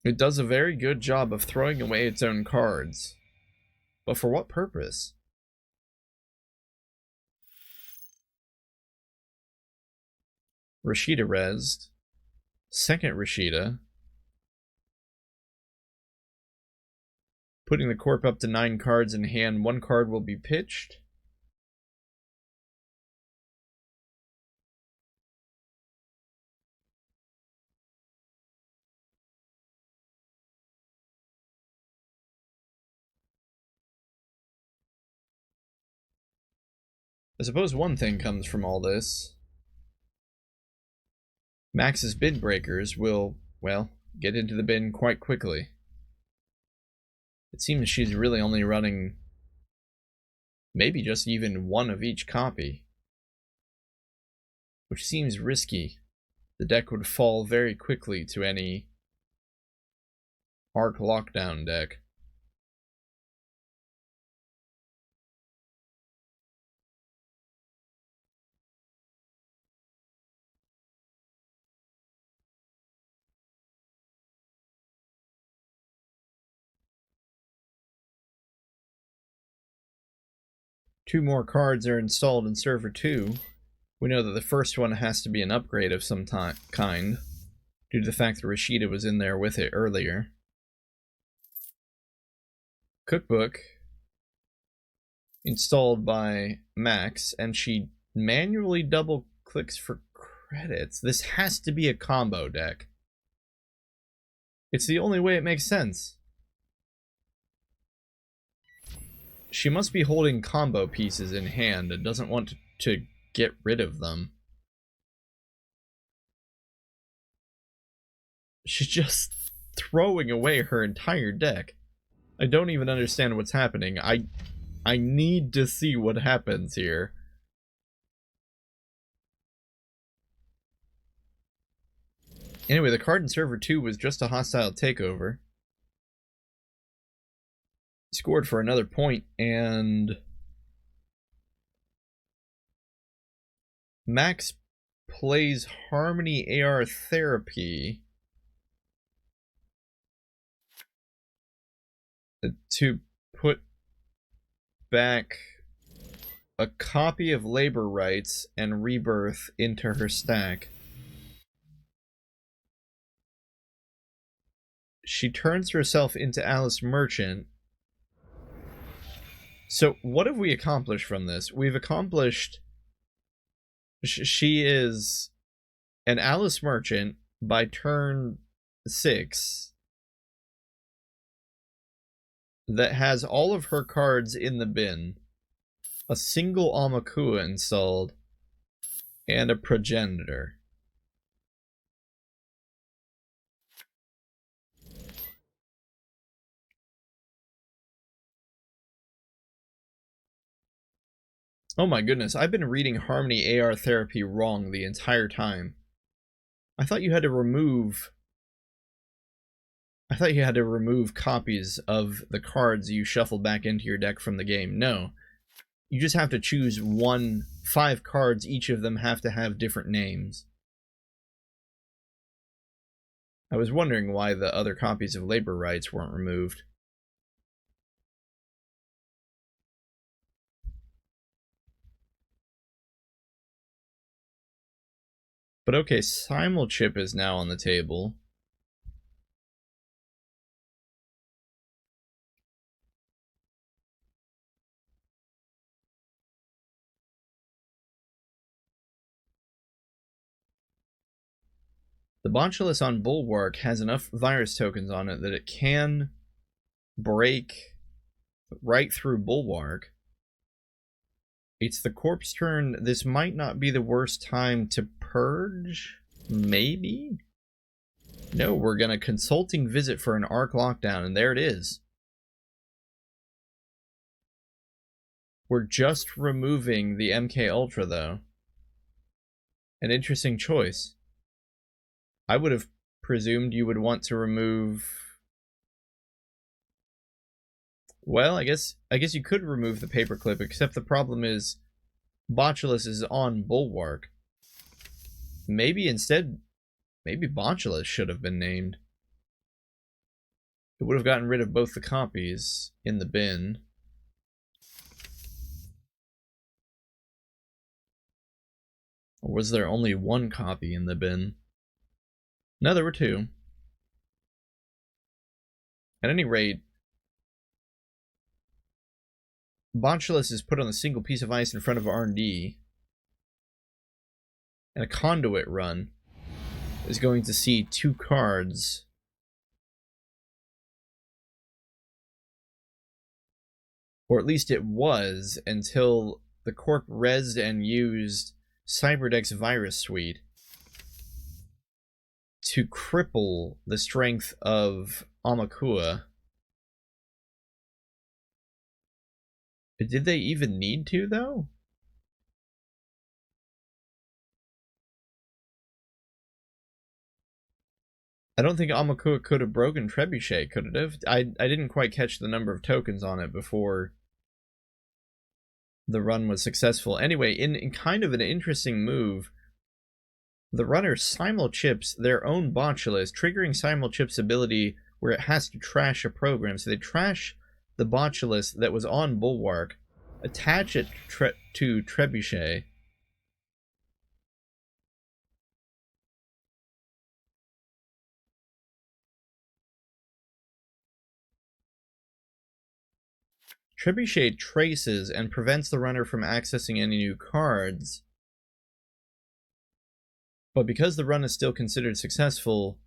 It does a very good job of throwing away its own cards. But for what purpose? Rashida resed. Second Rashida. Putting the Corp up to 9 cards in hand. 1 card will be pitched. I suppose one thing comes from all this. Max's bid breakers will, well, get into the bin quite quickly. It seems she's really only running maybe just even 1 of each copy, which seems risky. The deck would fall very quickly to any Arc Lockdown deck. 2 more cards are installed in server 2. We know that the first one has to be an upgrade of some kind, due to the fact that Rashida was in there with it earlier. Cookbook installed by Max, and she manually double clicks for credits. This has to be a combo deck. It's the only way it makes sense. She must be holding combo pieces in hand and doesn't want to get rid of them. She's just throwing away her entire deck. I don't even understand what's happening. I need to see what happens here. Anyway, the card in server 2 was just a hostile takeover. Scored for another point, and Max plays Harmony AR Therapy to put back a copy of Labor Rights and Rebirth into her stack. She turns herself into Alice Merchant. So what have we accomplished from this? We've accomplished she is an Alice Merchant by turn 6 that has all of her cards in the bin, a single Amakua installed, and a Progenitor. Oh my goodness, I've been reading Harmony AR Therapy wrong the entire time. I thought you had to remove copies of the cards you shuffle back into your deck from the game. No. You just have to choose 5 cards, each of them have to have different names. I was wondering why the other copies of Labor Rights weren't removed. But okay, Simulchip is now on the table. The Bontulus on Bulwark has enough virus tokens on it that it can break right through Bulwark. It's the corpse turn. This might not be the worst time to purge. Maybe? No, we're gonna consulting visit for an arc lockdown, and there it is. We're just removing the MK Ultra, though. An interesting choice. I would have presumed you would want to remove... Well, I guess you could remove the paperclip, except the problem is Bontulus is on Bulwark. Maybe Bontulus should have been named. It would have gotten rid of both the copies in the bin. Or was there only 1 copy in the bin? No, there were 2. At any rate, Bontulus is put on a single piece of ice in front of R&D, and a conduit run is going to see 2 cards. Or at least it was, until the Corp rezzed and used Cyberdeck's Virus Suite to cripple the strength of Amakua. Did they even need to, though? I don't think Amakua could have broken Trebuchet, could it have? I didn't quite catch the number of tokens on it before the run was successful. Anyway, in kind of an interesting move, the runner simulchips their own Bontulus, triggering simulchip's ability where it has to trash a program. So they trash the Bontulus that was on Bulwark, Attach it to Trebuchet. Trebuchet traces and prevents the runner from accessing any new cards. But because the run is still considered successful,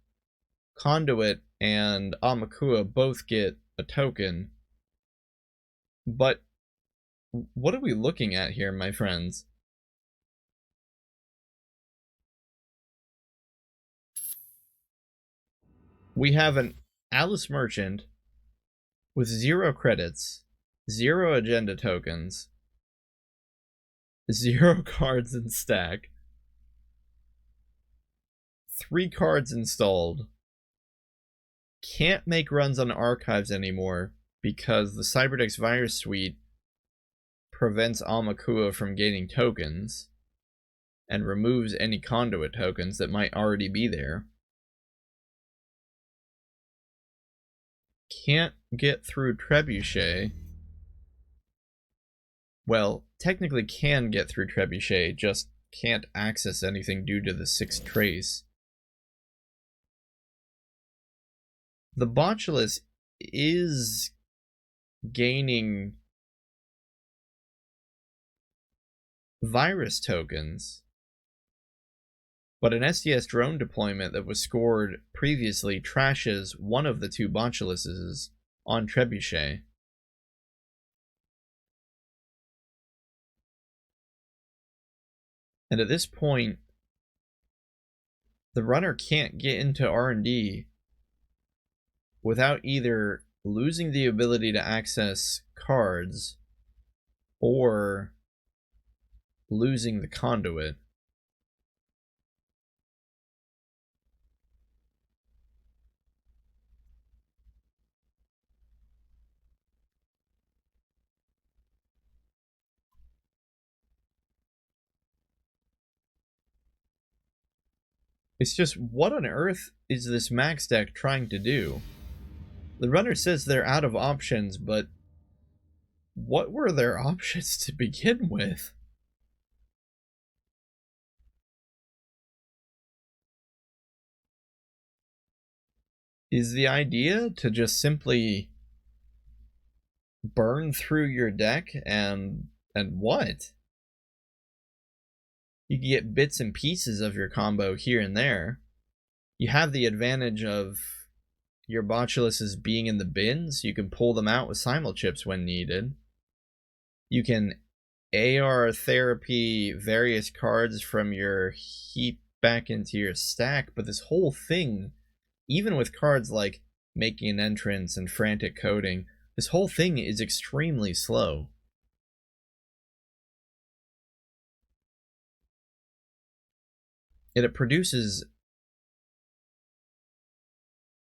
Conduit and Amakua both get a token. But what are we looking at here, my friends? We have an Alice Merchant with 0 credits, 0 agenda tokens, 0 cards in stack, 3 cards installed, can't make runs on archives anymore because the Cyberdex Virus Suite prevents Amakua from gaining tokens and removes any conduit tokens that might already be there. Can't get through Trebuchet. Well, technically can get through Trebuchet, just can't access anything due to the 6th trace. The Botulus is gaining virus tokens, but an SDS drone deployment that was scored previously trashes one of the 2 Botuluses on Trebuchet. And at this point, the runner can't get into R&D without either losing the ability to access cards or losing the conduit. It's just, what on earth is this max deck trying to do? The runner says they're out of options, but what were their options to begin with? Is the idea to just simply burn through your deck and what? You can get bits and pieces of your combo here and there. You have the advantage of your Botuluses being in the bins. You can pull them out with simulchips when needed. You can AR therapy various cards from your heap back into your stack, but this whole thing, even with cards like Making an Entrance and Frantic Coding, this whole thing is extremely slow. And it produces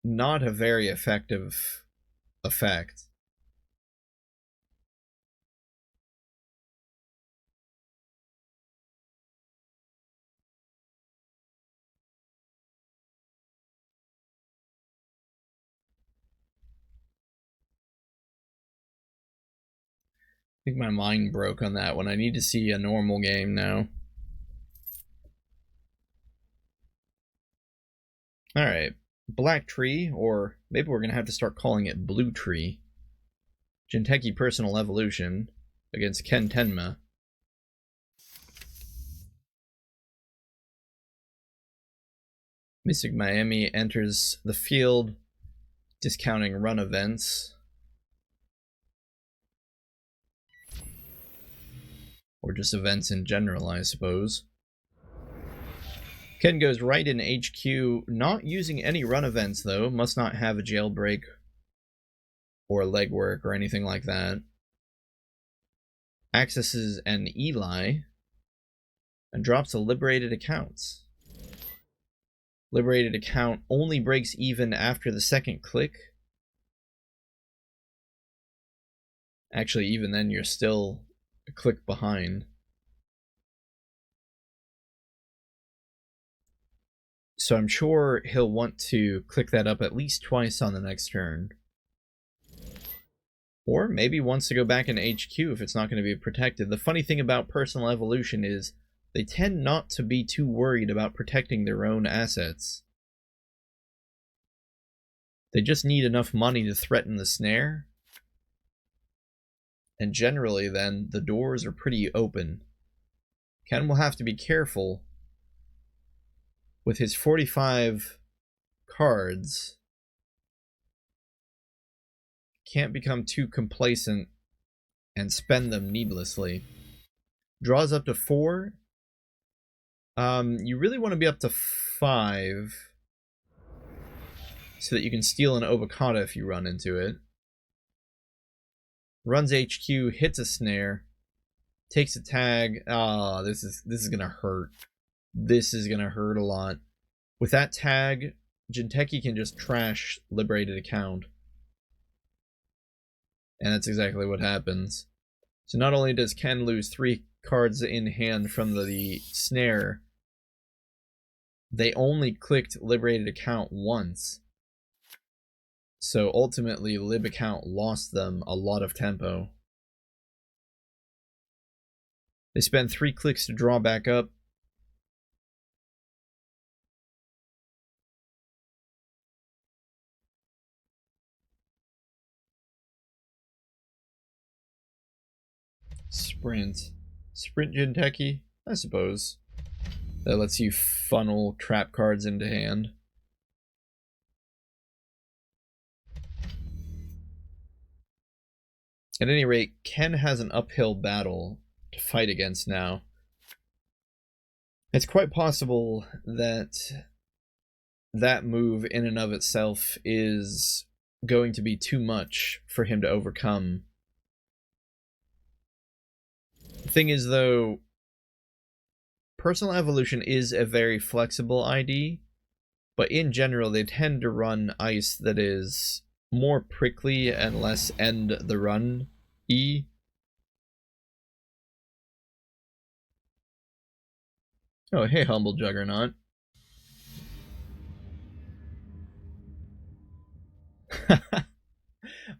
not a very effective effect. I think my mind broke on that one. I need to see a normal game now. Alright. Black Tree, or maybe we're going to have to start calling it Blue Tree. Jinteki Personal Evolution against Ken Tenma. Mystic Miami enters the field, discounting run events. Or just events in general, I suppose. Ken goes right in HQ, not using any run events though, must not have a jailbreak or legwork or anything like that. Accesses an Eli and drops a liberated accounts. Liberated account only breaks even after the 2nd click. Actually, even then you're still a click behind. So I'm sure he'll want to click that up at least twice on the next turn. Or maybe wants to go back in HQ if it's not going to be protected. The funny thing about personal evolution is they tend not to be too worried about protecting their own assets. They just need enough money to threaten the snare. And generally then, the doors are pretty open. Ken will have to be careful with his 45 cards. Can't become too complacent and spend them needlessly. Draws up to 4. You really want to be up to 5 so that you can steal an Obokata if you run into it. Runs HQ, hits a snare, takes a tag. Ah, this is gonna hurt. This is gonna hurt a lot. With that tag, Jinteki can just trash liberated account. And that's exactly what happens. So not only does Ken lose 3 cards in hand from the snare, they only clicked liberated account once. So ultimately, lib account lost them a lot of tempo. They spend 3 clicks to draw back up. Sprint. Sprint Jinteki, I suppose. That lets you funnel trap cards into hand. At any rate, Ken has an uphill battle to fight against now. It's quite possible that that move in and of itself is going to be too much for him to overcome. The thing is, though, personal evolution is a very flexible ID, but in general they tend to run ice that is more prickly and less end the run E. Oh, hey, humble Juggernaut.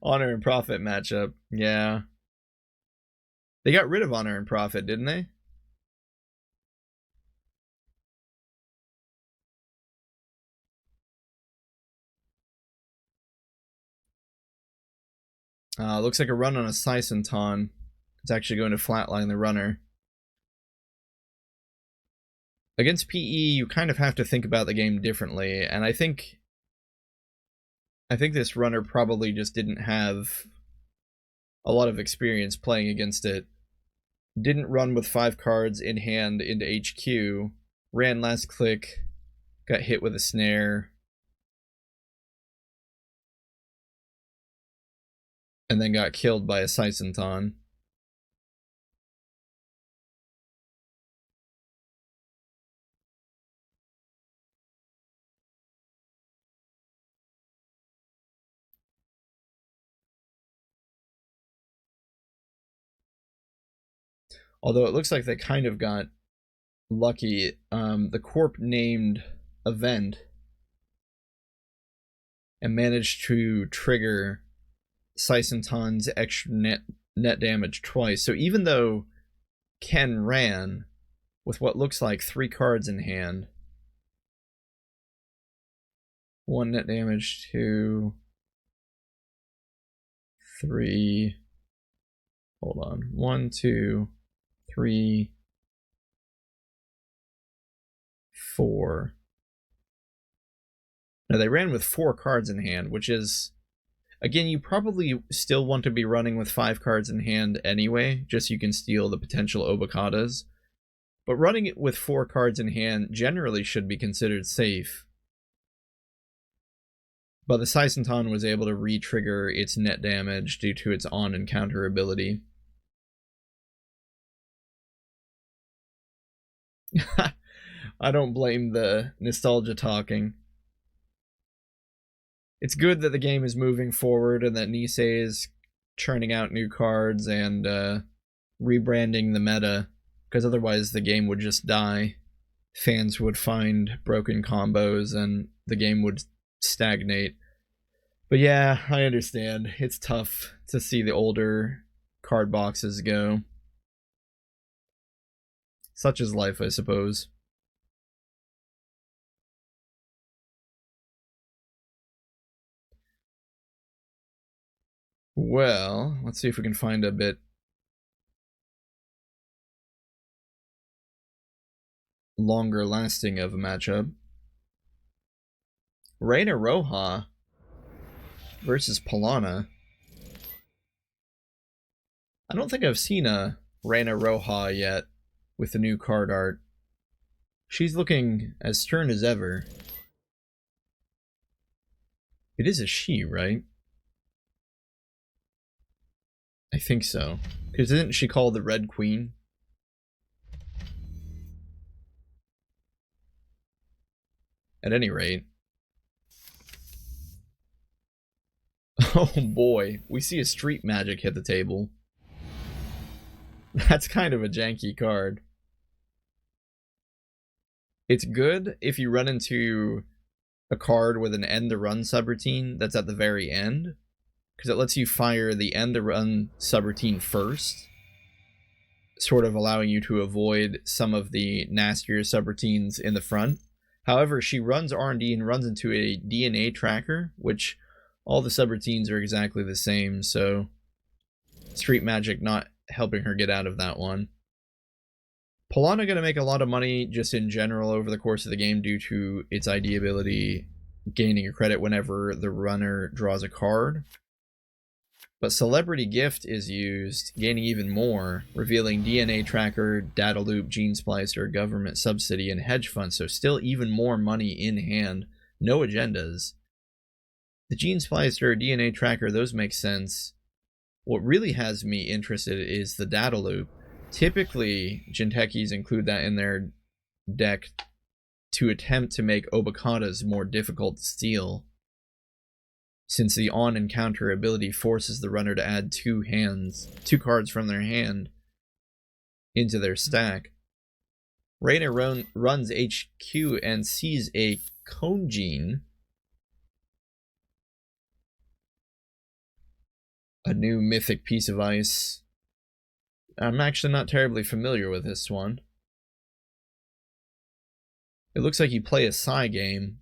Honor and Profit matchup. Yeah. They got rid of Honor and Profit, didn't they? Looks like a run on a Saisenton. It's actually going to flatline the runner. Against PE, you kind of have to think about the game differently, and I think this runner probably just didn't have a lot of experience playing against it. Didn't run with 5 cards in hand into HQ, ran last click, got hit with a snare, and then got killed by a Saisenton. Although it looks like they kind of got lucky. The Corp named event and managed to trigger Saisenton's extra net damage twice. So even though Ken ran with what looks like 3 cards in hand, 1 net damage, 2, 3. Hold on. 1, 2, 3, 4. Now they ran with 4 cards in hand, which is, again, you probably still want to be running with 5 cards in hand anyway, just so you can steal the potential Obokatas. But running it with 4 cards in hand generally should be considered safe. But the Saisenton was able to re-trigger its net damage due to its on-encounter ability. I don't blame the nostalgia talking. It's good that the game is moving forward and that Nisei is churning out new cards and rebranding the meta, because otherwise the game would just die. Fans would find broken combos and the game would stagnate. But yeah, I understand. It's tough to see the older card boxes go. Such is life, I suppose. Well, let's see if we can find a bit longer lasting of a matchup. Reina Roja versus Polana. I don't think I've seen a Reina Roja yet with the new card art. She's looking as stern as ever. It is a she, right? I think so. Because isn't she called the Red Queen? At any rate. Oh boy, we see a Street Magic hit the table. That's kind of a janky card. It's good if you run into a card with an end to run subroutine that's at the very end, because it lets you fire the end to run subroutine first, sort of allowing you to avoid some of the nastier subroutines in the front. However, she runs R&D and runs into a DNA tracker, which all the subroutines are exactly the same, so Street Magic not helping her get out of that one. Polana going to make a lot of money just in general over the course of the game due to its ID ability gaining a credit whenever the runner draws a card. But Celebrity Gift is used, gaining even more, revealing DNA Tracker, Data Loop, Gene Splicer, Government Subsidy, and Hedge Fund, so still even more money in hand. No agendas. The Gene Splicer, DNA Tracker, those make sense. What really has me interested is the Data Loop. Typically, Jintekis include that in their deck to attempt to make Obakatas more difficult to steal, since the on-encounter ability forces the runner to add two cards from their hand into their stack. Reina runs HQ and sees a Conjine, a new mythic piece of ice. I'm actually not terribly familiar with this one. It looks like you play a Psi game,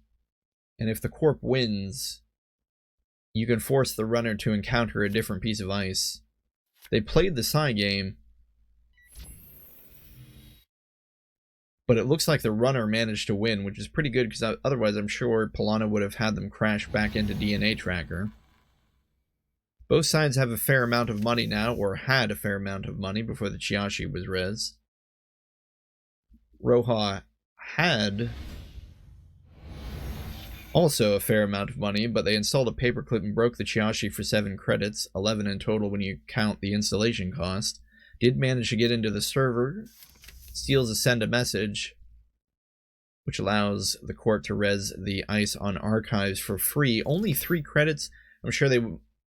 and if the Corp wins, you can force the runner to encounter a different piece of ice. They played the Psi game, but it looks like the runner managed to win, which is pretty good, because otherwise I'm sure Polana would have had them crash back into DNA Tracker. Both sides have a fair amount of money now, or had a fair amount of money before the Chiashi was res. Roja had also a fair amount of money, but they installed a paperclip and broke the Chiashi for 7 credits, 11 in total when you count the installation cost. Did manage to get into the server, steals a send a message, which allows the court to res the ice on archives for free. Only 3 credits. I'm sure they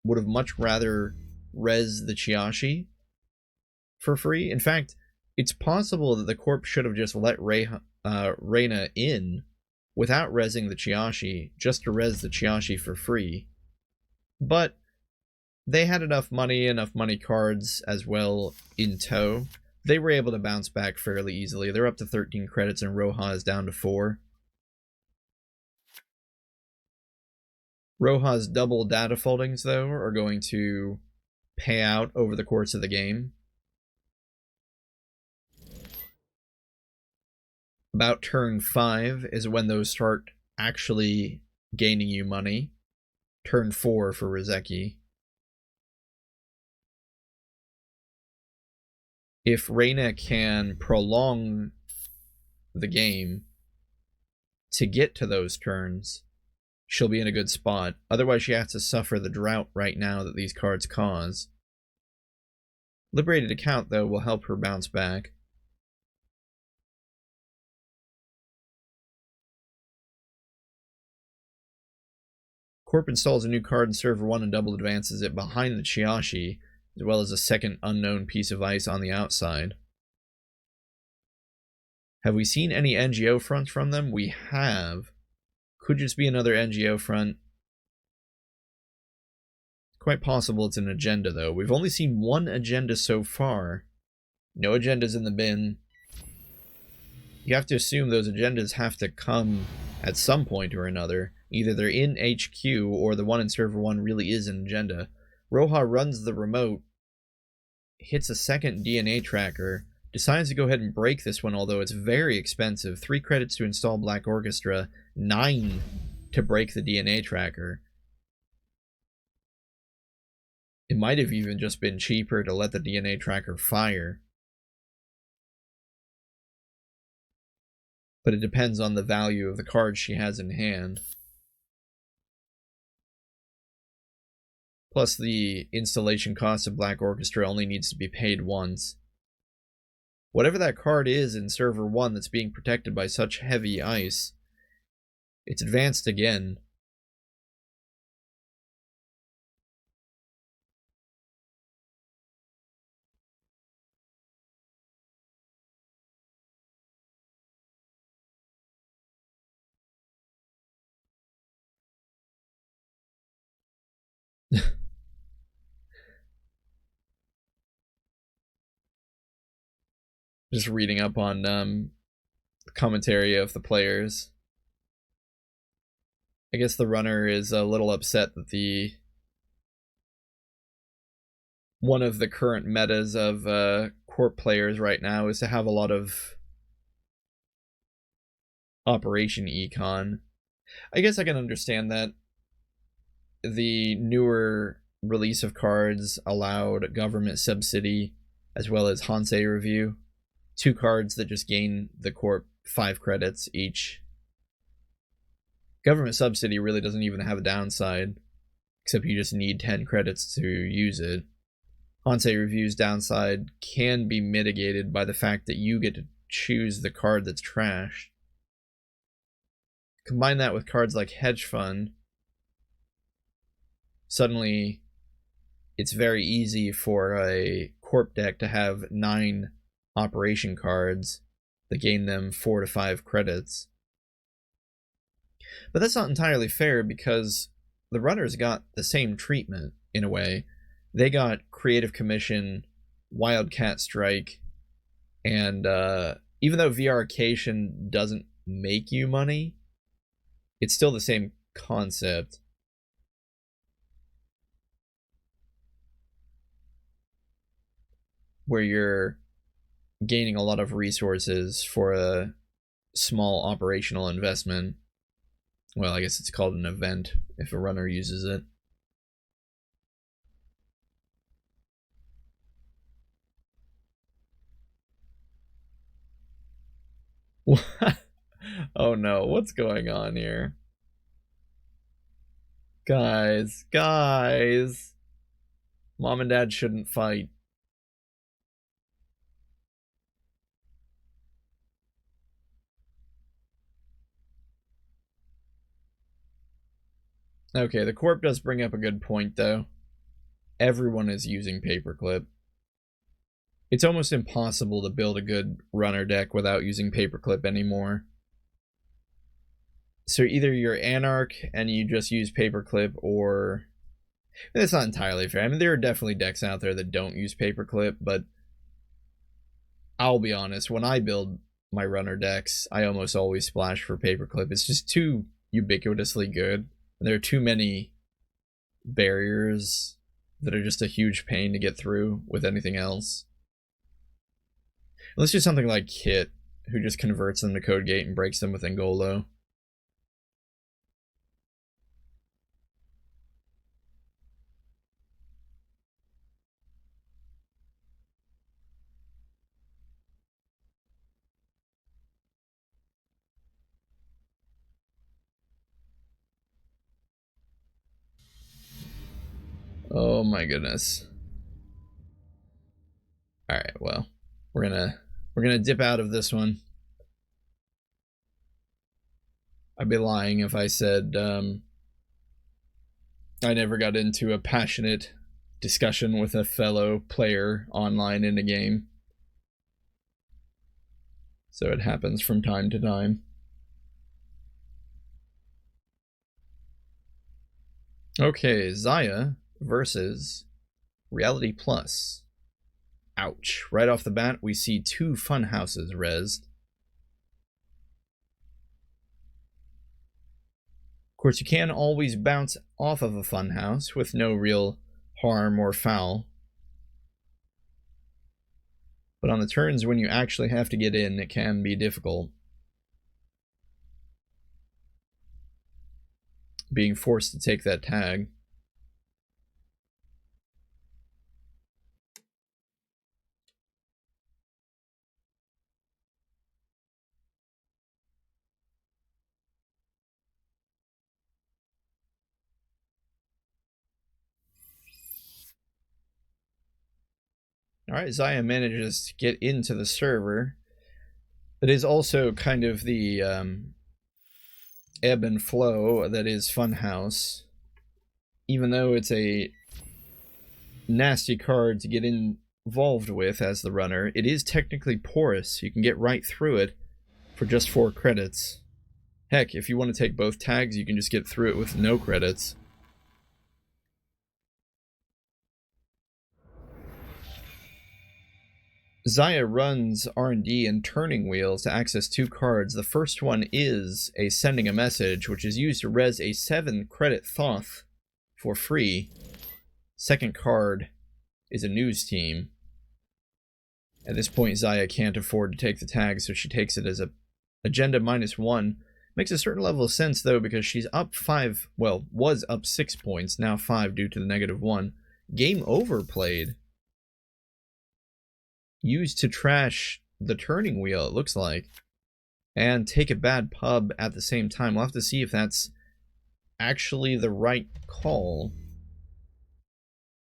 would have much rather res the Chiashi for free. In fact, it's possible that the corp should have just let Reina in without resing the Chiashi, just to res the Chiashi for free. But they had enough money cards as well in tow. They were able to bounce back fairly easily. They're up to 13 credits and Roja is down to 4. Roja's double data foldings, though, are going to pay out over the course of the game. About turn 5 is when those start actually gaining you money. Turn 4 for Rizeki. If Reina can prolong the game to get to those turns, she'll be in a good spot. Otherwise, she has to suffer the drought right now that these cards cause. Liberated Account, though, will help her bounce back. Corp installs a new card in server 1 and double advances it behind the Chiashi, as well as a second unknown piece of ice on the outside. Have we seen any NGO fronts from them? We have. Could just be another NGO front. Quite possible it's an agenda, though. We've only seen one agenda so far. No agendas in the bin. You have to assume those agendas have to come at some point or another. Either they're in HQ or the one in server 1 really is an agenda. Roja runs the remote, hits a second DNA tracker, decides to go ahead and break this one, although it's very expensive. 3 credits to install Black Orchestra, 9 to break the DNA tracker. It might have even just been cheaper to let the DNA tracker fire. But it depends on the value of the cards she has in hand. Plus, the installation cost of Black Orchestra only needs to be paid once. Whatever that card is in server 1 that's being protected by such heavy ice, it's advanced again. Just reading up on commentary of the players. I guess the runner is a little upset that one of the current metas of Corp players right now is to have a lot of Operation Econ. I guess I can understand that. The newer release of cards allowed government subsidy as well as Hansei review. 2 cards that just gain the Corp 5 credits each. Government subsidy really doesn't even have a downside, except you just need 10 credits to use it. Hansei review's downside can be mitigated by the fact that you get to choose the card that's trashed. Combine that with cards like Hedge Fund, suddenly it's very easy for a Corp deck to have 9 operation cards that gain them 4 to 5 credits. But that's not entirely fair because the runners got the same treatment in a way. They got Creative Commission, Wildcat Strike, and even though VRcation doesn't make you money, it's still the same concept. Where you're gaining a lot of resources for a small operational investment. Well, I guess it's called an event if a runner uses it. Oh no, what's going on here? Guys. Mom and Dad shouldn't fight. Okay, the Corp does bring up a good point, though. Everyone is using Paperclip. It's almost impossible to build a good runner deck without using Paperclip anymore. So either you're Anarch and you just use Paperclip, or... That's not entirely fair. I mean, there are definitely decks out there that don't use Paperclip, but I'll be honest, when I build my runner decks, I almost always splash for Paperclip. It's just too ubiquitously good. And there are too many barriers that are just a huge pain to get through with anything else. Let's do something like Kit, who just converts them to Code Gate and breaks them with Ngolo. Oh my goodness. Alright, well, we're gonna dip out of this one. I'd be lying if I said I never got into a passionate discussion with a fellow player online in a game. So it happens from time to time. Okay, Zaya versus Reality Plus. Ouch. Right off the bat, we see 2 fun houses rezzed. Of course, you can always bounce off of a fun house with no real harm or foul. But on the turns when you actually have to get in, it can be difficult. Being forced to take that tag. Alright, Zaya manages to get into the server. That is also kind of the ebb and flow that is Funhouse. Even though it's a nasty card to get involved with as the runner, it is technically porous. You can get right through it for just 4 credits. Heck, if you want to take both tags, you can just get through it with no credits. Zaya runs R&D and turning wheels to access 2 cards. The first one is a sending a message, which is used to res a 7 credit Thoth for free. Second card is a news team. At this point, Zaya can't afford to take the tag, so she takes it as a agenda -1. Makes a certain level of sense, though, because she's up 5, well, was up 6 points, now 5 due to the -1. Game overplayed. Used to trash the turning wheel, it looks like, and take a bad pub at the same time. We'll have to see if that's actually the right call.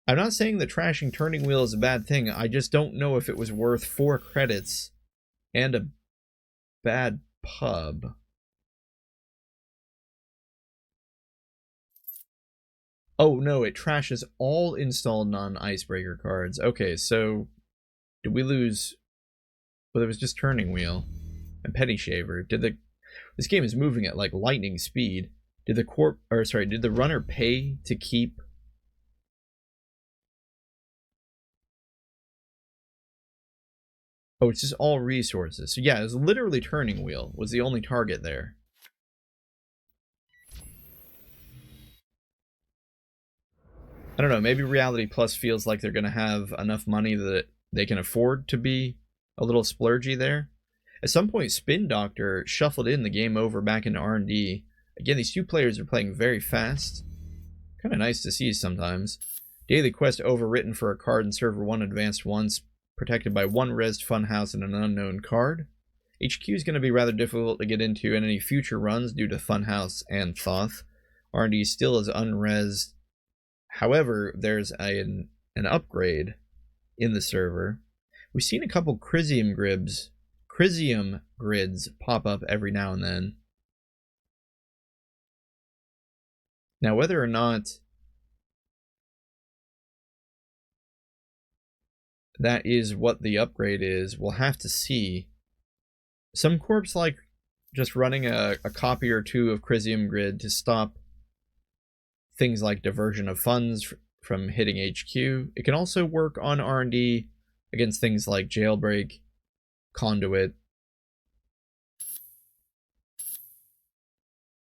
I'm not saying that trashing turning wheel is a bad thing. I just don't know if it was worth 4 credits and a bad pub. Oh no, it trashes all installed non-icebreaker cards. Okay, so did we lose? Well, there was just turning wheel and petty shaver. This game is moving at like lightning speed. Did the runner pay to keep? Oh, it's just all resources. So yeah, it was literally turning wheel was the only target there. I don't know, maybe Reality Plus feels like they're gonna have enough money that they can afford to be a little splurgy there. At some point, Spin Doctor shuffled in the game over back into R&D. Again, these 2 players are playing very fast. Kind of nice to see sometimes. Daily quest overwritten for a card in server 1 advanced once, protected by 1 rezzed funhouse and an unknown card. HQ is going to be rather difficult to get into in any future runs due to funhouse and Thoth. R&D still is unrezzed. However, there's an upgrade in the server. We've seen a couple Crisium grids pop up every now and then. Now, whether or not that is what the upgrade is, we'll have to see. Some corps like just running a copy or 2 of Crisium Grid to stop things like diversion of funds from hitting HQ. It can also work on R&D against things like Jailbreak, Conduit.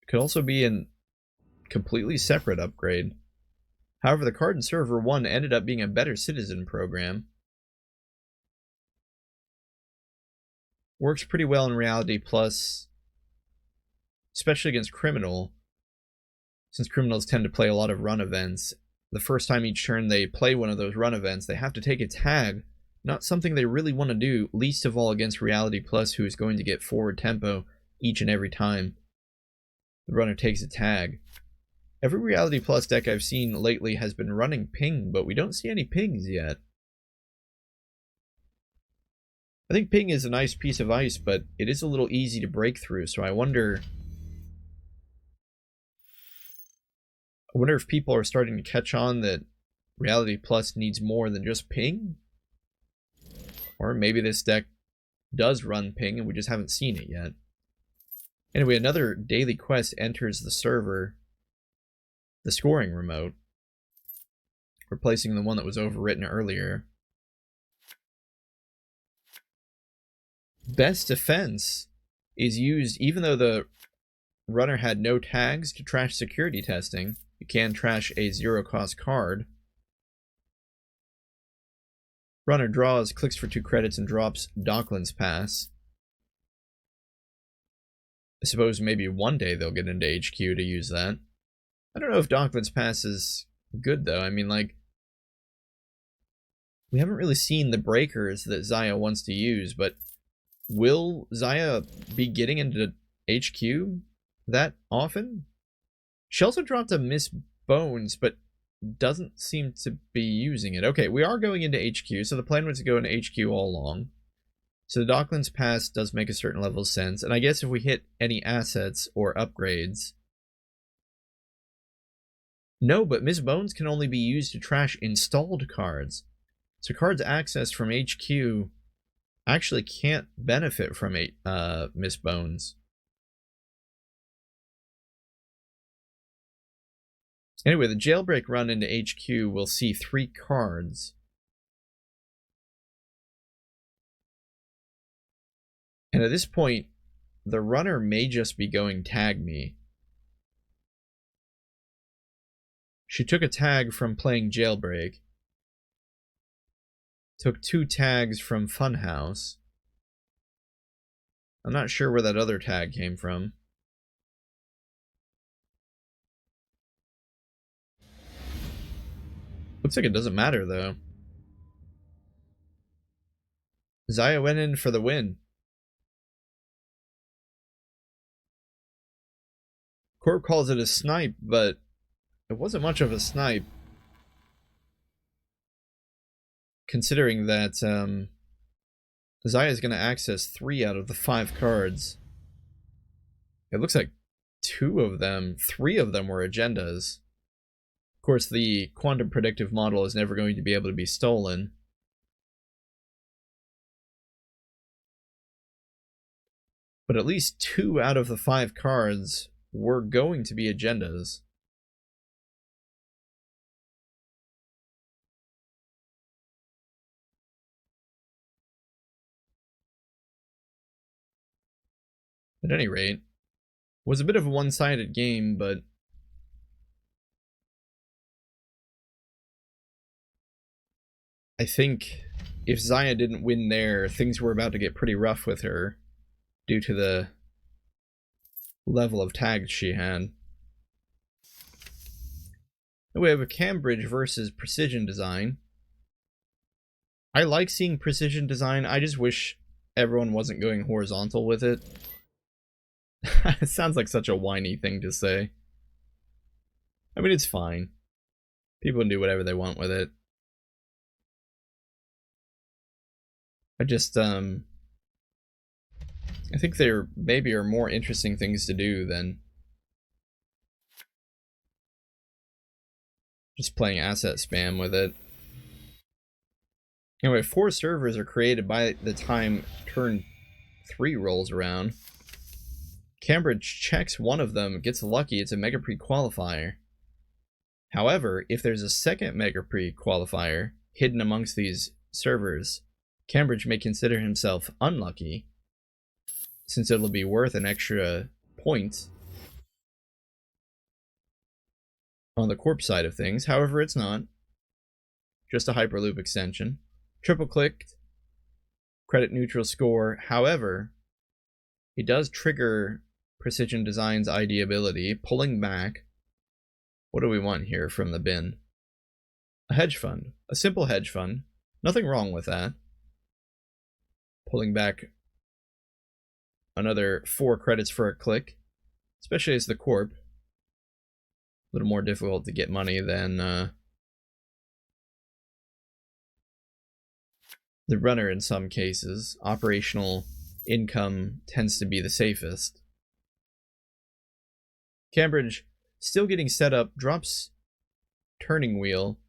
It could also be a completely separate upgrade. However, the card in server 1 ended up being a better citizen program. Works pretty well in Reality Plus, especially against Criminal, since criminals tend to play a lot of run events. The first time each turn they play one of those run events, they have to take a tag, not something they really want to do, least of all against Reality Plus, who is going to get forward tempo each and every time the runner takes a tag. Every Reality Plus deck I've seen lately has been running ping, but we don't see any pings yet. I think ping is a nice piece of ice, but it is a little easy to break through, so I wonder if people are starting to catch on that Reality Plus needs more than just ping. Or maybe this deck does run ping and we just haven't seen it yet. Anyway, another daily quest enters the server. The scoring remote. replacing the one that was overwritten earlier. Best defense is used even though the runner had no tags to trash security testing. You can trash a zero-cost card. Runner draws, clicks for 2 credits, and drops Docklands Pass. I suppose maybe one day they'll get into HQ to use that. I don't know if Docklands Pass is good, though. I mean, like, we haven't really seen the breakers that Xayah wants to use, but will Xayah be getting into HQ that often? She also dropped a Miss Bones, but doesn't seem to be using it. Okay, we are going into HQ, so the plan was to go into HQ all along. So the Docklands Pass does make a certain level of sense, and I guess if we hit any assets or upgrades... No, but Miss Bones can only be used to trash installed cards. So cards accessed from HQ actually can't benefit from Miss Bones. Anyway, the jailbreak run into HQ will see 3 cards. And at this point, the runner may just be going tag me. She took a tag from playing jailbreak. Took 2 tags from Funhouse. I'm not sure where that other tag came from. Looks like it doesn't matter, though. Xayah went in for the win. Corp calls it a snipe, but it wasn't much of a snipe. Considering that Xayah is going to access 3 out of the 5 cards. It looks like 2 of them, 3 of them were agendas. Of course, the quantum predictive model is never going to be able to be stolen. But at least 2 out of the 5 cards were going to be agendas. At any rate, it was a bit of a one-sided game, but I think if Xayah didn't win there, things were about to get pretty rough with her due to the level of tags she had. We have a Cambridge versus Precision Design. I like seeing Precision Design. I just wish everyone wasn't going horizontal with it. It sounds like such a whiny thing to say. I mean, it's fine. People can do whatever they want with it. I just, I think there maybe are more interesting things to do than just playing asset spam with it. Anyway, 4 servers are created by the time turn 3 rolls around. Cambridge checks one of them, gets lucky, it's a Mega Pre-qualifier. However, if there's a second Mega Pre-qualifier hidden amongst these servers, Cambridge may consider himself unlucky, since it'll be worth an extra point on the Corp side of things. However, it's not. Just a Hyperloop extension. Triple clicked, credit neutral score. However, it does trigger Precision Design's ID ability, pulling back. What do we want here from the bin? A hedge fund. A simple hedge fund. Nothing wrong with that. Pulling back another 4 credits for a click, especially as the Corp. A little more difficult to get money than the runner in some cases. Operational income tends to be the safest. Cambridge still getting set up, drops turning wheel.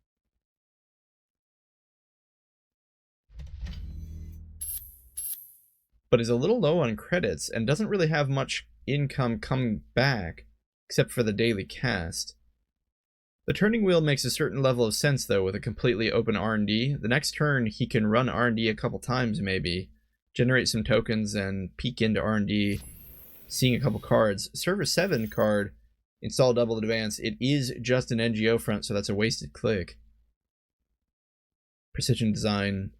But is a little low on credits and doesn't really have much income coming back except for the daily cast. The turning wheel makes a certain level of sense, though, with a completely open R&D. The next turn, he can run R&D a couple times, maybe, generate some tokens, and peek into R&D, seeing a couple cards. Server 7 card, install double advance. It is just an NGO front, so that's a wasted click. Precision Design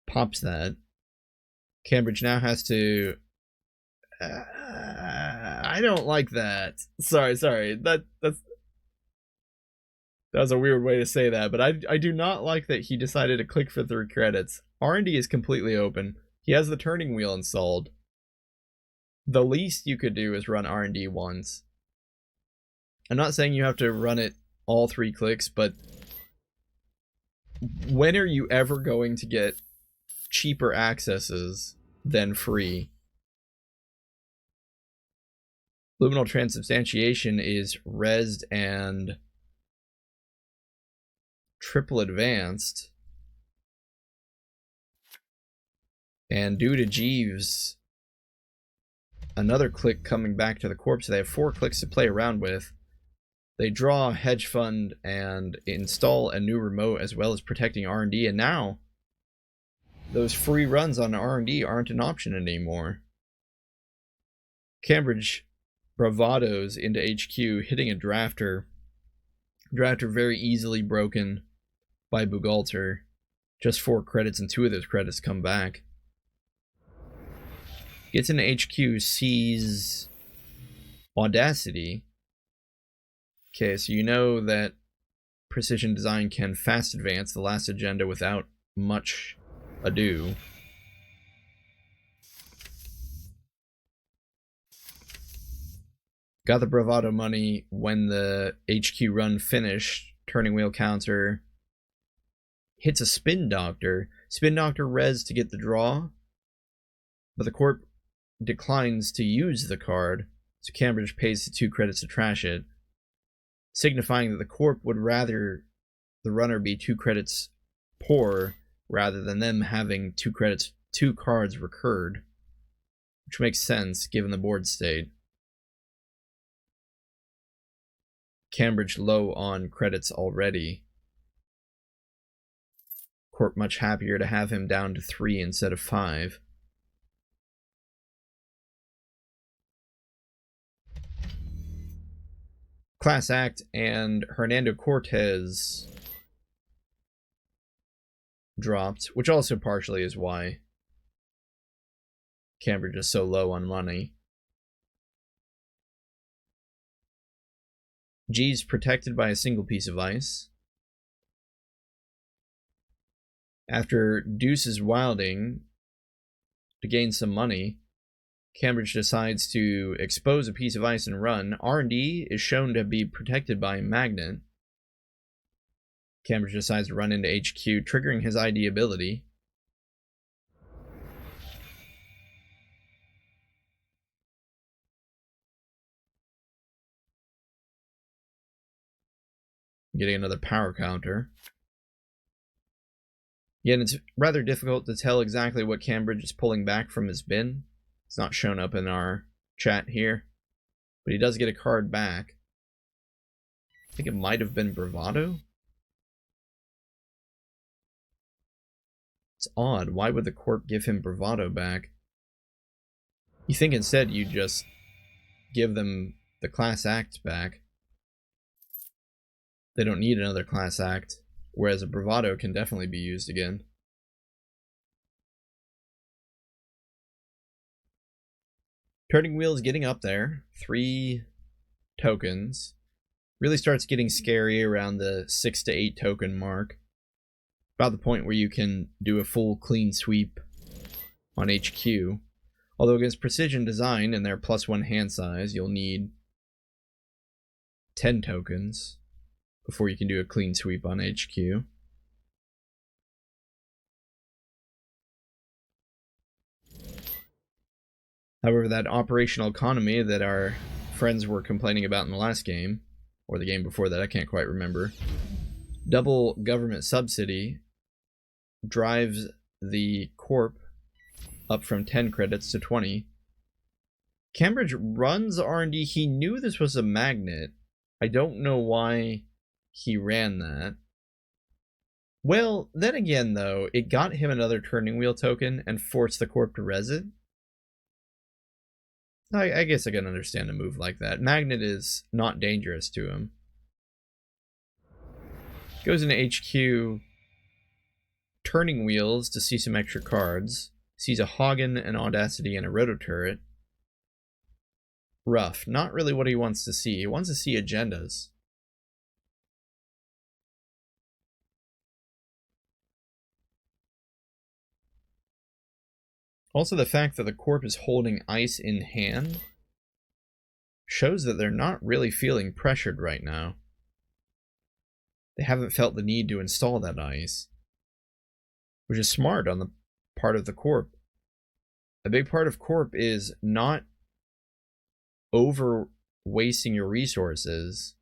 pops that. Cambridge now has to... I don't like that. Sorry. That was a weird way to say that, but I do not like that he decided to click for 3 credits. R&D is completely open. He has the turning wheel installed. The least you could do is run R&D once. I'm not saying you have to run it all 3 clicks, but when are you ever going to get cheaper accesses than free? Luminal Transubstantiation is rezzed and triple advanced. And due to Jeeves, another click coming back to the corpse. They have 4 clicks to play around with. They draw Hedge Fund and install a new remote, as well as protecting R&D, and now those free runs on R&D aren't an option anymore. Cambridge bravados into HQ, hitting a drafter. Drafter very easily broken by Bugalter. Just 4 credits, and 2 of those credits come back. Gets into HQ, sees Audacity. Okay, so you know that Precision Design can fast advance the last agenda without much ado. Got the bravado money when the HQ run finished. Turning wheel counter. Hits a Spin Doctor. Spin Doctor res to get the draw. But the corp declines to use the card. So Cambridge pays the 2 credits to trash it. Signifying that the corp would rather the runner be 2 credits poor rather than them having 2 credits, 2 cards recurred. Which makes sense given the board state. Cambridge low on credits already. Corp much happier to have him down to 3 instead of 5. Class Act and Hernando Cortez dropped, which also partially is why Cambridge is so low on money. G's protected by a single piece of ice. After Deuce's wilding to gain some money, Cambridge decides to expose a piece of ice and run. R&D is shown to be protected by Magnet. Cambridge decides to run into HQ, triggering his ID ability. Getting another power counter. Again, it's rather difficult to tell exactly what Cambridge is pulling back from his bin. It's not shown up in our chat here. But he does get a card back. I think it might have been Bravado. It's odd. Why would the corp give him Bravado back? You think instead you'd just give them the Class Act back. They don't need another Class Act, whereas a Bravado can definitely be used again. Turning wheel is getting up there. 3 tokens. Really starts getting scary around the 6 to 8 token mark. About the point where you can do a full clean sweep on HQ. Although against Precision Design and their +1 hand size, you'll need 10 tokens before you can do a clean sweep on HQ. However, that operational economy that our friends were complaining about in the last game, or the game before that, I can't quite remember, double government subsidy drives the corp up from 10 credits to 20. Cambridge runs R&D. He knew this was a magnet. I don't know why he ran that. Well, then again, though, it got him another turning wheel token and forced the corp to res it. I guess I can understand a move like that. Magnet is not dangerous to him. Goes into HQ, turning wheels to see some extra cards. Sees a Hagen, an Audacity, and a Roto Turret. Rough. Not really what he wants to see. He wants to see agendas. Also, the fact that the corp is holding ice in hand shows that they're not really feeling pressured right now. They haven't felt the need to install that ice, which is smart on the part of the corp. A big part of corp is not over wasting your resources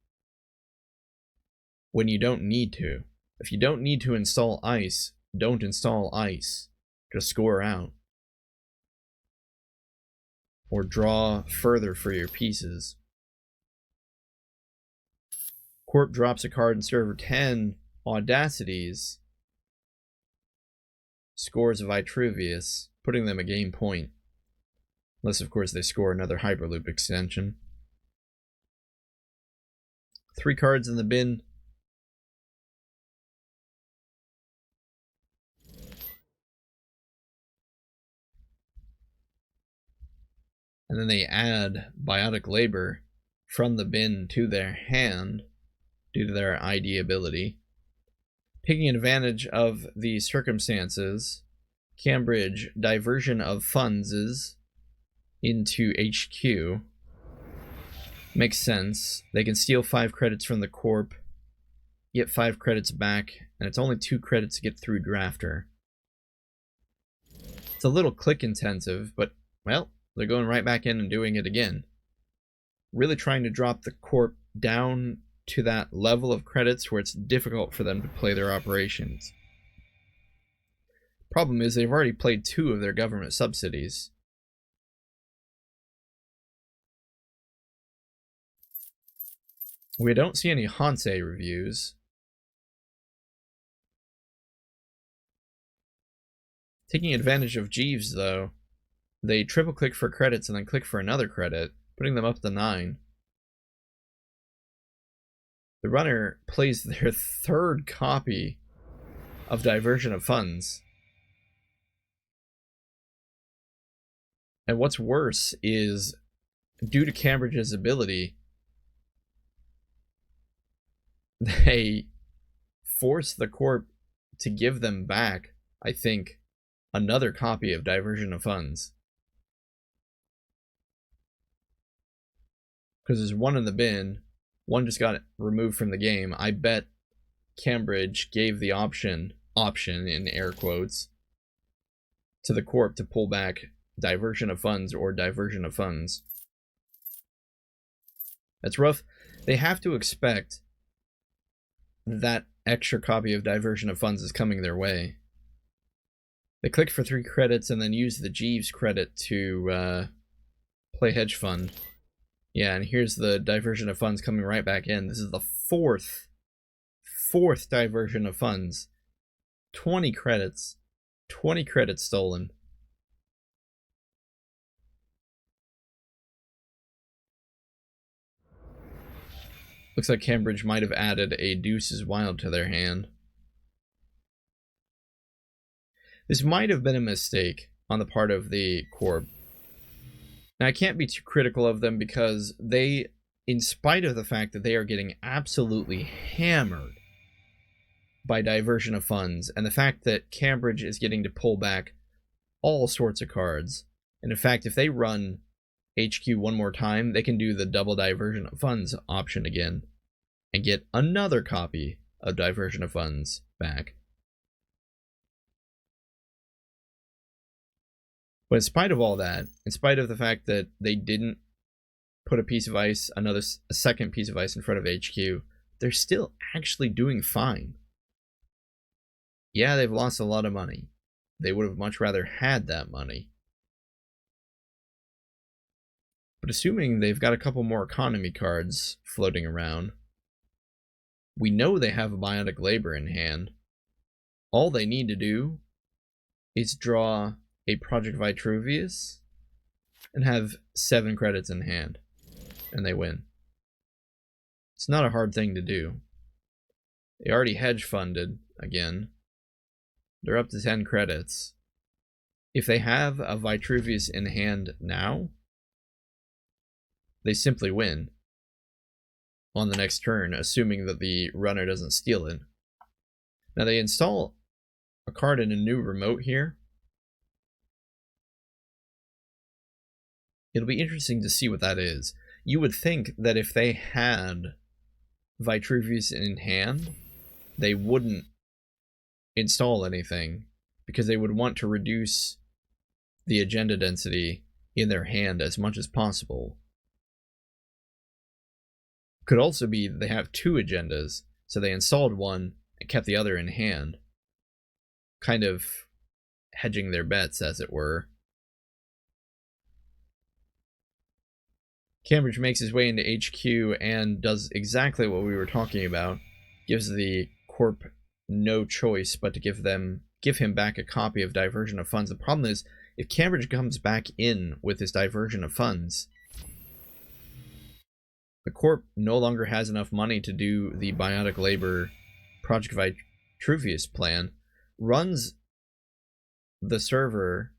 when you don't need to. If you don't need to install ice, don't install ice. Just score out. Or draw further for your pieces. Corp drops a card in server 10, Audacities. Scores Vitruvius, putting them a game point. Unless, of course, they score another Hyperloop extension. 3 cards in the bin. And then they add Biotic Labor from the bin to their hand due to their ID ability. Taking advantage of the circumstances, Cambridge diversion of funds into HQ. Makes sense. They can steal 5 credits from the corp, get 5 credits back, and it's only 2 credits to get through Drafter. It's a little click intensive, but, well, they're going right back in and doing it again. Really trying to drop the corp down to that level of credits where it's difficult for them to play their operations. Problem is, they've already played 2 of their government subsidies. We don't see any Hansei reviews. Taking advantage of Jeeves, though, they triple click for credits and then click for another credit, putting them up to 9. The runner plays their 3rd copy of Diversion of Funds. And what's worse is, due to Cambridge's ability, they force the corp to give them back, I think, another copy of Diversion of Funds. Because there's 1 in the bin, 1 just got removed from the game. I bet Cambridge gave the option in air quotes, to the corp to pull back Diversion of Funds or Diversion of Funds. That's rough. They have to expect that extra copy of Diversion of Funds is coming their way. They click for 3 credits and then use the Jeeves credit to play Hedge Fund. Yeah, and here's the Diversion of Funds coming right back in. This is the fourth Diversion of Funds. 20 credits. 20 credits stolen. Looks like Cambridge might have added a Deuces Wild to their hand. This might have been a mistake on the part of the corp. Now, I can't be too critical of them because they, in spite of the fact that they are getting absolutely hammered by Diversion of Funds, and the fact that Cambridge is getting to pull back all sorts of cards, and in fact, if they run HQ one more time, they can do the double Diversion of Funds option again, and get another copy of Diversion of Funds back. But in spite of all that, in spite of the fact that they didn't put a piece of ice, a second piece of ice in front of HQ, they're still actually doing fine. Yeah, they've lost a lot of money. They would have much rather had that money. But assuming they've got a couple more economy cards floating around, we know they have a Biotic Labor in hand. All they need to do is draw a Project Vitruvius and have 7 credits in hand, and they win. It's not a hard thing to do. They already hedge funded again. They're up to 10 credits. If they have a Vitruvius in hand now, they simply win on the next turn, assuming that the runner doesn't steal it. Now they install a card in a new remote here. It'll be interesting to see what that is. You would think that if they had Vitruvius in hand, they wouldn't install anything, because they would want to reduce the agenda density in their hand as much as possible. Could also be they have 2 agendas, so they installed one and kept the other in hand, kind of hedging their bets, as it were. Cambridge makes his way into HQ and does exactly what we were talking about. Gives the Corp no choice but to give him back a copy of Diversion of Funds. The problem is, if Cambridge comes back in with his Diversion of Funds, the Corp no longer has enough money to do the Biotic Labor Project Vitruvius plan, runs the server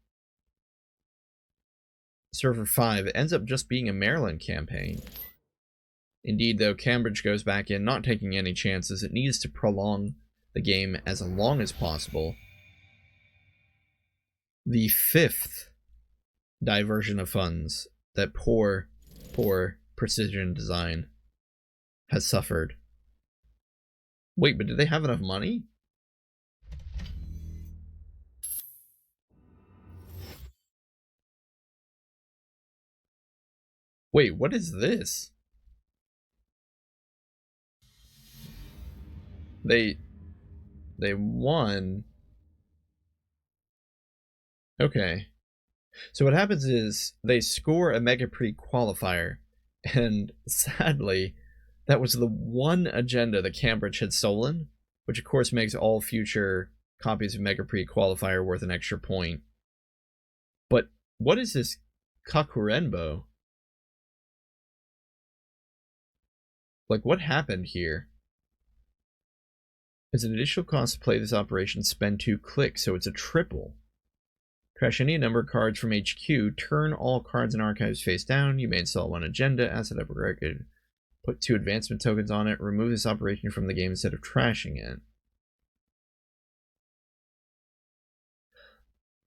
5, it ends up just being a Maryland campaign. Indeed, though, Cambridge goes back in, not taking any chances. It needs to prolong the game as long as possible. The 5th Diversion of Funds that poor Precision Design has suffered. Wait, but did they have enough money? Wait, what is this? They won. Okay. So what happens is they score a Mega Pre qualifier, and sadly, that was the one agenda that Cambridge had stolen, which of course makes all future copies of Mega Pre qualifier worth an extra point. But what is this Kakurenbo? Like, what happened here? As an additional cost to play this operation, spend 2 clicks, so it's a triple. Crash any number of cards from HQ, turn all cards in archives face down, you may install 1 agenda, asset upgrade, put 2 advancement tokens on it, remove this operation from the game instead of trashing it.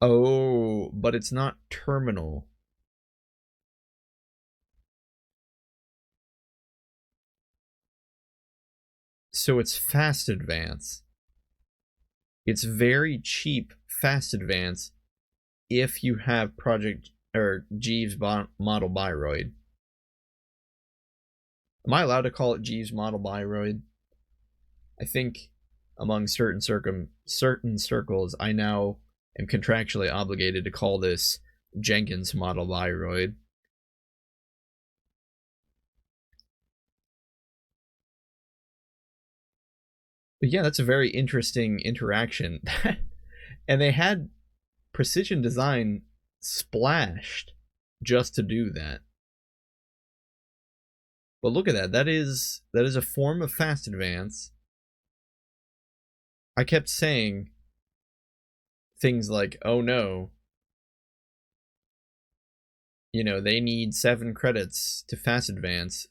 Oh, but it's not terminal. So it's fast advance. It's very cheap fast advance if you have Project or Jeeves model Biroid. Am I allowed to call it Jeeves model Biroid? I think among certain circles, I now am contractually obligated to call this Jenkins model Biroid. But yeah, that's a very interesting interaction. And they had Precision Design splashed just to do that. But look at that. That is a form of fast advance. I kept saying things like, oh no, you know, they need 7 credits to fast advance,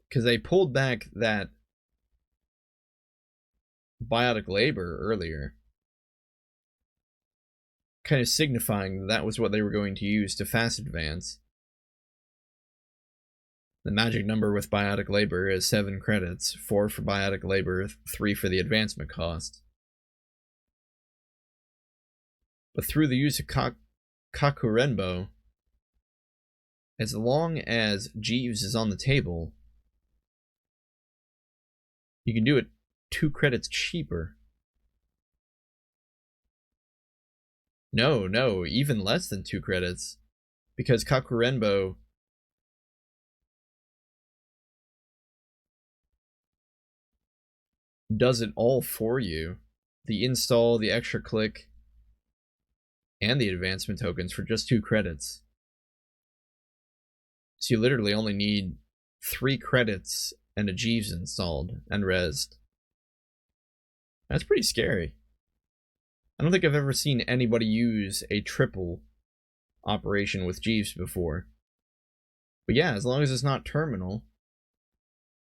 because they pulled back that Biotic Labor earlier, kind of signifying that was what they were going to use to fast advance. The magic number with Biotic Labor is 7 credits, 4 for Biotic Labor, 3 for the advancement cost. But through the use of Kakurenbo, as long as Jeeves is on the table, you can do it 2 credits cheaper. No, even less than 2 credits, because Kakurenbo does it all for you. The install, the extra click, and the advancement tokens for just 2 credits. So you literally only need 3 credits and a Jeeves installed and rezzed. That's pretty scary. I don't think I've ever seen anybody use a triple operation with Jeeves before. But yeah, as long as it's not terminal,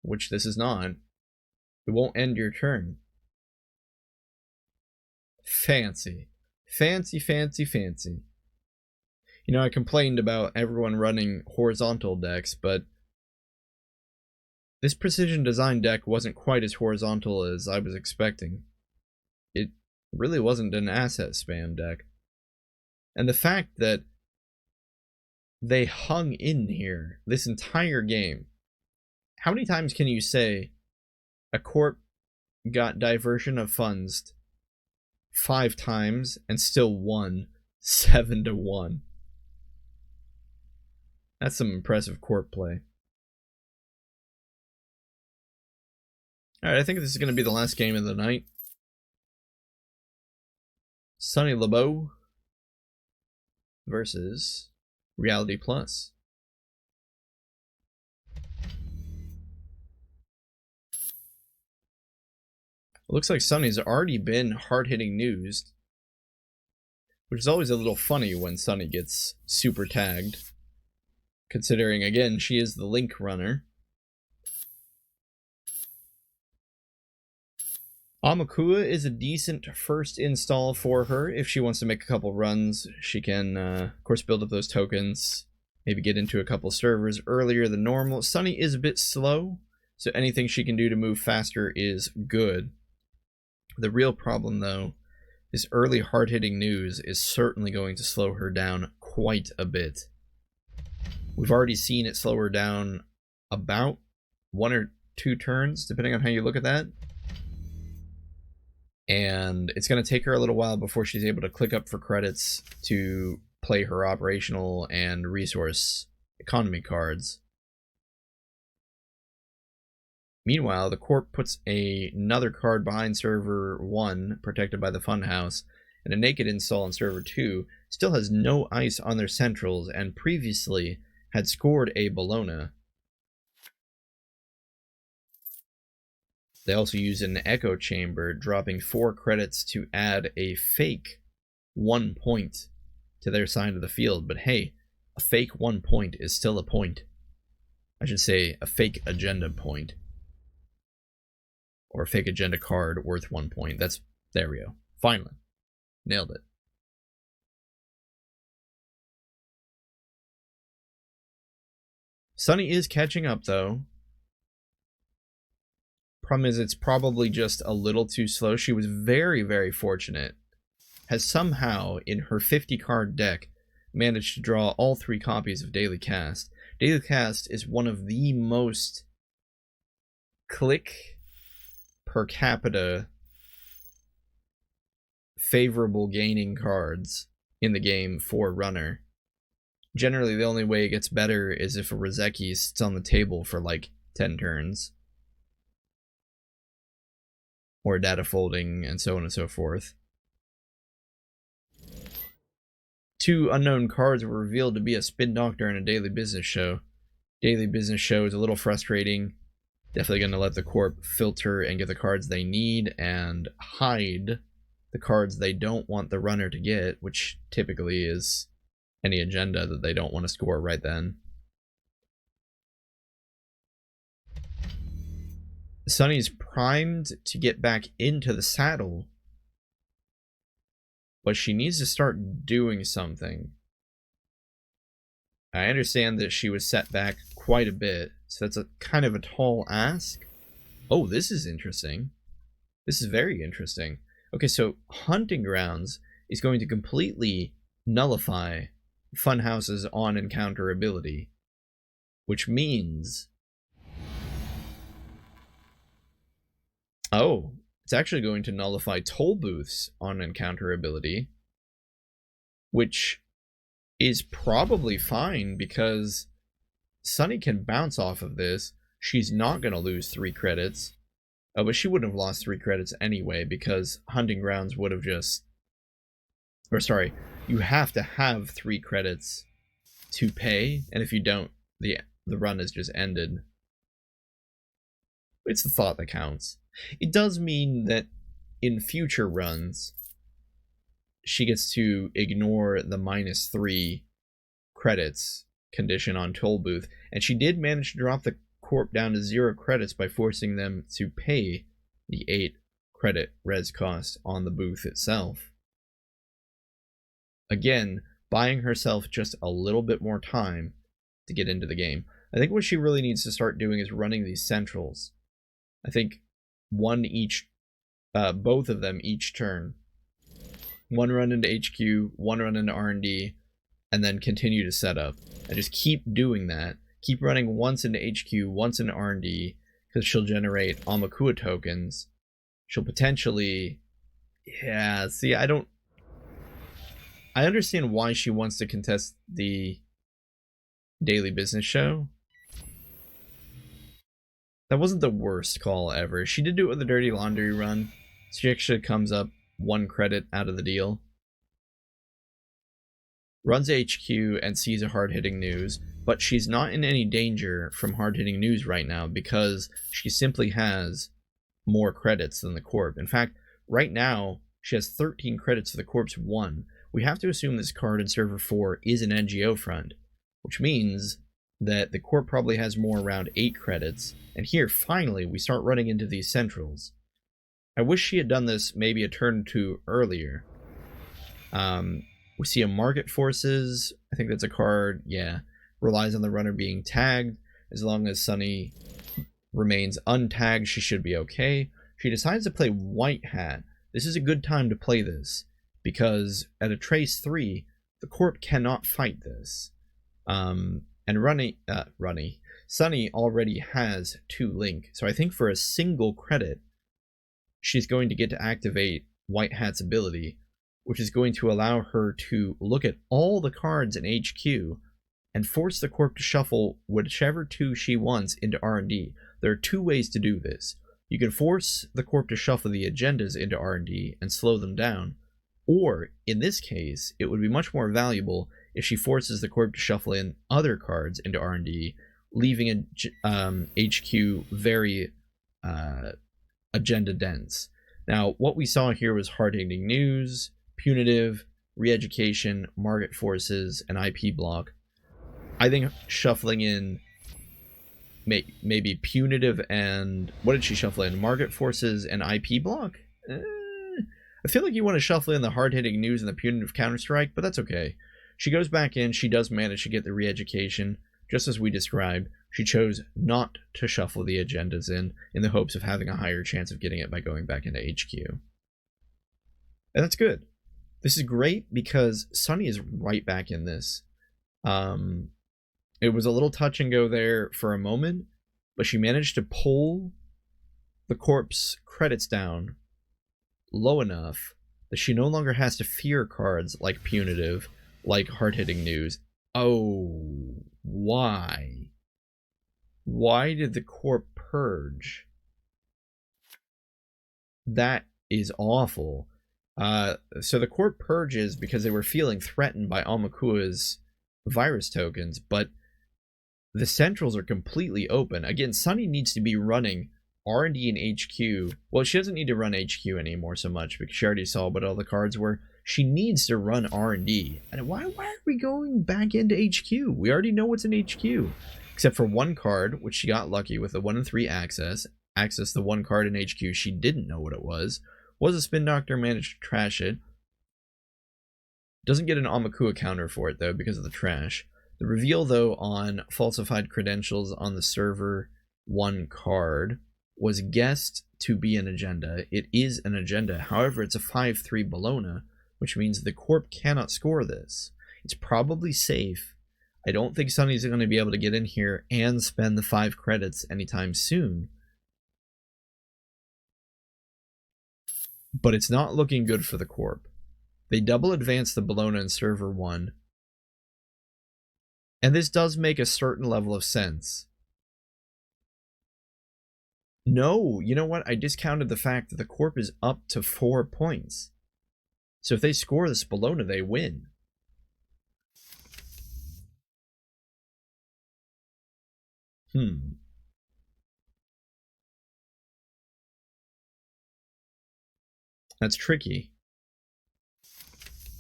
which this is not, it won't end your turn. Fancy. Fancy, fancy, fancy. You know, I complained about everyone running horizontal decks, but this precision design deck wasn't quite as horizontal as I was expecting. It really wasn't an asset spam deck. And the fact that they hung in here this entire game. How many times can you say a corp got diversion of funds 5 times and still won 7-1? That's some impressive corp play. Alright, I think this is going to be the last game of the night. Sonny LeBeau versus Reality Plus. Looks like Sonny's already been hard-hitting news, which is always a little funny when Sonny gets super tagged, considering, again, she is the Link runner. Amakua is a decent first install for her. If she wants to make a couple runs, she can, of course, build up those tokens, maybe get into a couple servers earlier than normal. Sunny is a bit slow, so anything she can do to move faster is good. The real problem, though, is early hard-hitting news is certainly going to slow her down quite a bit. We've already seen it slow her down about 1 or 2 turns, depending on how you look at that. And it's going to take her a little while before she's able to click up for credits to play her operational and resource economy cards. Meanwhile, the Corp puts another card behind server 1, protected by the Funhouse, and a naked install on server 2, still has no ice on their centrals, and previously had scored a Bologna. They also use an Echo Chamber, dropping 4 credits to add a fake 1 point to their side of the field. But hey, a fake 1 point is still a point. I should say a fake agenda point. Or a fake agenda card worth 1 point. There we go. Finally. Nailed it. Sunny is catching up, though. Problem is, it's probably just a little too slow. She was very, very fortunate. Has somehow, in her 50-card deck, managed to draw all 3 copies of Daily Cast. Daily Cast is one of the most click per capita favorable gaining cards in the game for runner. Generally, the only way it gets better is if a Rozeki sits on the table for like 10 turns. Or data folding, and so on and so forth. 2 unknown cards were revealed to be a Spin Doctor and a Daily Business Show. Daily Business Show is a little frustrating. Definitely going to let the Corp filter and get the cards they need and hide the cards they don't want the runner to get, which typically is any agenda that they don't want to score right then. Sunny's primed to get back into the saddle, but she needs to start doing something. I understand that she was set back quite a bit, so that's a kind of a tall ask. Oh, this is interesting. This is very interesting. Okay, so Hunting Grounds is going to completely nullify Funhouse's on-encounter ability, which means... Oh, it's actually going to nullify Toll Booth's on-encounter ability, which is probably fine because Sunny can bounce off of this. She's not going to lose 3 credits. Oh, but she wouldn't have lost 3 credits anyway, because Hunting Grounds would have just... Or sorry, you have to have 3 credits to pay, and if you don't, the run is just ended. It's the thought that counts. It does mean that in future runs, she gets to ignore the -3 credits condition on Toll Booth, and she did manage to drop the Corp down to 0 credits by forcing them to pay the 8 credit res cost on the booth itself. Again, buying herself just a little bit more time to get into the game. I think what she really needs to start doing is running these centrals. I think one each, both of them each turn. One run into HQ, one run into R&D, and then continue to set up. And just keep doing that. Keep running once into HQ, once into R&D, because she'll generate Amakua tokens. She'll potentially... Yeah, see, I understand why she wants to contest the daily business show. That wasn't the worst call ever. She did do it with a dirty laundry run. She actually comes up 1 credit out of the deal. Runs HQ and sees a hard-hitting news, but she's not in any danger from hard-hitting news right now because she simply has more credits than the Corp. In fact, right now, she has 13 credits for the Corp's 1. We have to assume this card in Server 4 is an NGO front, which means that the Corp probably has more around 8 credits, and here, finally, we start running into these centrals. I wish she had done this maybe a turn or 2 earlier. We see a Market Forces. I think that's a card, yeah. Relies on the runner being tagged. As long as Sunny remains untagged, she should be okay. She decides to play White Hat. This is a good time to play this, because at a Trace 3, the Corp cannot fight this. And Sunny already has 2 Link, so I think for a single credit, she's going to get to activate White Hat's ability, which is going to allow her to look at all the cards in HQ and force the Corp to shuffle whichever 2 she wants into R&D. There are 2 ways to do this. You can force the Corp to shuffle the agendas into R&D and slow them down, or, in this case, it would be much more valuable if she forces the Corp to shuffle in other cards into R&D, leaving HQ very agenda dense. Now, what we saw here was hard-hitting news, punitive, re-education, Market Forces, and IP block. I think shuffling in maybe punitive and... What did she shuffle in? Market Forces and IP block? I feel like you want to shuffle in the hard-hitting news and the punitive counter-strike, but that's okay. She goes back in, she does manage to get the re-education, just as we described. She chose not to shuffle the agendas in the hopes of having a higher chance of getting it by going back into HQ. And that's good. This is great because Sunny is right back in this. It was a little touch and go there for a moment, but she managed to pull the Corp's credits down low enough that she no longer has to fear cards like punitive, like hard-hitting news. Oh, why? Why did the Corp purge? That is awful. So the Corp purges because they were feeling threatened by Amakua's virus tokens, but the centrals are completely open. Again, Sunny needs to be running R&D and HQ. Well, she doesn't need to run HQ anymore so much because she already saw what all the cards were. She needs to run R&D. And why are we going back into HQ? We already know what's in HQ. Except for 1 card, which she got lucky with, a 1 in 3 access. Access the 1 card in HQ she didn't know what it was. Was a Spin Doctor, managed to trash it. Doesn't get an Amakua counter for it, though, because of the trash. The reveal, though, on falsified credentials on the server 1 card was guessed to be an agenda. It is an agenda. However, it's a 5-3 Bologna, which means the Corp cannot score this. It's probably safe. I don't think Sunny's going to be able to get in here and spend the 5 credits anytime soon. But it's not looking good for the Corp. They double advance the Bologna in server 1. And this does make a certain level of sense. No, you know what? I discounted the fact that the Corp is up to 4 points. So if they score this Bologna, they win. That's tricky.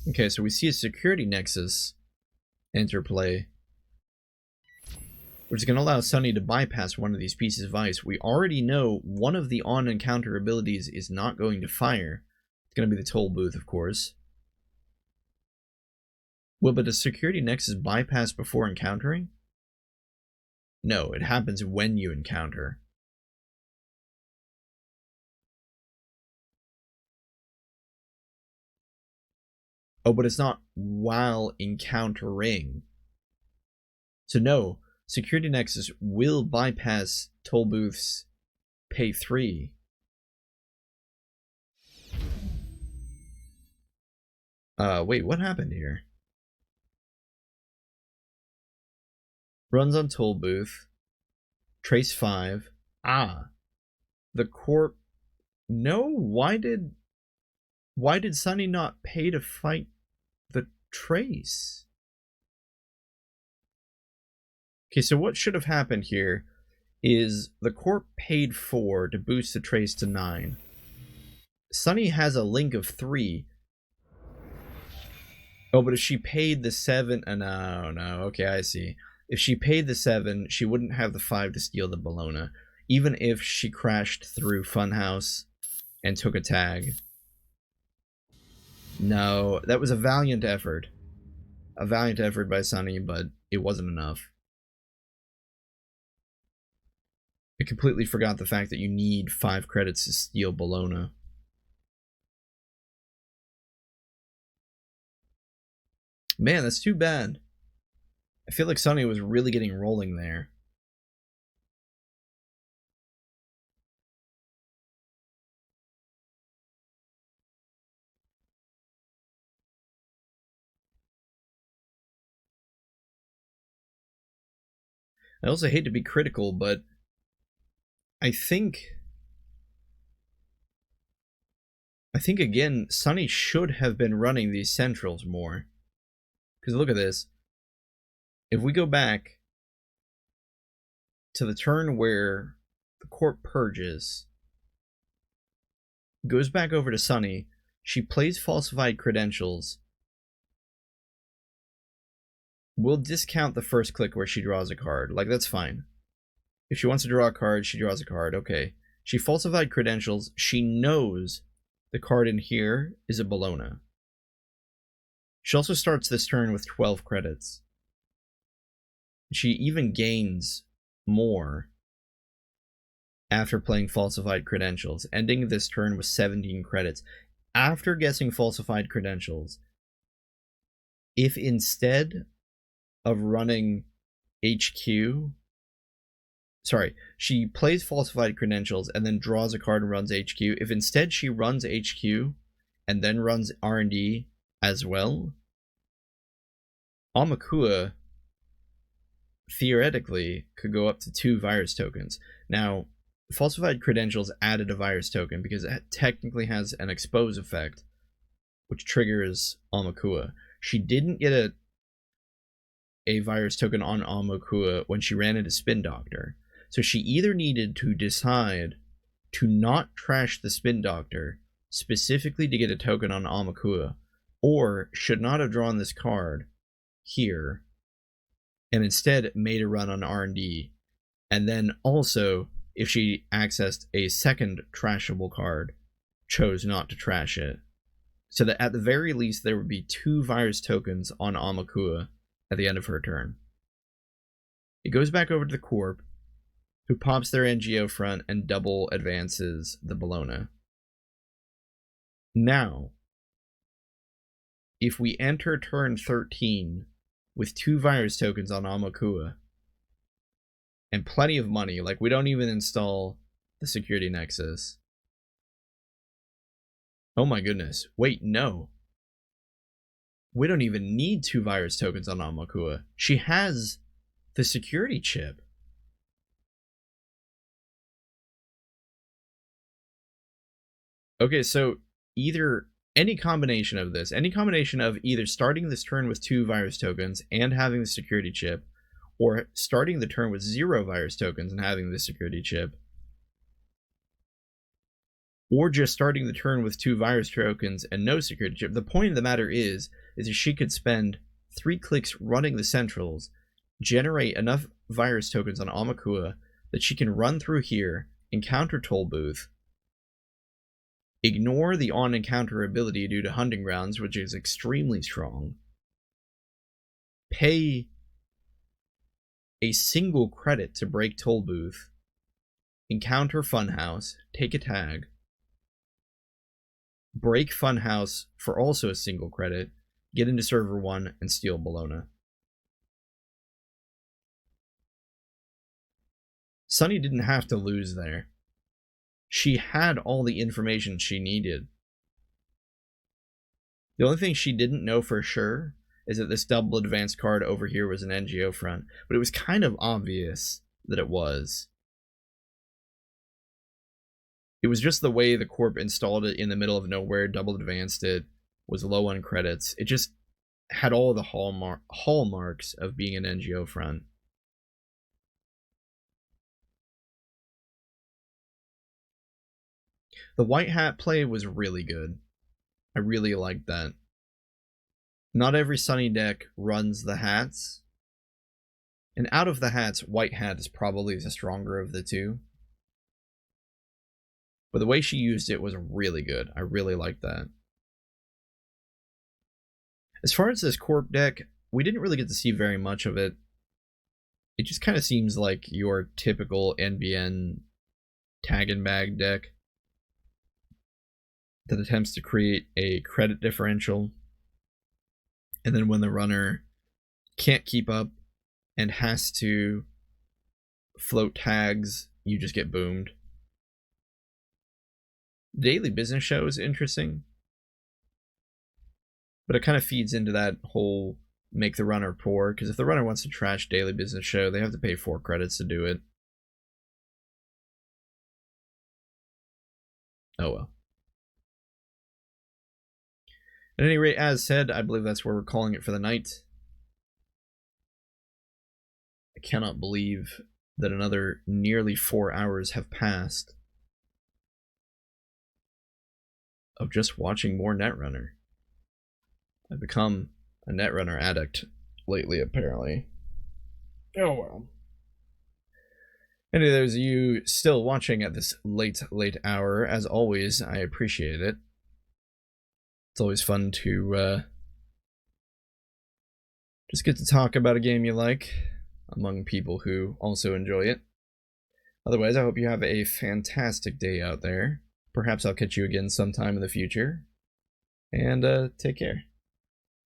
Okay, so we see a security nexus interplay, which is going to allow Sunny to bypass one of these pieces of ice. We already know one of the on-encounter abilities is not going to fire. It's going to be the toll booth, of course. Well, but does security nexus bypass before encountering? No, it happens when you encounter. Oh, but it's not while encountering. So no, security nexus will bypass toll booths pay 3. Wait, what happened here? Runs on toll booth. Trace 5. Ah. The Corp. No, why did Sunny not pay to fight the Trace? Okay, so what should have happened here is the Corp paid 4 to boost the Trace to 9. Sunny has a link of 3. Oh, but if she paid the 7... no, okay, I see. If she paid the 7, she wouldn't have the 5 to steal the Bologna, even if she crashed through Funhouse and took a tag. No, that was a valiant effort. A valiant effort by Sunny, but it wasn't enough. I completely forgot the fact that you need 5 credits to steal Bologna. Man, that's too bad. I feel like Sunny was really getting rolling there. I also hate to be critical, but I think again, Sunny should have been running these centrals more. Because look at this. If we go back to the turn where the Corp purges, goes back over to Sunny, she plays falsified credentials. We'll discount the first click where she draws a card. Like, that's fine. If she wants to draw a card, she draws a card. Okay. She falsified credentials. She knows the card in here is a Bologna. She also starts this turn with 12 credits. She even gains more after playing falsified credentials, ending this turn with 17 credits. After guessing falsified credentials, if instead of running HQ, sorry, she plays falsified credentials and then draws a card and runs HQ. If instead she runs HQ and then runs R&D as well, Amakua theoretically could go up to 2 virus tokens. Now, falsified credentials added a virus token because it technically has an expose effect, which triggers Amakua. She didn't get a virus token on Amakua when she ran into Spin Doctor. So she either needed to decide to not trash the Spin Doctor specifically to get a token on Amakua, or should not have drawn this card here and instead made a run on R&D, and then also, if she accessed a second trashable card, chose not to trash it. So that at the very least there would be 2 virus tokens on Amakua at the end of her turn. It goes back over to the Corp, who pops their NGO front and double advances the Bologna. Now, if we enter turn 13 with 2 virus tokens on Amakua and plenty of money, like we don't even install the security nexus. Oh my goodness. Wait, no. We don't even need 2 virus tokens on Amakua. She has the security chip. Okay, so either any combination of this, any combination of either starting this turn with 2 virus tokens and having the security chip, or starting the turn with 0 virus tokens and having the security chip, or just starting the turn with 2 virus tokens and no security chip. The point of the matter is that she could spend 3 clicks running the centrals, generate enough virus tokens on Amakua that she can run through here, encounter Toll Booth, ignore the on-encounter ability due to Hunting Grounds, which is extremely strong, pay a single credit to break Toll Booth, encounter Funhouse, take a tag, break Funhouse for also a single credit, get into Server 1, and steal Bologna. Sunny didn't have to lose there. She had all the information she needed. The only thing she didn't know for sure is that this double advance card over here was an NGO front, but it was kind of obvious that it was. It was just the way the Corp installed it in the middle of nowhere, double advanced it, was low on credits. It just had all the hallmarks of being an NGO front. The white hat play was really good. I really liked that. Not every Sunny deck runs the hats. And out of the hats, white hat is probably the stronger of the two. But the way she used it was really good. I really liked that. As far as this Corp deck, we didn't really get to see very much of it. It just kind of seems like your typical NBN tag and bag deck that attempts to create a credit differential, and then when the runner can't keep up and has to float tags, you just get boomed. Daily Business Show is interesting, but it kind of feeds into that whole make the runner poor, because if the runner wants to trash Daily Business Show, they have to pay 4 credits to do it. Oh well. At any rate, as said, I believe that's where we're calling it for the night. I cannot believe that another nearly 4 hours have passed of just watching more Netrunner. I've become a Netrunner addict lately, apparently. Oh well. Any of those of you still watching at this late hour, as always, I appreciate it. It's always fun to just get to talk about a game you like among people who also enjoy it. Otherwise, I hope you have a fantastic day out there. Perhaps I'll catch you again sometime in the future. And take care.